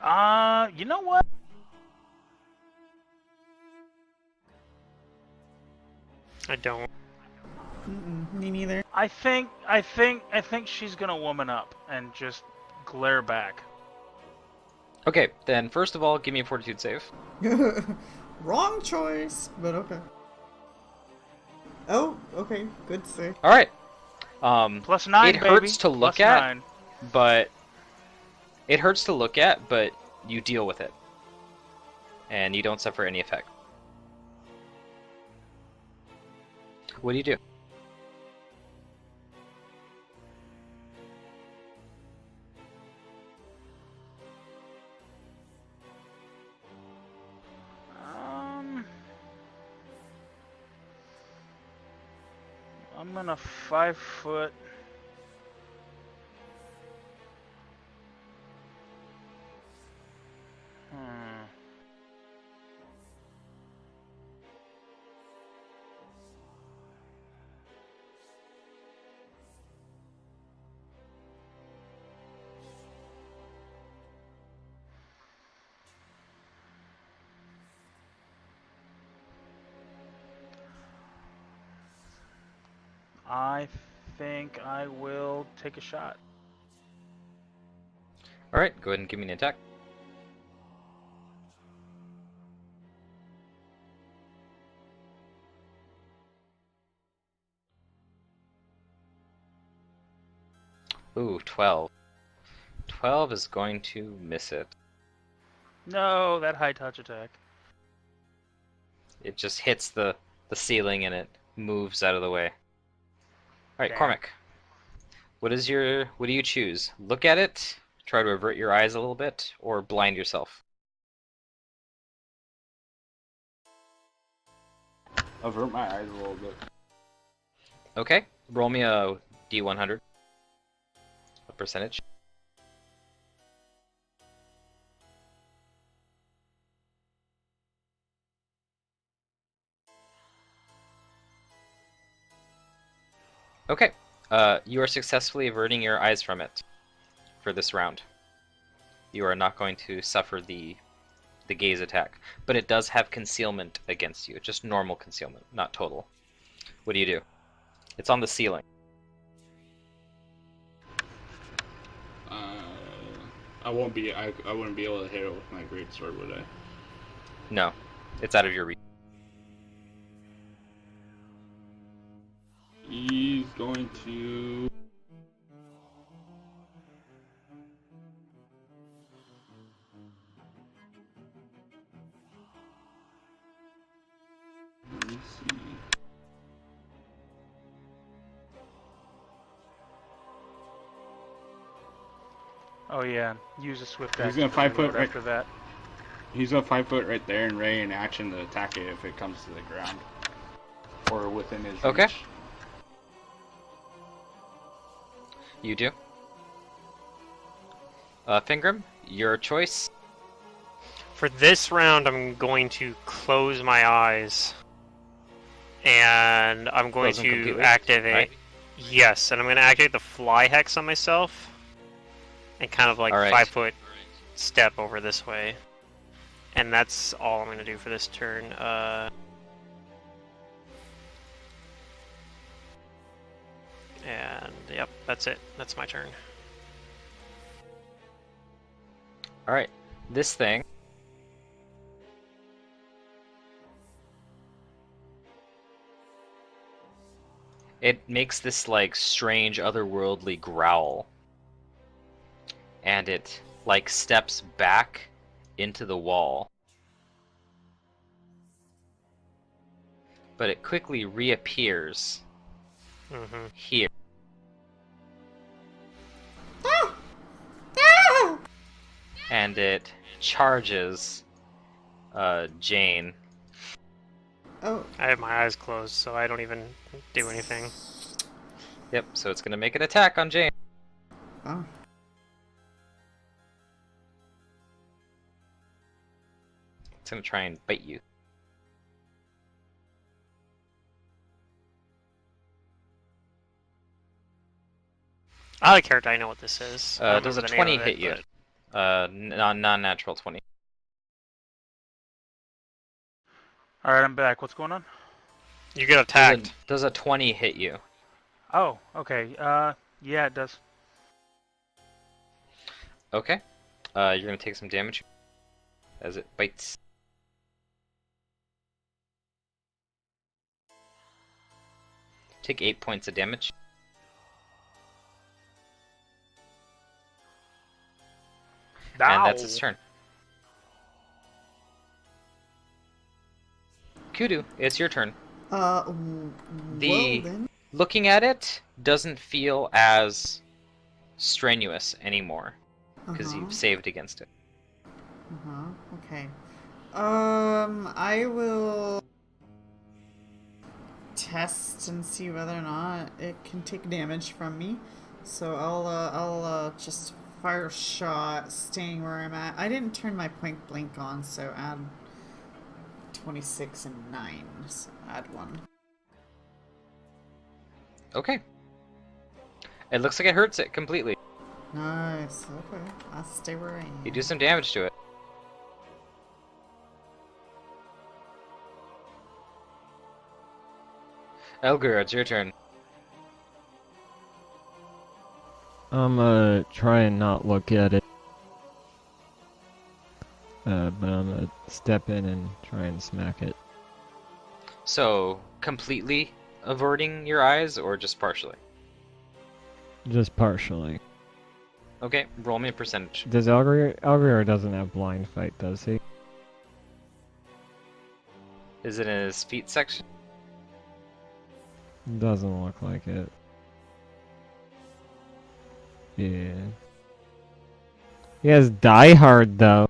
You know what? I don't. Me neither. I think she's gonna woman up and just glare back. Okay, then first of all, give me a fortitude save. Wrong choice, but okay. Oh, okay, good save. All right. +9, it baby. hurts to look at, +9. but you deal with it, and you don't suffer any effect. What do you do? I'm gonna 5-foot. I think I will take a shot. All right, go ahead and give me an attack. Ooh, 12. 12 is going to miss it. No, that high touch attack. It just hits the ceiling and it moves out of the way. All right, Damn. Cormac. What do you choose? Look at it, try to avert your eyes a little bit, or blind yourself? avert my eyes a little bit. Okay, roll me a D100. A percentage. Okay, you are successfully averting your eyes from it for this round. You are not going to suffer the gaze attack, but it does have concealment against you, just normal concealment, not total. What do? It's on the ceiling. I wouldn't be able to hit it with my greatsword, would I? No, it's out of your reach. He's going to... Let me see. Oh yeah, use a swift He's action. gonna 5 foot right after that. He's gonna 5 foot right there and ready in action to attack it if it comes to the ground or within his Okay. reach. You do. Fingram, your choice. For this round, I'm going to close my eyes, and I'm going Close them to completely, activate. right? Yes, and I'm going to activate the fly hex on myself, and kind of like All right. 5 foot step over this way. And that's all I'm going to do for this turn. And yep, that's it. That's my turn. All right, this thing. It makes this like strange otherworldly growl. And it like steps back into the wall. But it quickly reappears here. And it charges Jane. Oh. I have my eyes closed, so I don't even do anything. Yep, so it's gonna make an attack on Jane. Oh. It's gonna try and bite you. I like character. I know what this is. I don't Does a remember the name 20 of hit it, you? but- Non-natural 20. Alright, I'm back. What's going on? You get attacked. Does a 20 hit you? Oh, okay. Yeah, it does. Okay. You're gonna take some damage as it bites. Take 8 points of damage. And that's its turn. Kudu, it's your turn. Well The then. looking at it doesn't feel as strenuous anymore because you've saved against it. Okay. I will test and see whether or not it can take damage from me. So I'll just fire a shot, staying where I'm at. I didn't turn my point blank on, so add 26 and 9. So add 1. Okay. It looks like it hurts it completely. Nice. Okay. I'll stay where I am. You do some damage to it. Elgar, it's your turn. I'm gonna try and not look at it. But I'm gonna step in and try and smack it. So, completely averting your eyes or just partially? Just partially. Okay, roll me a percentage. Does Elgar doesn't have blind fight, does he? Is it in his feet section? Doesn't look like it. Yeah. He has Die Hard though.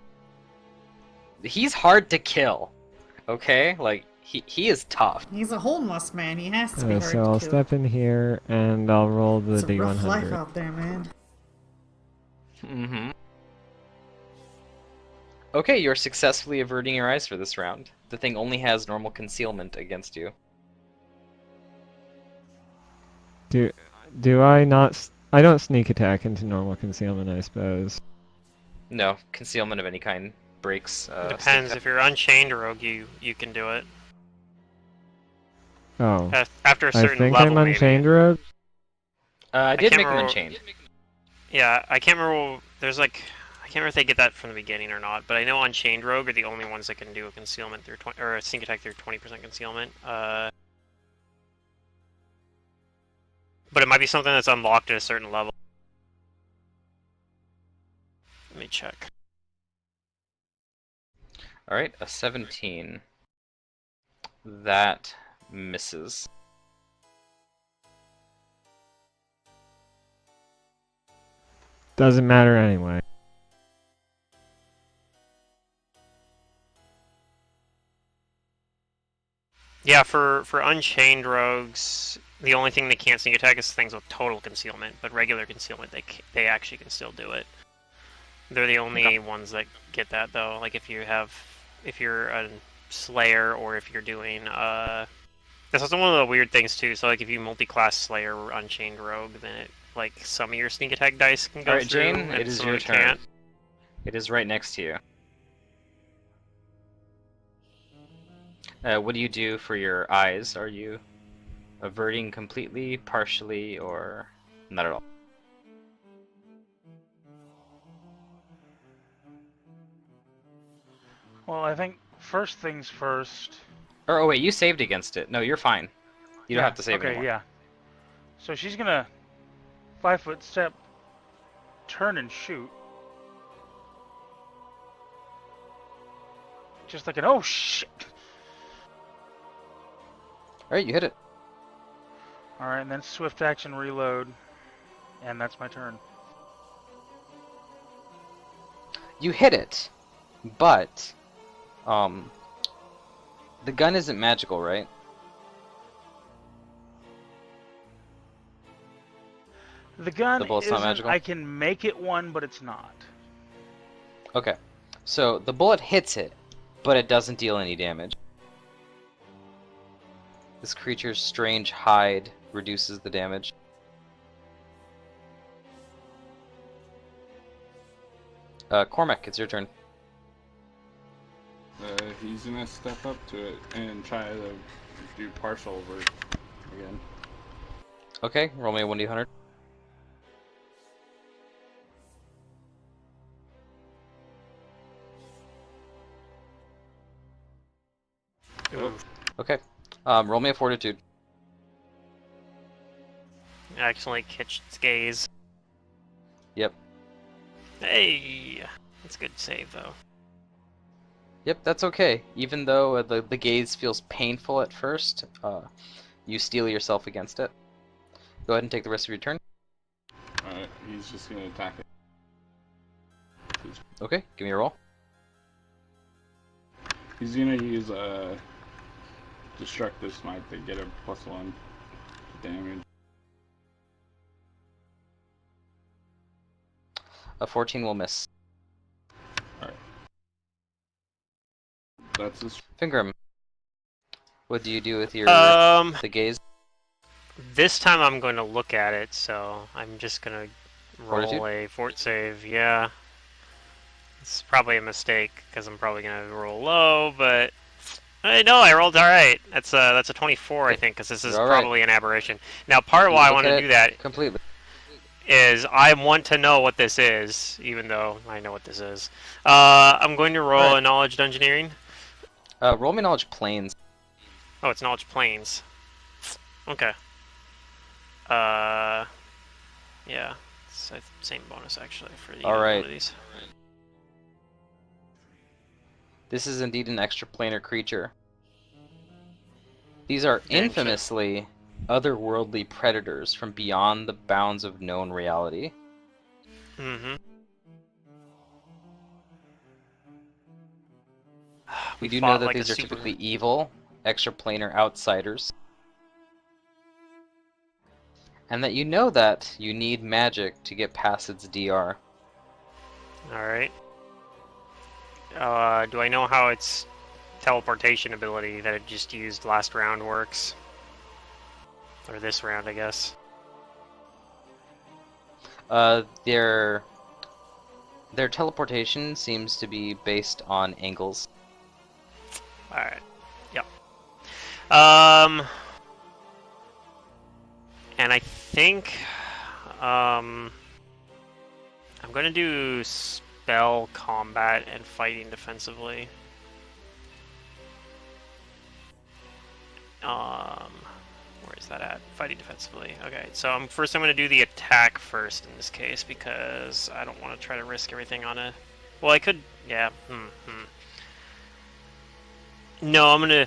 He's hard to kill. Okay? Like, He is tough. He's a homeless man. He has to be hard So to I'll kill. step in here and I'll roll the It's a rough life D100. out there, man. Mm-hmm. Okay, you're successfully averting your eyes for this round. The thing only has normal concealment against you. Do I not? I don't sneak attack into normal concealment, I suppose. No, concealment of any kind breaks. Depends. If you're Unchained Rogue, you can do it. Oh. After a certain I think level, I'm Unchained Rogue. I did make him Unchained. Yeah, I can't remember. There's like, I can't remember if they get that from the beginning or not. But I know Unchained Rogue are the only ones that can do a concealment through or a sneak attack through 20% concealment. But it might be something that's unlocked at a certain level. Let me check. Alright, a 17. That misses. Doesn't matter anyway. Yeah, for Unchained Rogues, the only thing they can't sneak attack is things with total concealment, but regular concealment, they actually can still do it. They're the only ones that get that, though. Like, if you're a Slayer, or if you're doing, that's also one of the weird things, too. So, like, if you multi-class Slayer or Unchained Rogue, then like, some of your sneak attack dice can go Alright, through, Jane, and it is some your of it turn. can't. It is right next to you. What do you do for your eyes? Are you averting completely, partially, or not at all? Well, I think first things first. Oh wait, you saved against it. No, you're fine. You don't have to save okay, anymore. yeah. So she's gonna 5-foot step, turn and shoot. Just like an oh shit. Alright, you hit it. Alright, and then swift action reload. And that's my turn. You hit it, but the gun isn't magical, right? The gun The bullet's not magical? I can make it one, but it's not. Okay. So the bullet hits it, but it doesn't deal any damage. This creature's strange hide reduces the damage. Cormac, it's your turn. He's gonna step up to it and try to do partial over again. Okay, roll me a 1d100. Ooh. Okay. Roll me a fortitude. I accidentally catch its gaze. Yep. Hey! That's a good save, though. Yep, that's okay. Even though the gaze feels painful at first, you steel yourself against it. Go ahead and take the rest of your turn. Alright, he's just gonna attack it. Okay, give me a roll. He's gonna use Destructive Smite to get a +1 damage. A 14 will miss. Alright. That's his. Fingram, what do you do with your the gaze? This time I'm going to look at it, so I'm just going to roll Fortitude? a fort save. Yeah. It's probably a mistake, because I'm probably going to roll low, but... No, I rolled alright. That's a 24, I think, because this is probably an aberration. Now, part of why I want to do that completely is I want to know what this is, even though I know what this is. I'm going to roll a Knowledge Engineering. Roll me Knowledge Planes. Oh, it's Knowledge Planes. Okay. Yeah. It's the same bonus, actually, for the abilities. This is indeed an extraplanar creature. These are infamously otherworldly predators from beyond the bounds of known reality. Mm-hmm. We do know that these are typically evil extraplanar outsiders. And that you know that you need magic to get past its DR. Alright. Do I know how its teleportation ability that it just used last round works? Or this round, I guess. Their teleportation seems to be based on angles. Alright. Yep. And I think I'm gonna do spell combat and fighting defensively. Where is that at? Fighting defensively. Okay, so first I'm gonna do the attack first in this case because I don't want to try to risk everything on a. Well, I could. Yeah. No,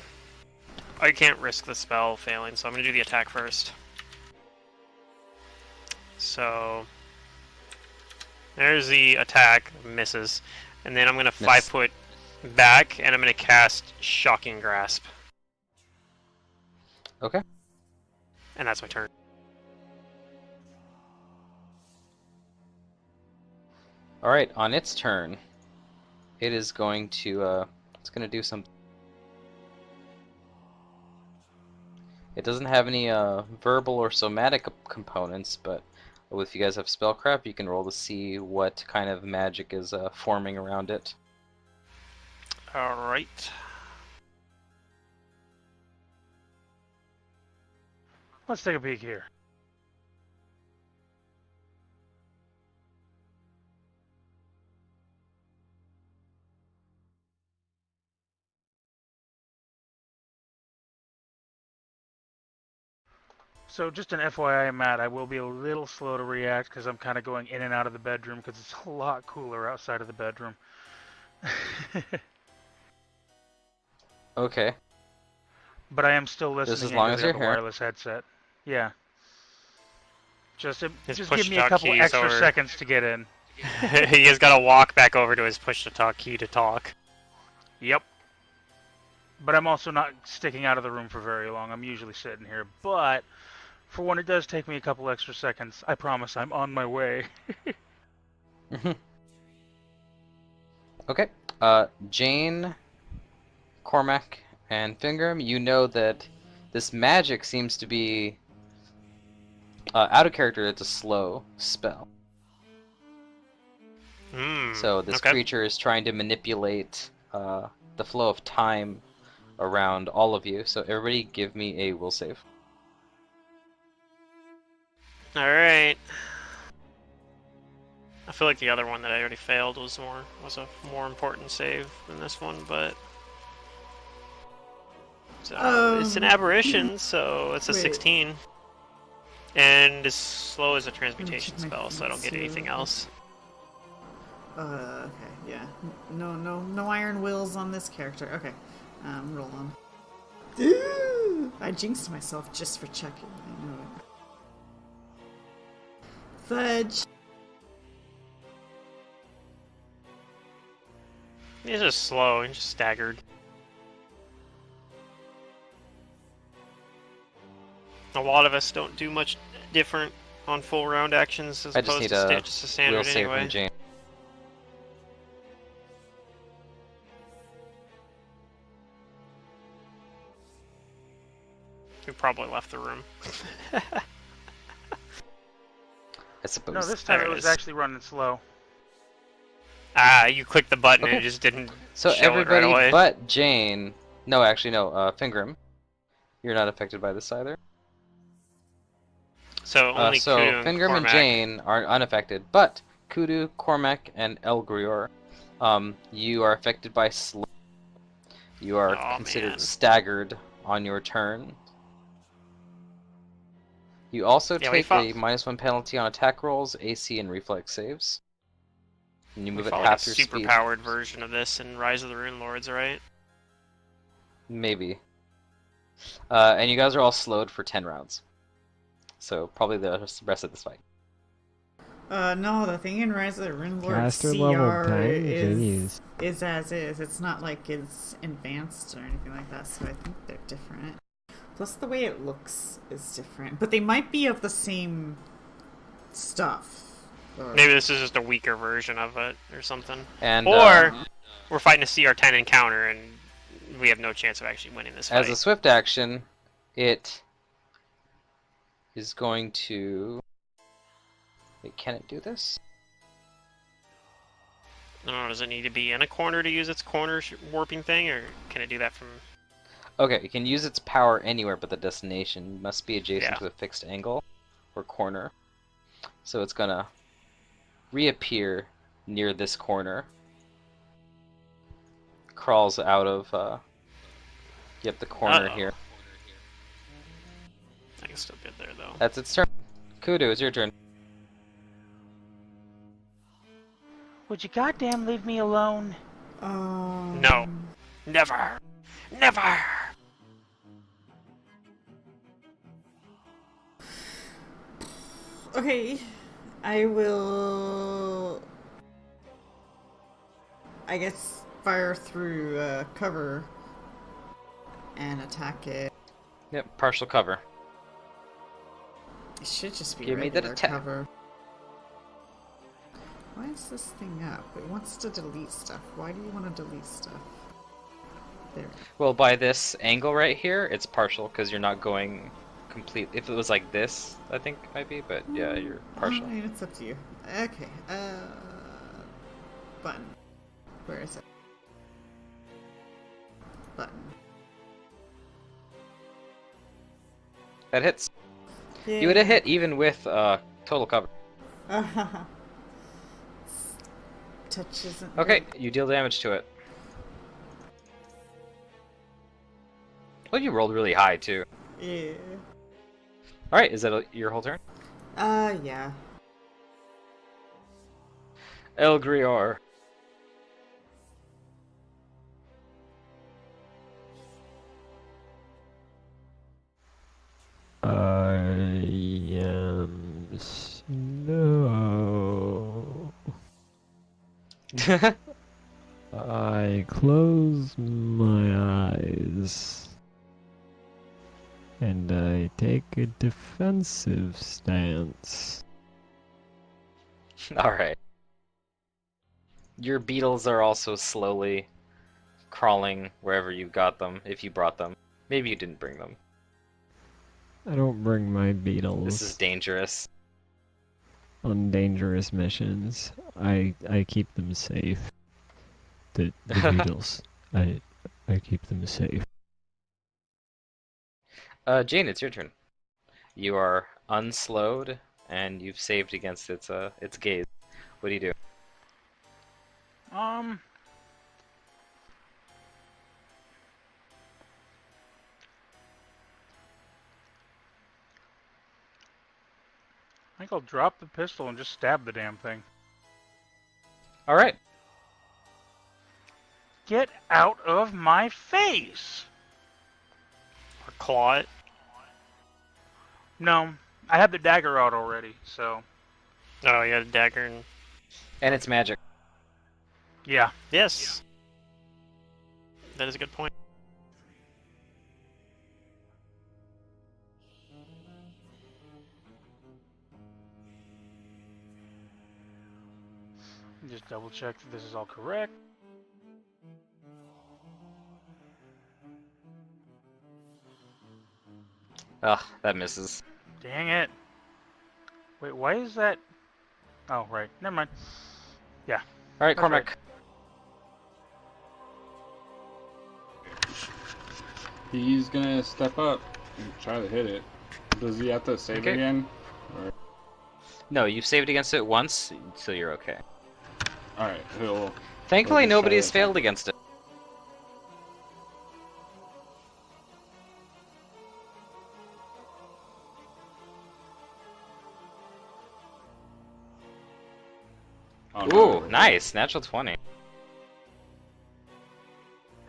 I can't risk the spell failing, so I'm gonna do the attack first. So there's the attack, misses, and then I'm gonna 5-foot back, and I'm gonna cast Shocking Grasp. Okay. And that's my turn. Alright, on its turn, it is going to, it's going to do something. It doesn't have any verbal or somatic components, but if you guys have spellcraft, you can roll to see what kind of magic is forming around it. Alright. Let's take a peek here. So just an FYI, Matt, I will be a little slow to react because I'm kind of going in and out of the bedroom because it's a lot cooler outside of the bedroom. Okay. But I am still listening Just as long as the you're here. wireless headset. Yeah. Just give me a push-to-talk couple key is extra over. seconds to get in. He has got to walk back over to his push-to-talk key to talk. Yep. But I'm also not sticking out of the room for very long. I'm usually sitting here. But for when it does take me a couple extra seconds, I promise I'm on my way. Okay. Jane, Cormac, and Fingram, you know that this magic seems to be out of character. It's a slow spell. So this creature is trying to manipulate the flow of time around all of you. So everybody give me a will save. Alright. I feel like the other one that I already failed was a more important save than this one, but so it's an aberration, so it's a 16. And as slow as a transmutation spell, so I don't get anything else. Okay, yeah. No iron wills on this character. Okay. Roll on. Ooh, I jinxed myself just for checking. I know it. Fudge. He's just slow and just staggered. A lot of us don't do much different on full round actions as opposed to just a standard will save anyway. from Jane. We probably left the room. I suppose. No, this time There it it was is. actually running slow. Ah, you clicked the button and Okay. it just didn't So show everybody it right away. but Jane. No, actually, no. Fingram, you're not affected by this either. So only So Kudu and Fingram and Cormac. Jane are unaffected, but Kudu, Cormac, and Elgrior, you are affected by slow. You are considered man. staggered on your turn. You also Yeah, we take fought- a -1 penalty on attack rolls, AC, and reflex saves. And you We move at fought like a half your super speed. powered version of this in Rise of the Rune Lords, right? Maybe. And you guys are all slowed for 10 rounds. So probably the rest of this fight. No, the thing in Rise of the Rune Lord Caster level CR 10? Jeez. is as is. It's not like it's advanced or anything like that, so I think they're different. Plus the way it looks is different. But they might be of the same stuff. Maybe this is just a weaker version of it or something. And, or we're fighting a CR10 encounter and we have no chance of actually winning this fight. as a swift action, it is going to... Wait, can it do this? I don't know, does it need to be in a corner to use its corner warping thing, or can it do that from... Okay, it can use its power anywhere but the destination. Must be adjacent Yeah. to a fixed angle or corner. So it's gonna reappear near this corner. Crawls out of, the corner Uh-oh. here. I can still get there, though. That's its turn. Kudu, it's your turn. Would you goddamn leave me alone? No. Never! Never! Okay, I will... I guess fire through cover and attack it. Yep, partial cover. It should just be Give me regular that attack. cover. Why is this thing up? It wants to delete stuff. Why do you want to delete stuff? There. Well, by this angle right here, it's partial because you're not going complete. If it was like this, I think it might be, but yeah, you're partial. Alright, it's up to you. Okay, button. Where is it? Button. That hits. You would have hit even with total cover. Touch isn't... Okay, you deal damage to it. Well, you rolled really high too. Yeah. Alright, is that your whole turn? Yeah. El Grior. I am slow. I close my eyes. And I take a defensive stance. Alright. Your beetles are also slowly crawling wherever you got them, if you brought them. Maybe you didn't bring them. I don't bring my beetles This is dangerous. on dangerous missions. I keep them safe. The beetles. I keep them safe. Jane, it's your turn. You are unslowed, and you've saved against its gaze. What do you do? I think I'll drop the pistol and just stab the damn thing. Alright. Get out of my face! Or claw it. No, I have the dagger out already, so... Oh, you got a dagger and... And it's magic. Yeah. Yes! That is a good point. Just double check that this is all correct. Ugh, that misses. Dang it. Wait, why is that... Oh, right. Never mind. Yeah. Alright, That's Cormac. right. He's gonna step up and try to hit it. Does he have to save Okay. again? Or... No, you've saved against it once, so you're okay. Alright, he'll... Thankfully, just nobody try has to failed attack. against it. Oh, Ooh, no. nice! Natural 20.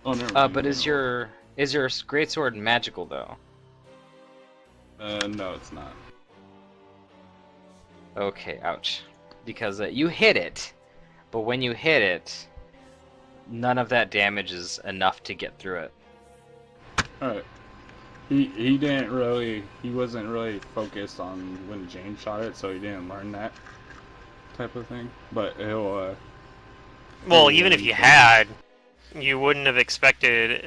Oh, never mind. But is your greatsword magical, though? No, it's not. Okay, ouch. because you hit it, but when you hit it, none of that damage is enough to get through it. Alright. He wasn't really focused on when Jane shot it, so he didn't learn that type of thing. But he'll, Well, even if you had, you wouldn't have expected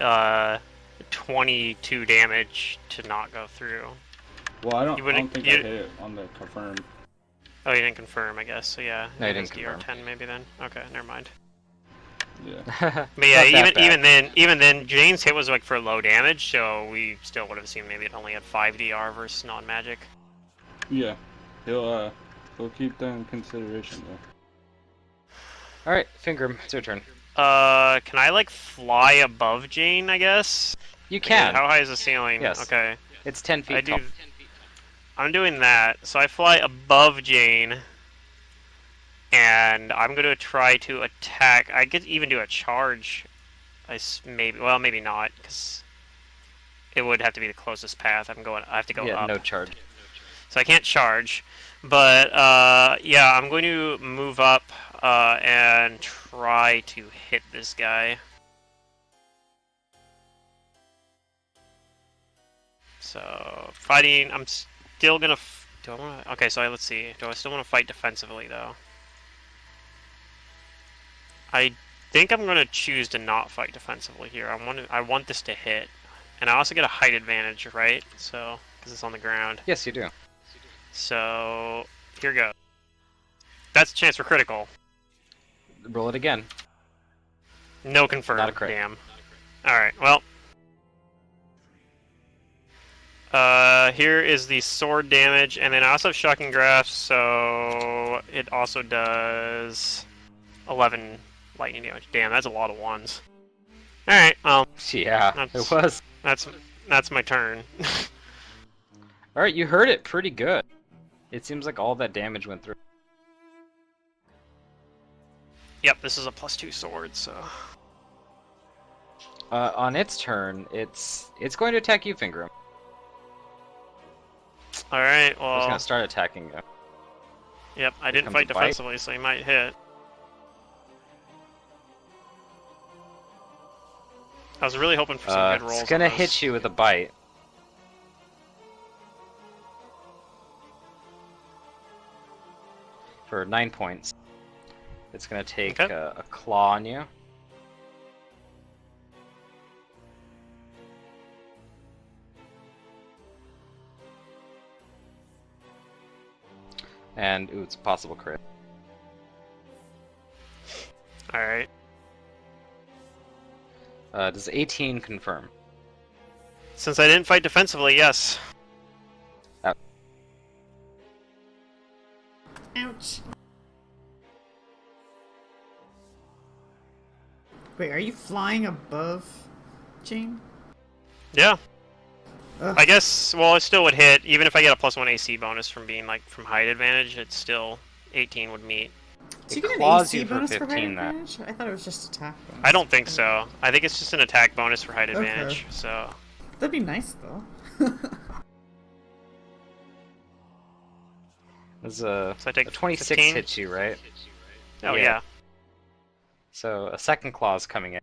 22 damage to not go through. Well, I don't think I hit it on the confirm. Oh, you didn't confirm, I guess. So yeah, no, you didn't DR10 confirm. maybe then. Okay, never mind. Yeah. But yeah, even then, Jane's hit was like for low damage, so we still would have seen maybe it only had 5 DR versus non-magic. Yeah, he'll keep that in consideration though. All right, Fingram, it's your turn. Can I like fly above Jane? I guess. You can. How high is the ceiling? Yes. Okay. It's 10 feet tall. I'm doing that. So I fly above Jane, and I'm going to try to attack. I could even do a charge. Maybe not, because it would have to be the closest path. I have to go up. No charge. So I can't charge, but yeah, I'm going to move up and try to hit this guy. So fighting, I'm still gonna. Do I want to? Okay, so let's see. Do I still want to fight defensively though? I think I'm gonna choose to not fight defensively here. I want this to hit, and I also get a height advantage, right? So because it's on the ground. Yes, you do. So here goes. That's a chance for critical. Roll it again. No confirm. Not a crit. Damn. All right. Well. Here is the sword damage, and then I also have shocking grasp, so it also does 11 lightning damage. Damn, that's a lot of ones. All right. Well. Yeah, it was. That's my turn. All right, you heard it pretty good. It seems like all that damage went through. Yep, this is a +2 sword, so. On its turn, it's going to attack you, Fingram. All right. Well. It's gonna start attacking you. Yep, I didn't fight defensively, so he might hit. I was really hoping for some good rolls. It's gonna hit you with a bite. For 9 points. It's gonna take a claw on you. And, ooh, it's a possible crit. Alright. Does 18 confirm? Since I didn't fight defensively, yes. Ouch. Wait, are you flying above Jane? Yeah. Ugh. I guess, well, it still would hit. Even if I get a +1 AC bonus from being, like, from height advantage, it's still 18 would meet. Do you get an claws AC you for bonus for height 15 that. advantage? I thought it was just attack bonus. I don't think so. I think it's just an attack bonus for height advantage, Okay. so... That'd be nice, though. There's So I take 26 15? hits you, right? Oh, Yeah. yeah. So a second claw's coming in.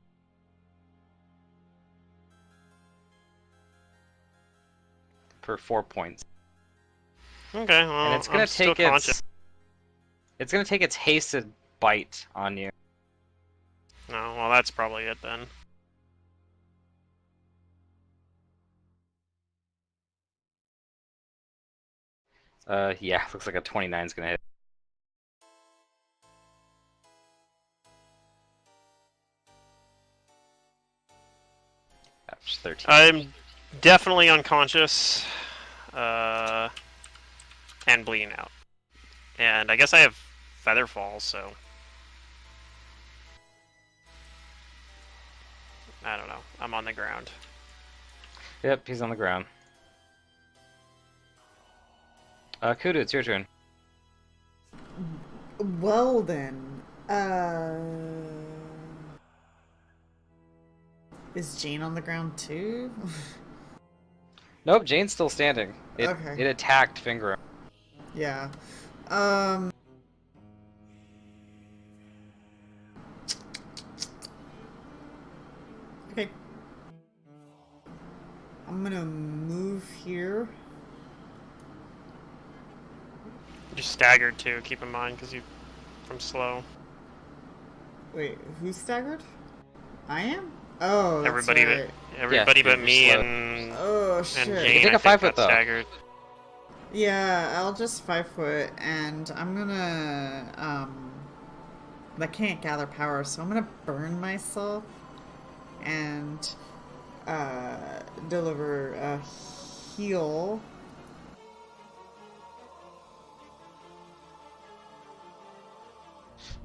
For 4 points. Okay, well, And it's gonna I'm still take conscious. it's gonna take its hasted bite on you. No, well, that's probably it then. Yeah, looks like a 29's gonna hit. Ouch, 13. I'm definitely unconscious, and bleeding out. And I guess I have feather fall, so... I don't know. I'm on the ground. Yep, he's on the ground. Kudu, it's your turn. Well then, is Jane on the ground too? Nope, Jane's still standing. Okay. It attacked Fingram. Yeah. Okay. I'm gonna move here. You're staggered too, keep in mind, because I'm slow. Wait, who's staggered? I am? Oh, that's everybody right. Everybody Yeah, but me slow. Oh, shit. and You Jane, take a I think, 5-foot got though. staggered. Yeah, I'll just 5-foot, and I'm gonna, I can't gather power, so I'm gonna burn myself and, deliver a heal.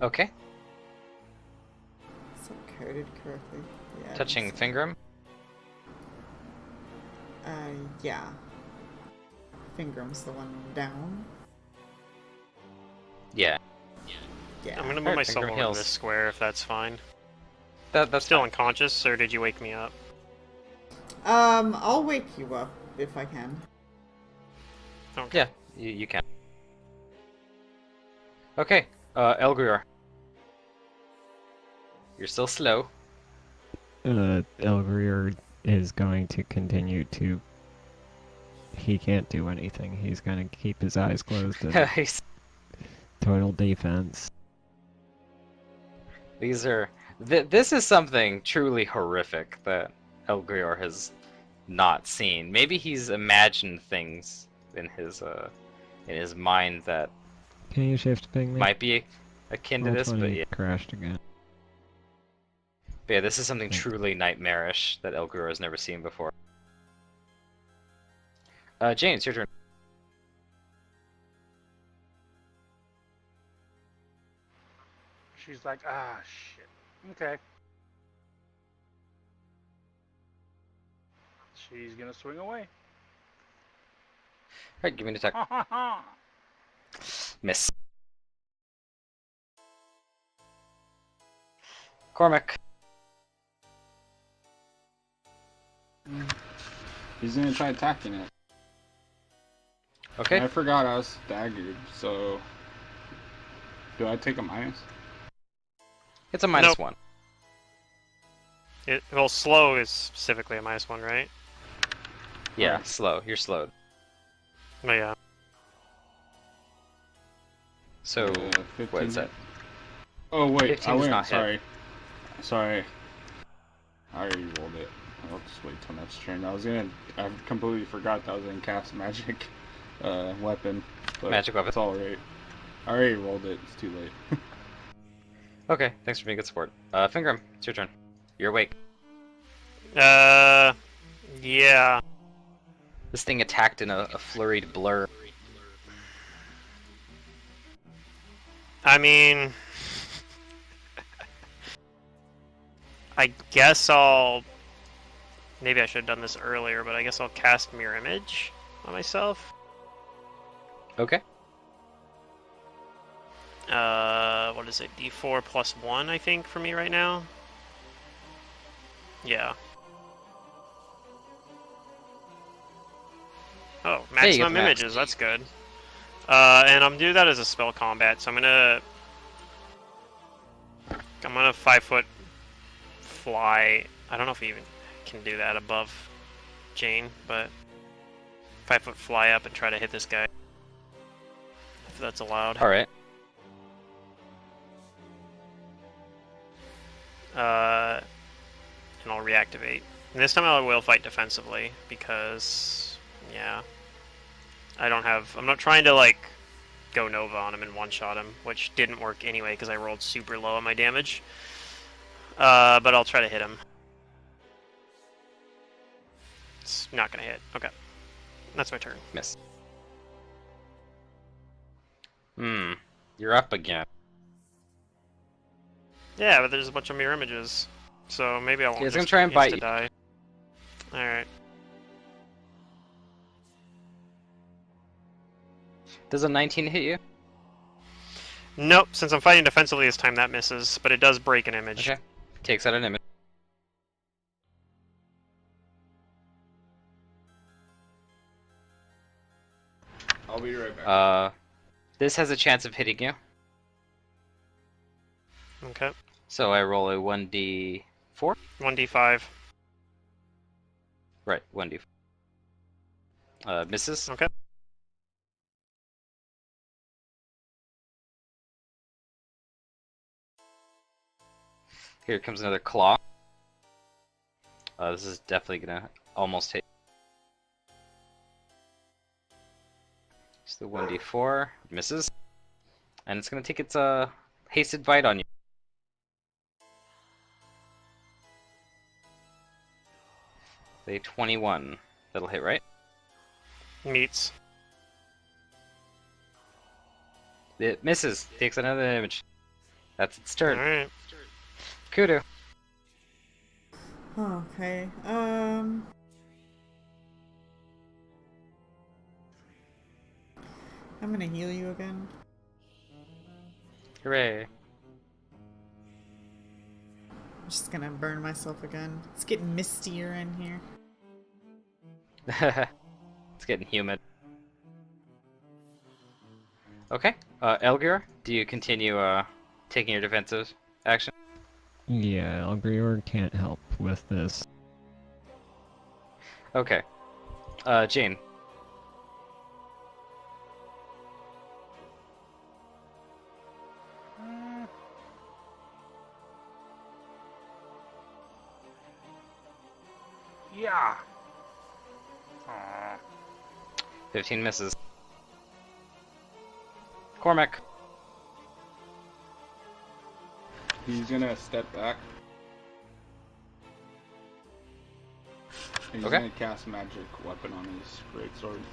Okay. Is that coded correctly? Yeah. Touching Fingram. Yeah. Fingram's the one down. Yeah. Yeah. I'm gonna move Alright, myself Fingram over heals. this square if that's fine. That's Still fine. unconscious, or did you wake me up? I'll wake you up if I can. Okay. Yeah, you can. Okay, Elgrior. You're still slow. Elgrier is going to continue to... He can't do anything. He's gonna keep his eyes closed and total defense. These are... this is something truly horrific that Elgrior has not seen. Maybe he's imagined things in his mind that Can you shift ping me? might be akin to this, but 20 yeah. crashed again. But yeah, this is something truly nightmarish that Elgrior has never seen before. Jane, it's your turn. She's like, ah, shit. Okay. She's gonna swing away. Alright, give me an attack. Ha ha ha! Miss. Cormac. He's gonna try attacking it. Okay. I forgot I was staggered, so... Do I take a minus? It's a minus Nope. 1. Well, slow is specifically a -1, right? Yeah, Alright. slow. You're slowed. Oh yeah. So, 15 what is that? hit. Oh wait, 15 I does went. not hit. Sorry. I already rolled it. I'll just wait till next turn. I completely forgot that I was gonna cast magic weapon. But Magic weapon. It's alright. I already rolled it. It's too late. Okay, thanks for being good support. Fingram, it's your turn. You're awake. Yeah. This thing attacked in a flurried blur. I mean, I guess maybe I should have done this earlier, but I guess I'll cast Mirror Image on myself. Okay. What is it? D4 plus 1, I think, for me right now. Yeah. Oh, maximum images, that's good. And I'm do that as a spell combat, so I'm gonna 5-foot fly. I don't know if you even can do that above Jane, but 5-foot fly up and try to hit this guy. If that's allowed. Alright. And I'll reactivate. And this time I will fight defensively, because, yeah. I'm not trying to, like, go Nova on him and one-shot him, which didn't work anyway, because I rolled super low on my damage. But I'll try to hit him. It's not gonna hit. Okay. That's my turn. Miss. You're up again. Yeah, but there's a bunch of mirror images. So maybe I won't He's gonna just try and bite you. die. Alright. Does a 19 hit you? Nope, since I'm fighting defensively this time, that misses, but it does break an image. Okay. Takes out an image. I'll be right back. This has a chance of hitting you. Okay. So I roll a 1d4. 1d5. Right, 1d4. Misses. Okay. Here comes another claw. This is definitely gonna almost hit. It's the 1d4. Misses. And it's gonna take its hasted bite on you. A 21. That'll hit, right? Meets. It misses. Takes another damage. That's its turn. Alright. Kudu. Okay. I'm gonna heal you again. Hooray. I'm just gonna burn myself again. It's getting mistier in here. It's getting humid. Okay. Elgir, do you continue taking your defensive action? Yeah, Elgrior can't help with this. Okay. Jane. Yeah. Aw. 15 misses. Cormac. He's gonna step back. He's Okay. gonna cast magic weapon on his greatsword.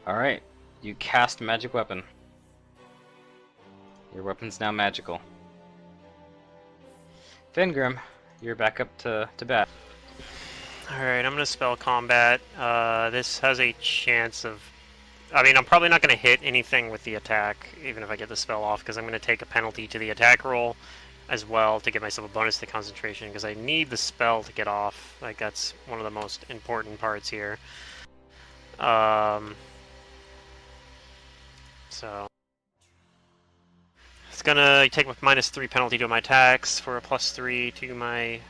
Alright. You cast magic weapon. Your weapon's now magical. Fingrim, you're back up to bat. Alright, I'm gonna spell combat. This has a chance of... I mean, I'm probably not gonna hit anything with the attack, even if I get the spell off, because I'm gonna take a penalty to the attack roll as well to give myself a bonus to concentration, because I need the spell to get off. Like, that's one of the most important parts here. So... It's gonna take a -3 penalty to my attacks for a +3 to my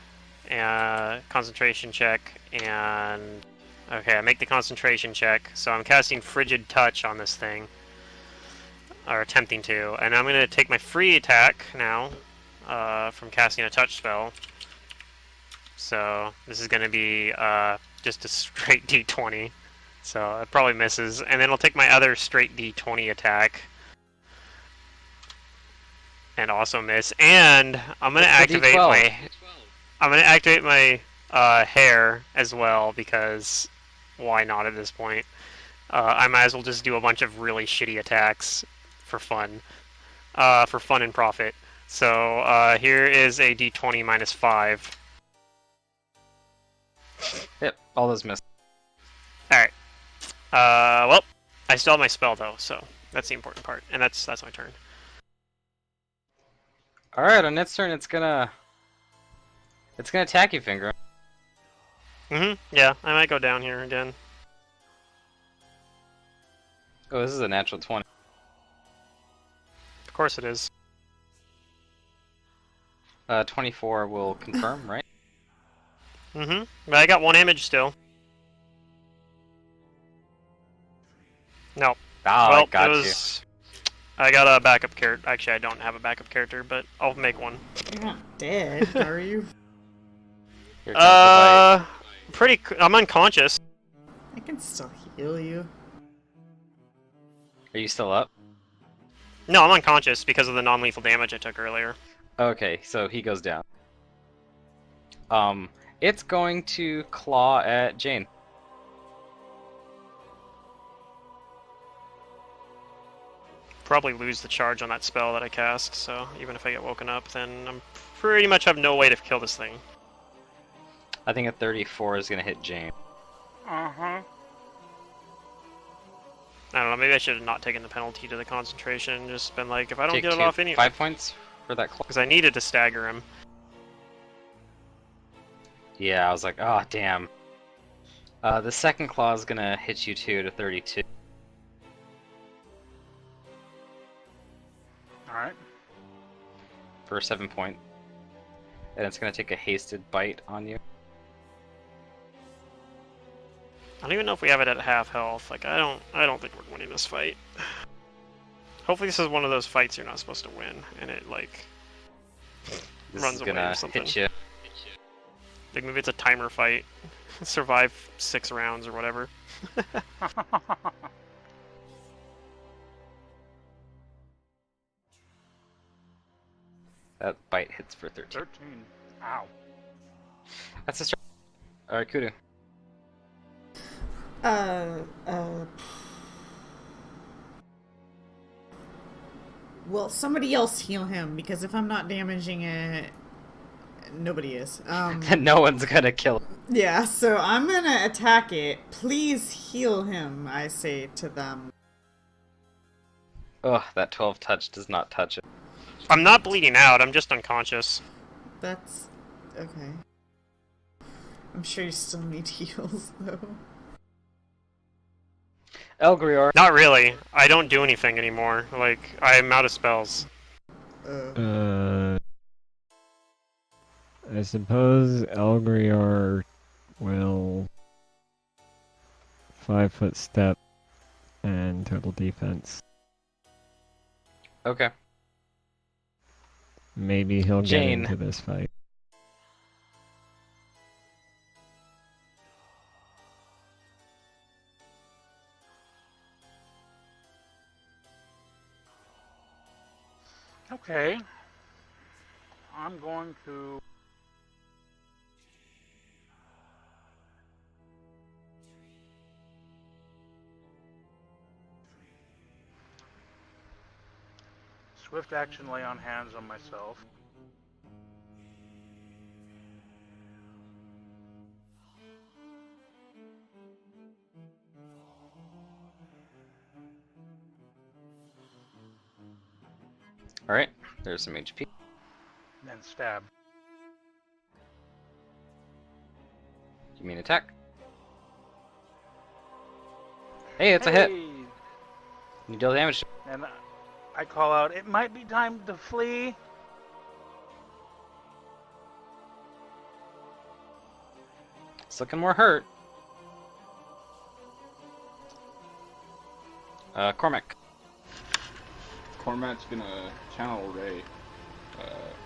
concentration check, and okay, I make the concentration check, so I'm casting Frigid Touch on this thing, or attempting to, and I'm gonna take my free attack now from casting a touch spell. So this is gonna be just a straight D20, so it probably misses, and then I'll take my other straight D20 attack. And also miss, and I'm gonna activate my hair as well, because why not at this point? I might as well just do a bunch of really shitty attacks for fun and profit. So here is a D20 -5. Yep, all those miss. All right. Well, I still have my spell though, so that's the important part, and that's my turn. Alright, on its turn, it's gonna attack you, Finger. Yeah, I might go down here again. Oh, this is a natural 20. Of course it is. 24 will confirm, right? But I got 1 image still. No. Oh, Well, I got it was... I got a backup character. Actually, I don't have a backup character, but I'll make one. You're not dead, are you? you. I'm I'm unconscious. I can still heal you. Are you still up? No, I'm unconscious because of the non-lethal damage I took earlier. Okay, so he goes down. It's going to claw at Jane. Probably lose the charge on that spell that I cast, so even if I get woken up, then I'm pretty much have no way to kill this thing. I think a 34 is gonna hit Jane. Uh-huh. I don't know, maybe I should have not taken the penalty to the concentration, just been like, if I don't Take get it off anyway. 5 points for that claw. Because I needed to stagger him. Yeah, I was like, oh damn. The second claw is gonna hit you too to 32. Alright. For 7 point. And it's gonna take a hasted bite on you. I don't even know if we have it at half health. Like, I don't think we're winning this fight. Hopefully this is one of those fights you're not supposed to win, and it, like, runs away or something. Hit you. Like, maybe it's a timer fight. Survive 6 rounds or whatever. That bite hits for 13. 13. Ow. That's a start. Alright, Kudu. Well, somebody else heal him, because if I'm not damaging it, nobody is. No one's gonna kill him. Yeah, so I'm gonna attack it. Please heal him, I say to them. Ugh, that 12 touch does not touch it. I'm not bleeding out, I'm just unconscious. That's... okay. I'm sure you still need heals, though. Elgrior. Not really. I don't do anything anymore. Like, I'm out of spells. I suppose Elgrior will 5-foot step and total defense. Okay. Maybe he'll Jane. get into this fight. Okay. I'm going to... Swift action lay on hands on myself. Alright, there's some HP. Then stab. You mean attack? Hey, it's a hit! You deal damage. And I call out, it might be time to flee. It's looking more hurt. Cormac. Cormac's gonna channel Ray,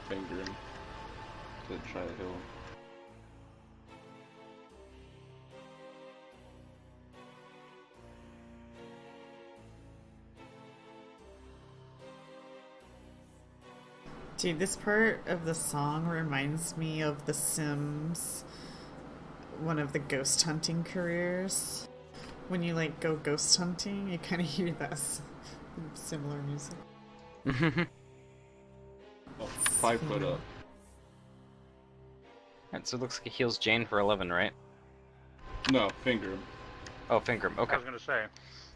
finger him to try to heal him. Dude, this part of the song reminds me of The Sims, one of the ghost hunting careers. When you, like, go ghost hunting, you kind of hear that similar music. Oh, 5 foot up. Alright, so it looks like he heals Jane for 11, right? No, finger him. Oh, finger him. Okay. I was gonna say.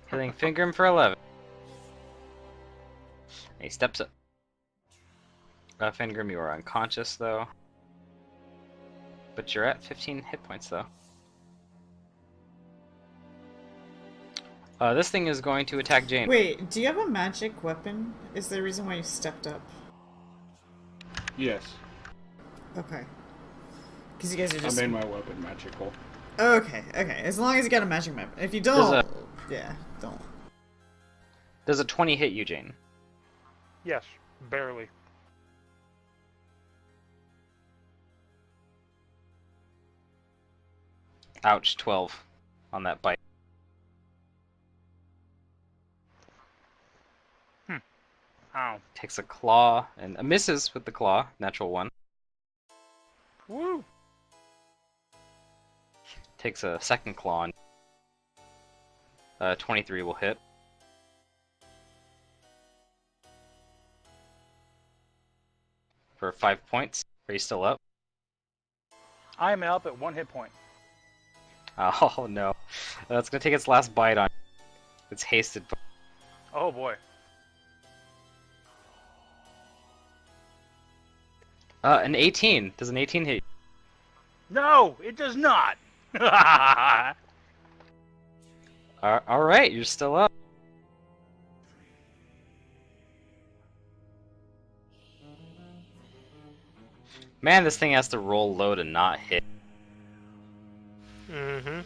Healing finger him for 11. And he steps up. Fingrim, you are unconscious though. But you're at 15 hit points though. This thing is going to attack Jane. Wait, do you have a magic weapon? Is there a reason why you stepped up? Yes. Okay. Because you guys are just... I made my weapon magical. Okay, okay. As long as you got a magic weapon. If you don't... Yeah, don't. Does a 20 hit you, Jane? Yes, barely. Ouch, 12 on that bite. Ow. Takes a claw and misses with the claw, natural 1. Woo! Takes a second claw and 23 will hit. For 5 points. Are you still up? I am up at 1 hit point. Oh no. That's gonna take its last bite on you. It's hasted. Oh boy. An 18. Does an 18 hit you? No, it does not. Alright, you're still up. Man, this thing has to roll low to not hit. Mm-hmm.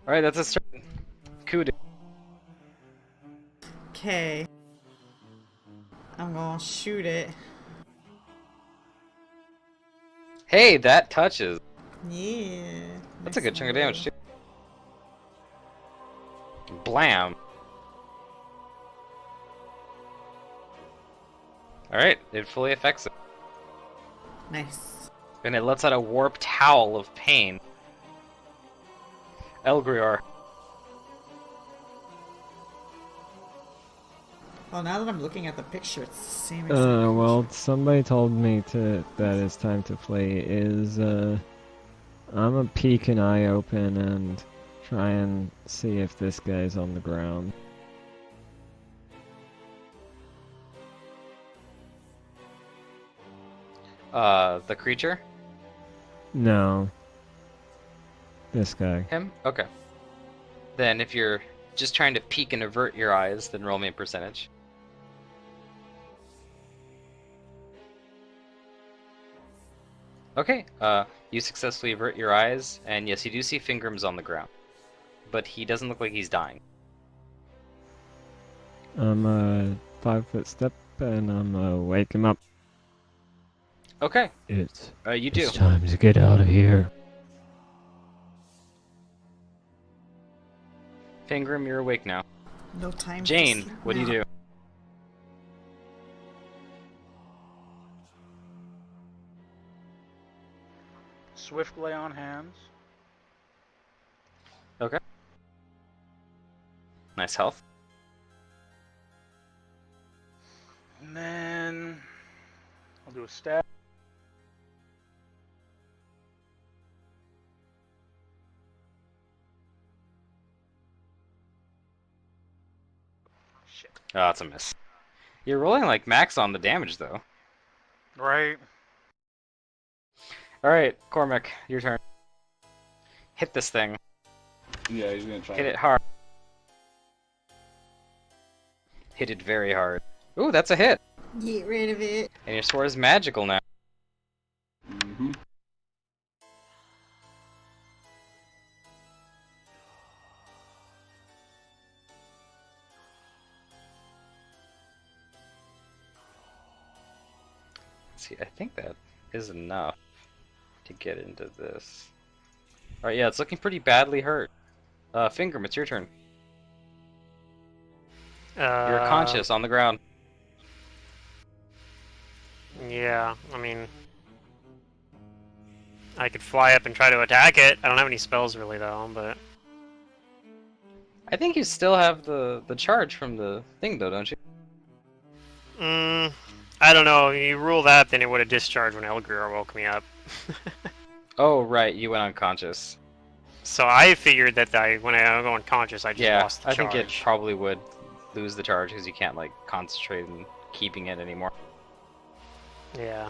Alright, that's a start. Kudu. Okay. I'm gonna shoot it. Hey, that touches. Yeah. That's a good chunk of damage, too. Blam. Alright, it fully affects it. Nice. And it lets out a warped howl of pain. Elgrior. Well, now that I'm looking at the picture, it's the same. Well, somebody told me that it's time to play. I'm gonna peek an eye open and try and see if this guy's on the ground. The creature? No. This guy. Him? Okay. Then if you're just trying to peek and avert your eyes, then roll me a percentage. Okay, you successfully avert your eyes, and yes, you do see Fingram's on the ground. But he doesn't look like he's dying. I'm a 5-foot step and I'm gonna wake him up. Okay, It's you do. time to get out of here. Fingram, you're awake now. No time. Jane, what do you do? Swift lay on hands. Okay. Nice health. And then I'll do a stab. Shit. Oh, that's a miss. You're rolling like max on the damage, though. Right. Alright, Cormac, your turn. Hit this thing. Yeah, he's gonna try. Hit it hard. Hit it very hard. Ooh, that's a hit! Get rid of it. And your sword is magical now. Mm-hmm. See, I think that is enough to get into this. Alright, yeah, it's looking pretty badly hurt. Fingram, it's your turn. You're conscious on the ground. Yeah, I mean, I could fly up and try to attack it. I don't have any spells really though, but I think you still have the charge from the thing though, don't you? I don't know. You rule that, then it would have discharged when Elgrior woke me up. Oh, right, you went unconscious. So I figured that when I go unconscious, I just lost the I charge. think it probably would lose the charge because you can't like concentrate on keeping it anymore. Yeah.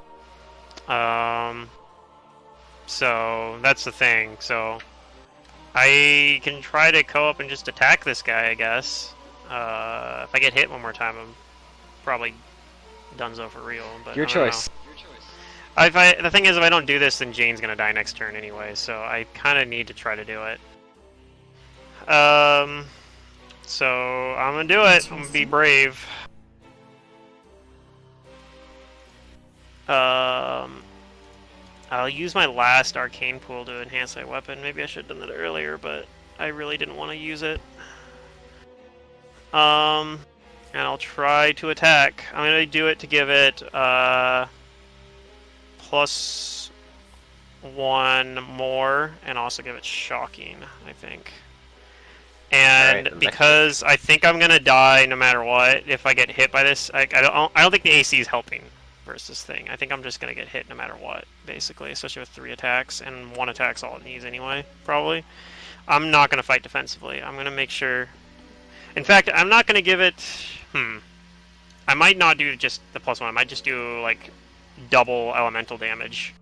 So that's the thing. So I can try to go up and just attack this guy, I guess. If I get hit one more time, I'm probably donezo for real. But Your choice. The thing is, if I don't do this, then Jane's gonna die next turn anyway. So I kind of need to try to do it. So I'm gonna do it. I'm gonna be brave. I'll use my last arcane pool to enhance my weapon. Maybe I should have done that earlier, but I really didn't want to use it. And I'll try to attack. I'm gonna do it to give it +1 more, and also give it shocking, I think. And right, because I think I'm gonna die no matter what if I get hit by this. I don't think the AC is helping versus this thing. I think I'm just gonna get hit no matter what, basically, especially with 3 attacks, and 1 attack's all it needs anyway, probably. I'm not gonna fight defensively. I'm gonna make sure. In fact, I'm not gonna give it. I might not do just the +1. I might just do like double elemental damage.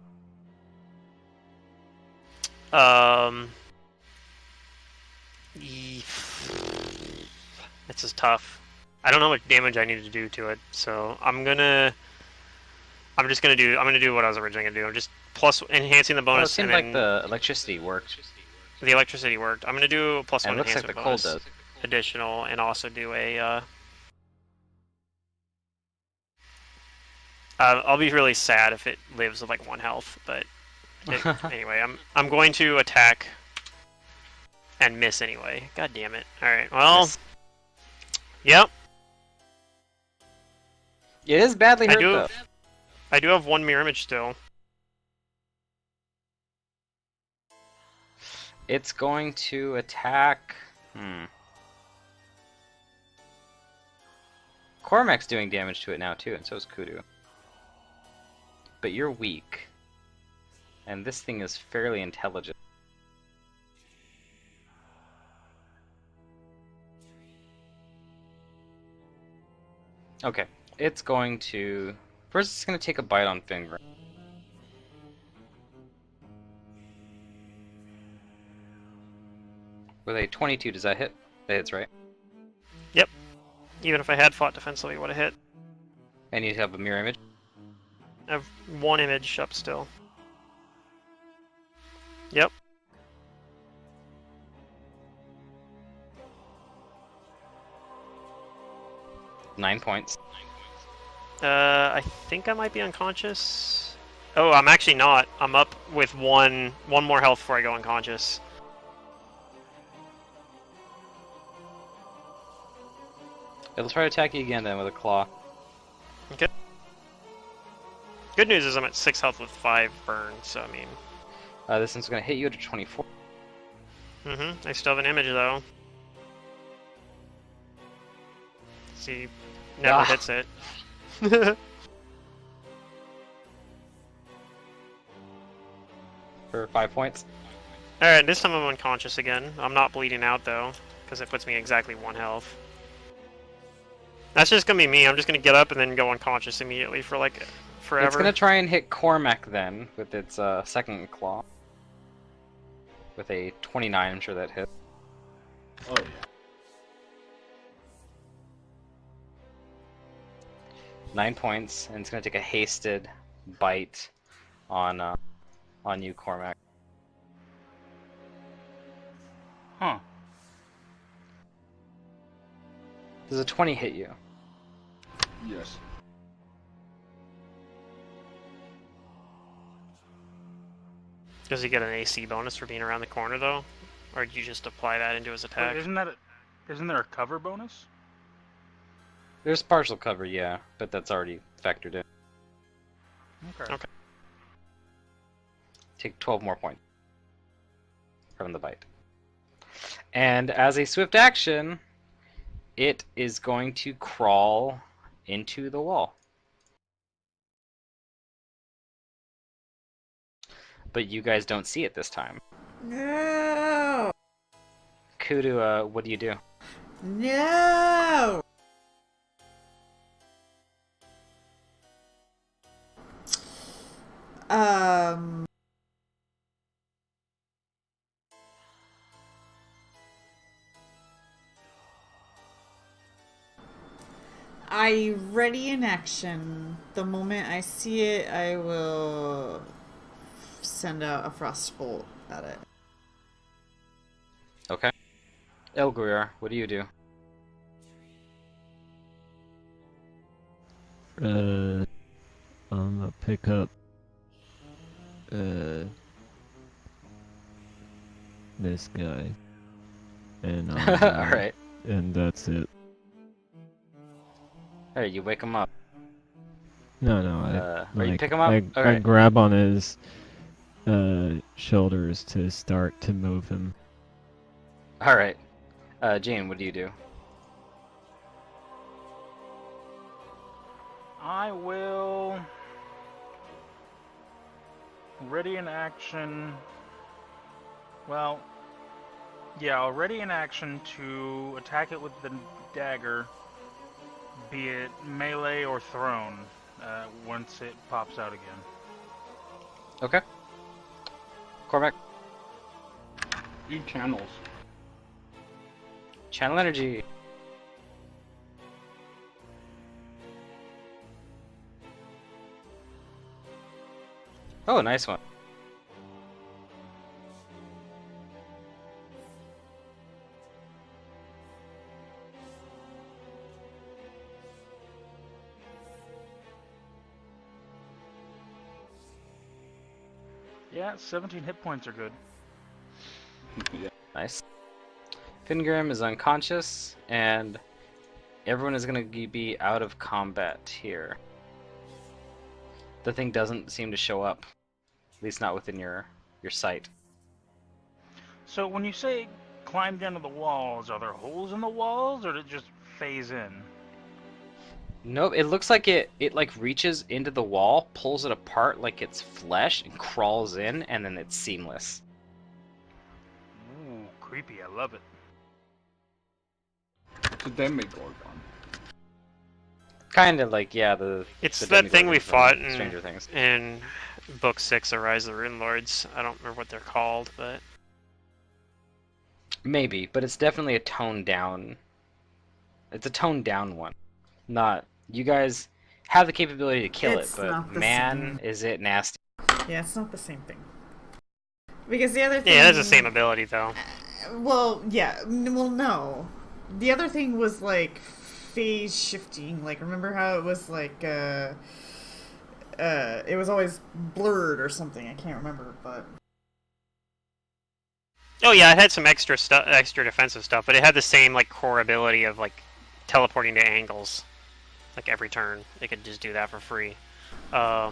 This is tough. I don't know how much damage I need to do to it, so I'm gonna do what I was originally gonna do. I'm just plus enhancing the bonus. Well, it seemed like the electricity worked. The electricity worked. I'm gonna do a +1 And it looks like enhancement the cold bonus does. additional, and also do a. I'll be really sad if it lives with like 1 health, but anyway, I'm going to attack and miss anyway. God damn it! All right, well, Miss. yep. It is badly hurt though. I do have 1 mirror image still. It's going to attack. Cormac's doing damage to it now too, and so is Kudu. But you're weak. And this thing is fairly intelligent. Okay, it's going to... First it's going to take a bite on Finger. With a 22, does that hit? That hits, right? Yep. Even if I had fought defensively, it would have hit. And you have a mirror image? I have 1 image up still. Yep. Nine points. I think I might be unconscious. Oh, I'm actually not. I'm up with one more health before I go unconscious. It'll try to attack you again then with a claw. Okay. Good news is I'm at 6 health with 5 burn, so I mean... This one's going to hit you at a 24. I still have an image though. See, never hits it. For 5 points. Alright, this time I'm unconscious again. I'm not bleeding out though, because it puts me exactly 1 health. That's just gonna be me. I'm just gonna get up and then go unconscious immediately for like forever. It's gonna try and hit Cormac then with its second claw. With a 29, I'm sure that hits. Oh yeah. 9 points, and it's gonna take a hasted bite on you, Cormac. Huh. Does a 20 hit you? Yes. Does he get an AC bonus for being around the corner though? Or do you just apply that into his attack? Wait, isn't there a cover bonus? There's partial cover, yeah, but that's already factored in. Okay. Take 12 more points from the bite. And as a swift action, it is going to crawl into the wall. But you guys don't see it this time. No! Kudu, what do you do? No! I ready in action. The moment I see it, I will send out a frost bolt at it. Okay. Elguir, what do you do? I'm gonna pick up this guy, and Alright. and that's it. Alright, you wake him up. No, or you pick him up? I Okay. grab on his shoulders to start to move him. Alright. Jane, what do you do? I will ready in action. Well, yeah, I'll ready in action to attack it with the dagger, be it melee or thrown, once it pops out again. Okay. Cormac. You channels. Channel energy. Oh, nice one. Yeah, 17 hit points are good. Yeah. Nice. Fingrim is unconscious, and everyone is going to be out of combat here. The thing doesn't seem to show up, at least not within your sight. So when you say climb down to the walls, are there holes in the walls, or did it just phase in? Nope, it looks like it like reaches into the wall, pulls it apart like it's flesh, and crawls in, and then it's seamless. Ooh, creepy. I love it. It's a Demigorgon. Kind of like, yeah, It's the that thing we Demigorgon from fought Stranger Things. in Book 6 of Rise of the Runelords. I don't remember what they're called, but... Maybe, but it's definitely a toned down. It's a toned down one. Not... You guys have the capability to kill It's it, but not the man, is it nasty. Yeah, it's not the same thing. Because the other thing... Yeah, it has the same ability, though. Well, yeah. Well, no. The other thing was, like, phase shifting. Like, remember how it was, like, it was always blurred or something. I can't remember, but... Oh yeah, it had some extra defensive stuff, but it had the same, like, core ability of, like, teleporting to angles. Like, every turn. It could just do that for free. Yeah.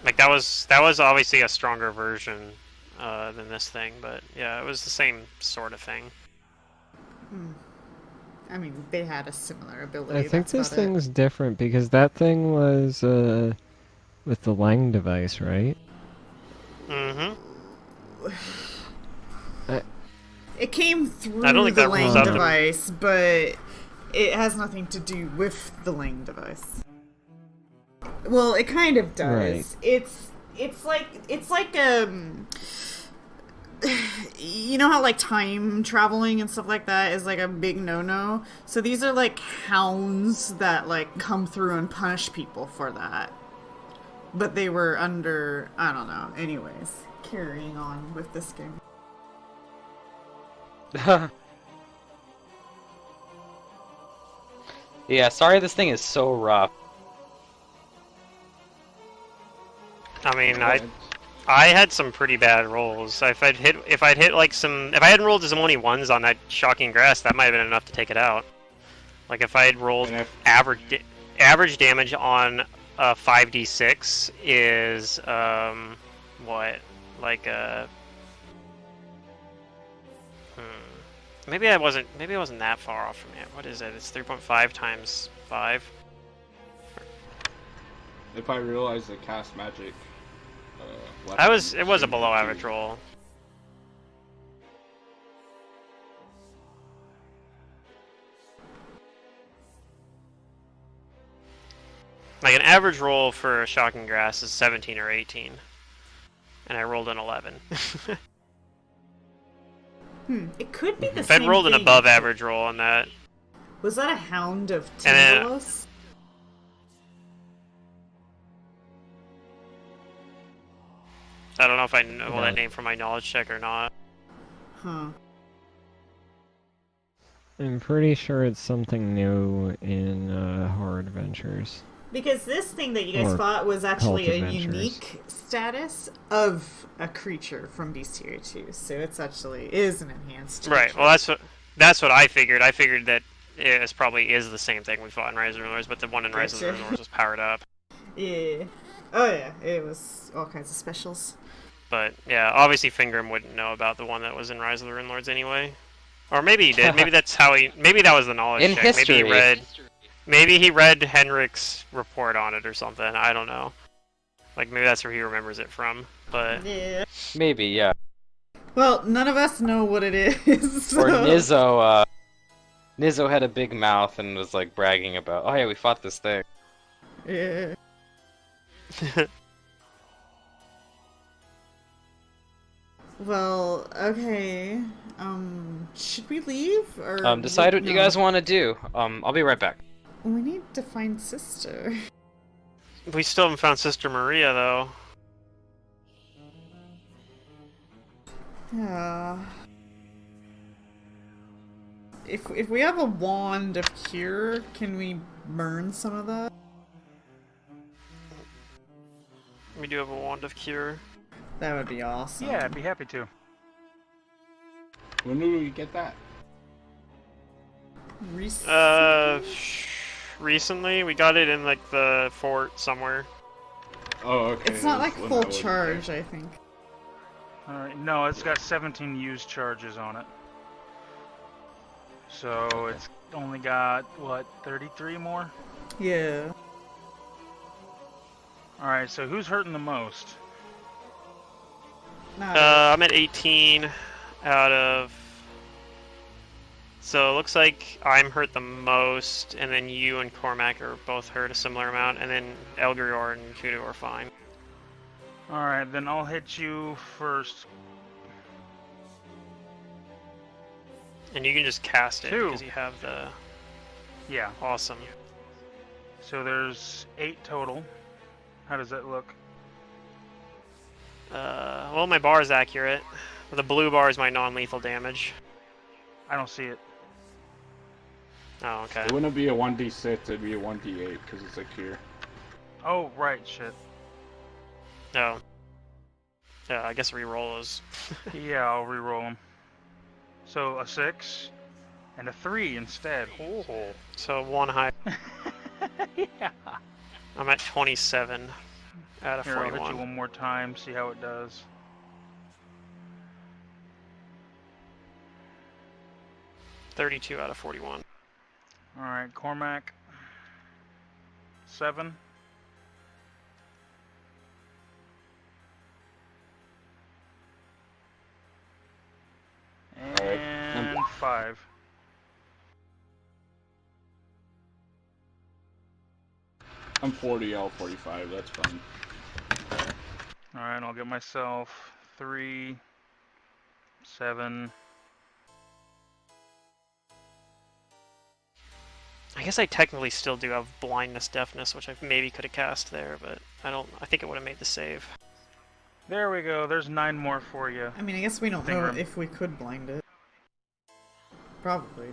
Like, that was obviously a stronger version than this thing, but yeah, it was the same sort of thing. I mean, they had a similar ability. I think this about thing's different because that thing was with the Lang device, right? Mm-hmm. It came through I don't think the that rules Lang out the- device, but it has nothing to do with the Lang device. Well, it kind of does. Right. It's like you know how like time traveling and stuff like that is like a big no-no? So these are like hounds that like come through and punish people for that. But they were under, I don't know. Anyways, carrying on with this game. Yeah, sorry this thing is so rough. I mean, I had some pretty bad rolls. If I hadn't rolled as many ones on that shocking grass, that might have been enough to take it out. Like if I had rolled average damage on a 5d6 is what, like maybe I wasn't that far off from it. What is it? It's 3.5 times 5. If I realized to cast magic, It was a below average roll. Like an average roll for a shocking grass is 17 or 18, and I rolled an 11. It could be the If same I'd rolled an thing. above average roll on that, Was that a Hound of And Timberlos? I don't know if I know Yeah. that name from my knowledge check or not. Huh. I'm pretty sure it's something new in Horror Adventures. Because this thing that you guys Or fought was actually Cult a Adventures. unique status of a creature from Bestiary 2, so it's actually is an enhanced Right. creature. Well, that's what I figured. I figured that it probably is the same thing we fought in Rise of the Runelords, but the one in Rise of the Gotcha. Runelords was powered up. Yeah. Oh yeah, it was all kinds of specials. But yeah, obviously Fingrim wouldn't know about the one that was in Rise of the Runelords anyway. Or maybe he did. Maybe that's how he. Maybe that was the knowledge In check. history. Maybe he read Henrik's report on it or something. I don't know. Like maybe that's where he remembers it from. But Yeah. Maybe, yeah. Well, none of us know what it is. So. Or Nizzo, Nizzo had a big mouth and was like bragging about, oh yeah, we fought this thing. Yeah. Well, okay. Should we leave or Decide what you no? guys want to do. I'll be right back. We need to find Sister. we still haven't found Sister Maria though. Yeah. If we have a wand of cure, can we burn some of that? We do have a wand Wand of Cure. That would be awesome. Yeah, I'd be happy to. When do we get that? Recently we got it in like the fort somewhere. Oh, okay. It's not like full charge, I think. Alright, no, it's got 17 used charges on it. So it's only got, what, 33 more? Yeah. Alright, so who's hurting the most? I'm at 18 out of... So it looks like I'm hurt the most, and then you and Cormac are both hurt a similar amount, and then Elgrior and Kudo are fine. Alright, then I'll hit you first. And you can just cast it, 2. because you have the... Yeah. Awesome. So there's 8 total. How does that look? Well, my bar is accurate. The blue bar is my non-lethal damage. I don't see it. Oh, okay. It wouldn't be a 1d6, it'd be a 1d8, because it's a cure. Oh, right, shit. Oh. Yeah, I guess re-roll those. Yeah, I'll re-roll them. So a 6 and a 3 instead. Oh. So 1 high. Yeah. I'm at 27 out of Here, 41. I'll hit you one more time, see how it does. $32 out of 41. Alright, Cormac. 7. And 5. I'm 40, L 45, that's fine. Alright, I'll get myself 3, 7. I guess I technically still do have blindness, deafness, which I maybe could have cast there, but I think it would have made the save. There we go, there's 9 more for you. I mean, I guess we don't know if we could blind it. Probably.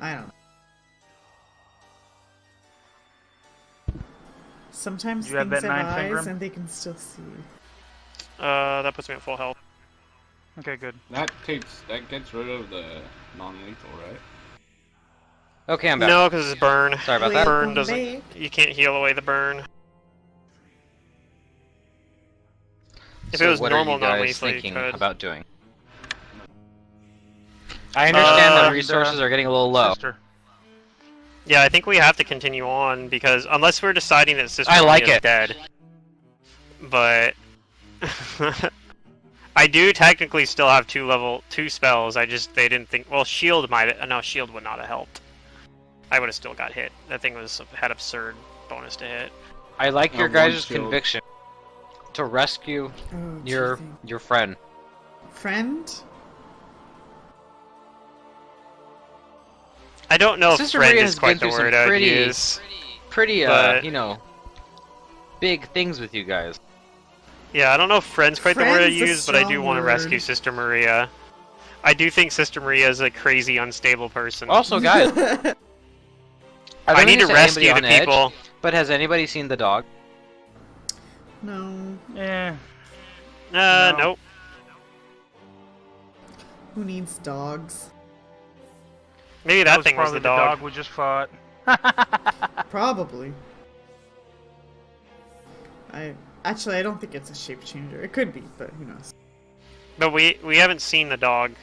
I don't know. Sometimes You have things that have 9 eyes finger? and they can still see. That puts me at full health. Okay, good. That gets rid of the non-lethal, right? Okay, I'm back. No, because it's burn. Sorry about that. Burn doesn't... You can't heal away the burn. If it was what normal are you guys non-lethal, you thinking could. about doing? I understand that resources are getting a little low. Sister. Yeah, I think we have to continue on, because unless we're deciding that Sister I like Maria is it. dead. But... I do technically still have 2 level 2 spells, they didn't think... Well, Shield might... No, Shield would not have helped. I would have still got hit. That thing had absurd bonus to hit. I like your One guys' shield. conviction to rescue Oh, your friend. Friend? I don't know if Sister friend Maria is has quite been the through word some I'd pretty- use. Pretty, But- you know, big things with you guys. Yeah, I don't know if friend's quite the word I'd Friend's a use, but I do strong want to word. rescue Sister Maria. I do think Sister Maria is a crazy, unstable person. Also, guys, I need to set rescue the anybody on edge, people. But has anybody seen the dog? No. Yeah. No. No. Who needs dogs? Maybe that thing was probably the dog. we just fought. Probably. Actually, I don't think it's a shape changer. It could be, but who knows? But we haven't seen the dog,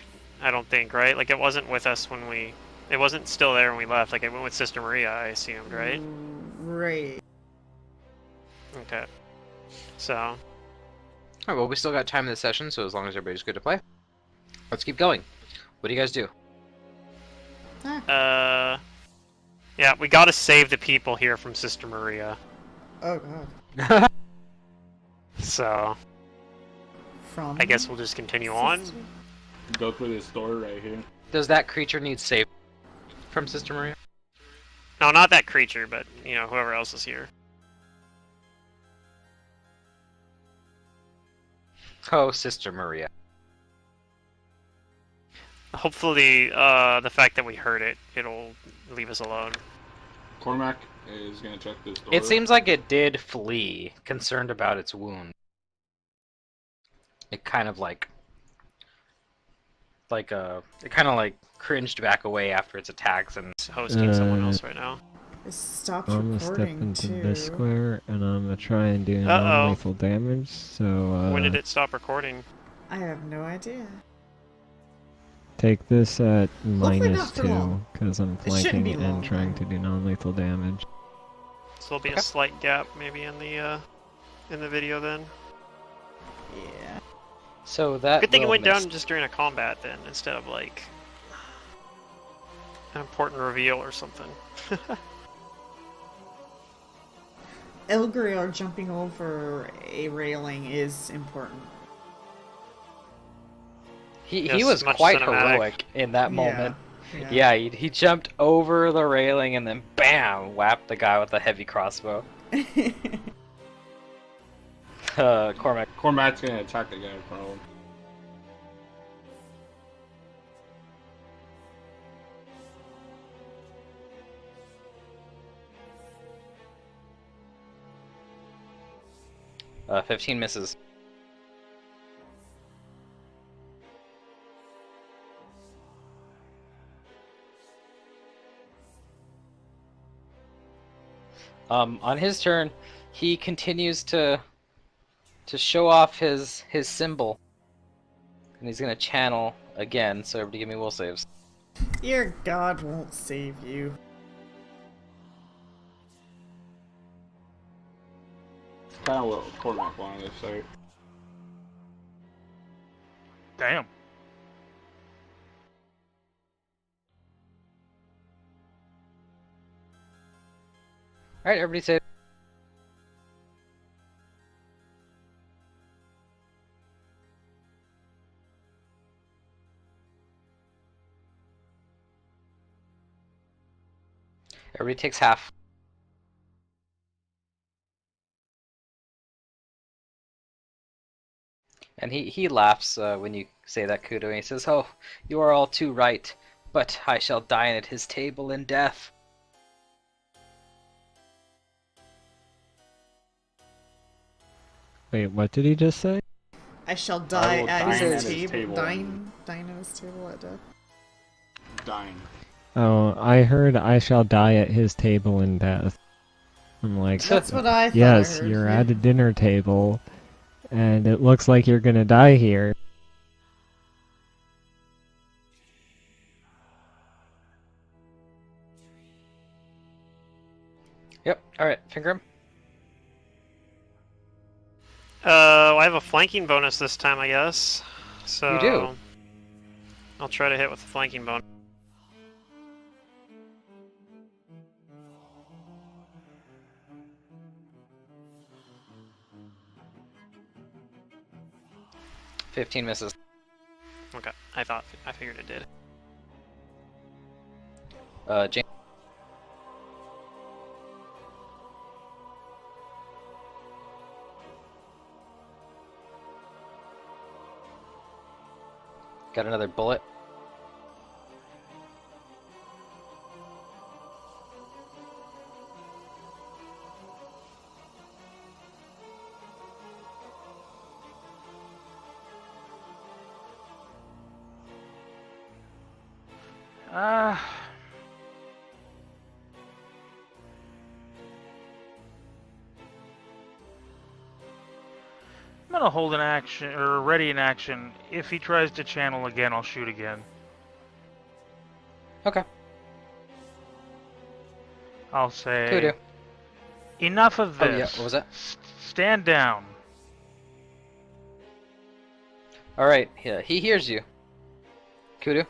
I don't think, right? Like, it wasn't with us when we... It wasn't still there when we left. Like, it went with Sister Maria, I assumed, right? Right. Okay. So... Alright, well, we still got time in the session, so as long as everybody's good to play, let's keep going. What do you guys do? Yeah, we gotta save the people here from Sister Maria. Oh god. So... From? I guess we'll just continue on. Go through this door right here. Does that creature need save from Sister Maria? No, not that creature, but, you know, whoever else is here. Oh, Sister Maria. Hopefully, the fact that we heard it, it'll leave us alone. Cormac is gonna check this door. It seems like it did flee, concerned about its wound. it kind of it kind of like cringed back away after its attacks and It's hosting someone else right now. It stopped I'm gonna step recording into too. this square and I'm gonna try and do Uh-oh. non-lethal damage. So When did it stop recording? I have no idea. take this at Hopefully not for -2 long. because I'm It shouldn't be flanking and long, trying though. to do non-lethal damage. So there'll be a slight gap maybe in the video then. Yeah. so that Good thing it will went miss. down just during a combat then, instead of like an important reveal or something. Elgriar jumping over a railing is important. He Yes, was much quite cinematic. heroic in that moment. Yeah. Yeah, he jumped over the railing and then bam, whapped the guy with the heavy crossbow. Cormac. Cormac's gonna attack the guy in front of him. Uh, 15 misses. On his turn, he continues to show off his symbol, and he's gonna channel again. So everybody, give me will saves. Your god won't save you. Kind of what Cormac wanted to say. Damn. All right, everybody save. Everybody takes half. And he laughs when you say that, Kudo, and he says, "Oh, you are all too right, but I shall dine at his table in death." Wait, what did he just say? I shall I die will at dine his at his table. table. Dine at his table at death. Dying. Oh, I heard I shall die at his table in death. I'm like, That's what I thought. yes, I heard. you're at a dinner table, and it looks like you're gonna die here. Yep. All right, Fingram. I have a flanking bonus this time, I guess. So You do? I'll try to hit with the flanking bonus. $15 misses. Okay, I figured it did. James. Got another bullet. I'm gonna hold an action, or ready in action. If he tries to channel again, I'll shoot again. Okay. I'll say, Kudo. enough of Oh this. yeah, what was that? Stand down. All right, yeah, he hears you. Kudo.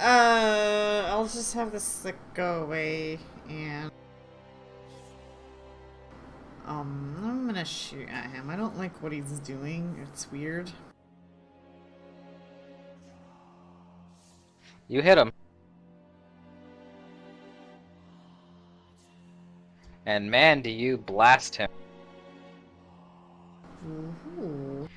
I'll just have this like go away and I'm gonna shoot at him. I don't like what he's doing. It's weird. You hit him. And man, do you blast him. Ooh.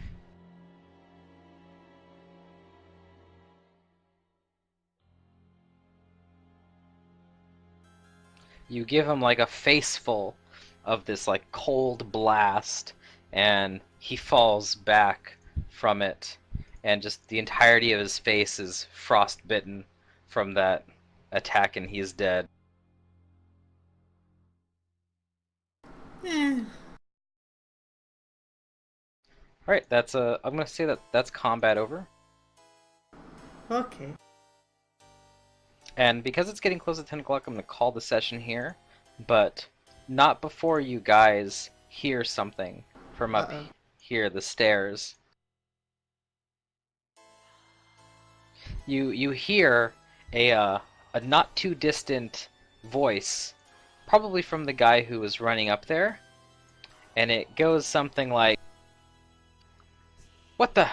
You give him like a face full of this like cold blast, and he falls back from it, and just the entirety of his face is frostbitten from that attack, and he's dead. Eh. Alright, that's I'm gonna say that's combat over. Okay. And because it's getting close to 10 o'clock, I'm gonna call the session here, but not before you guys hear something from up here, the stairs. You hear a not too distant voice, probably from the guy who was running up there, and it goes something like, "What the?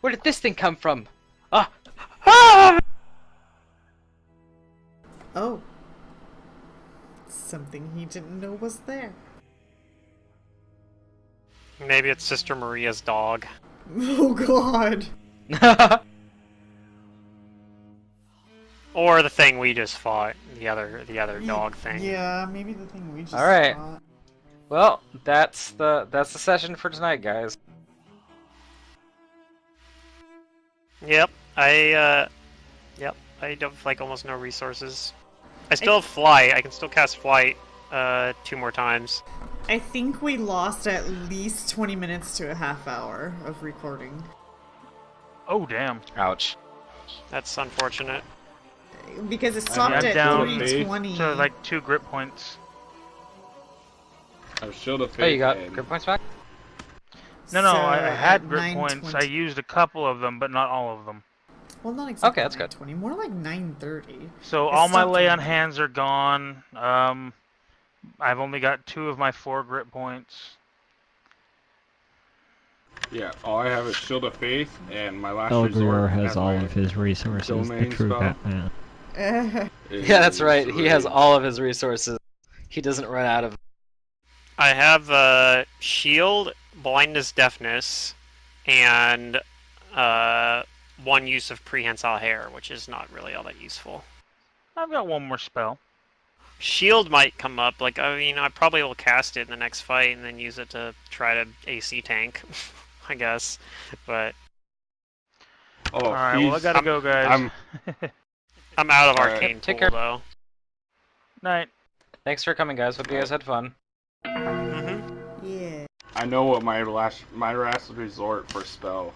Where did this thing come from? Ah! Oh. Something he didn't know was there. Maybe it's Sister Maria's dog. Oh god. Or the thing we just fought, the other dog thing. Yeah, maybe the thing we just Alright. fought. Well, that's the session for tonight, guys. Yep, I have like almost no resources. I still have flight. I can still cast flight 2 more times. I think we lost at least 20 minutes to a half hour of recording. Oh, damn. Ouch. That's unfortunate. Because it stopped I'm at down 320. to like 2 grip points. I have Shield of Faith. Oh, you got and- grip points back? No, So, I had at grip points. I 9:20 used a couple of them, but not all of them. Well, not exactly Okay, that's good. 9:20, more like 9:30. So It all my stopped lay at on hands are gone. I've only got 2 of my 4 grip points. Yeah, all I have is Shield of Faith, and my last Elgrior resort has all my of his resources, the domain true spell. Batman. Yeah, that's right. He has Rage. all of his resources. He doesn't run out of. I have shield, blindness, deafness, and 1 use of prehensile hair, which is not really all that useful. I've got 1 more spell. Shield might come up. Like, I mean, I probably will cast it in the next fight and then use it to try to AC tank, I guess. But Oh, Alright, well I gotta go, guys. I'm out of Alright. arcane Take pool, care. though. Night. Thanks for coming, guys. Hope you guys had fun. Mm-hmm. Yeah. I know what my last resort for spell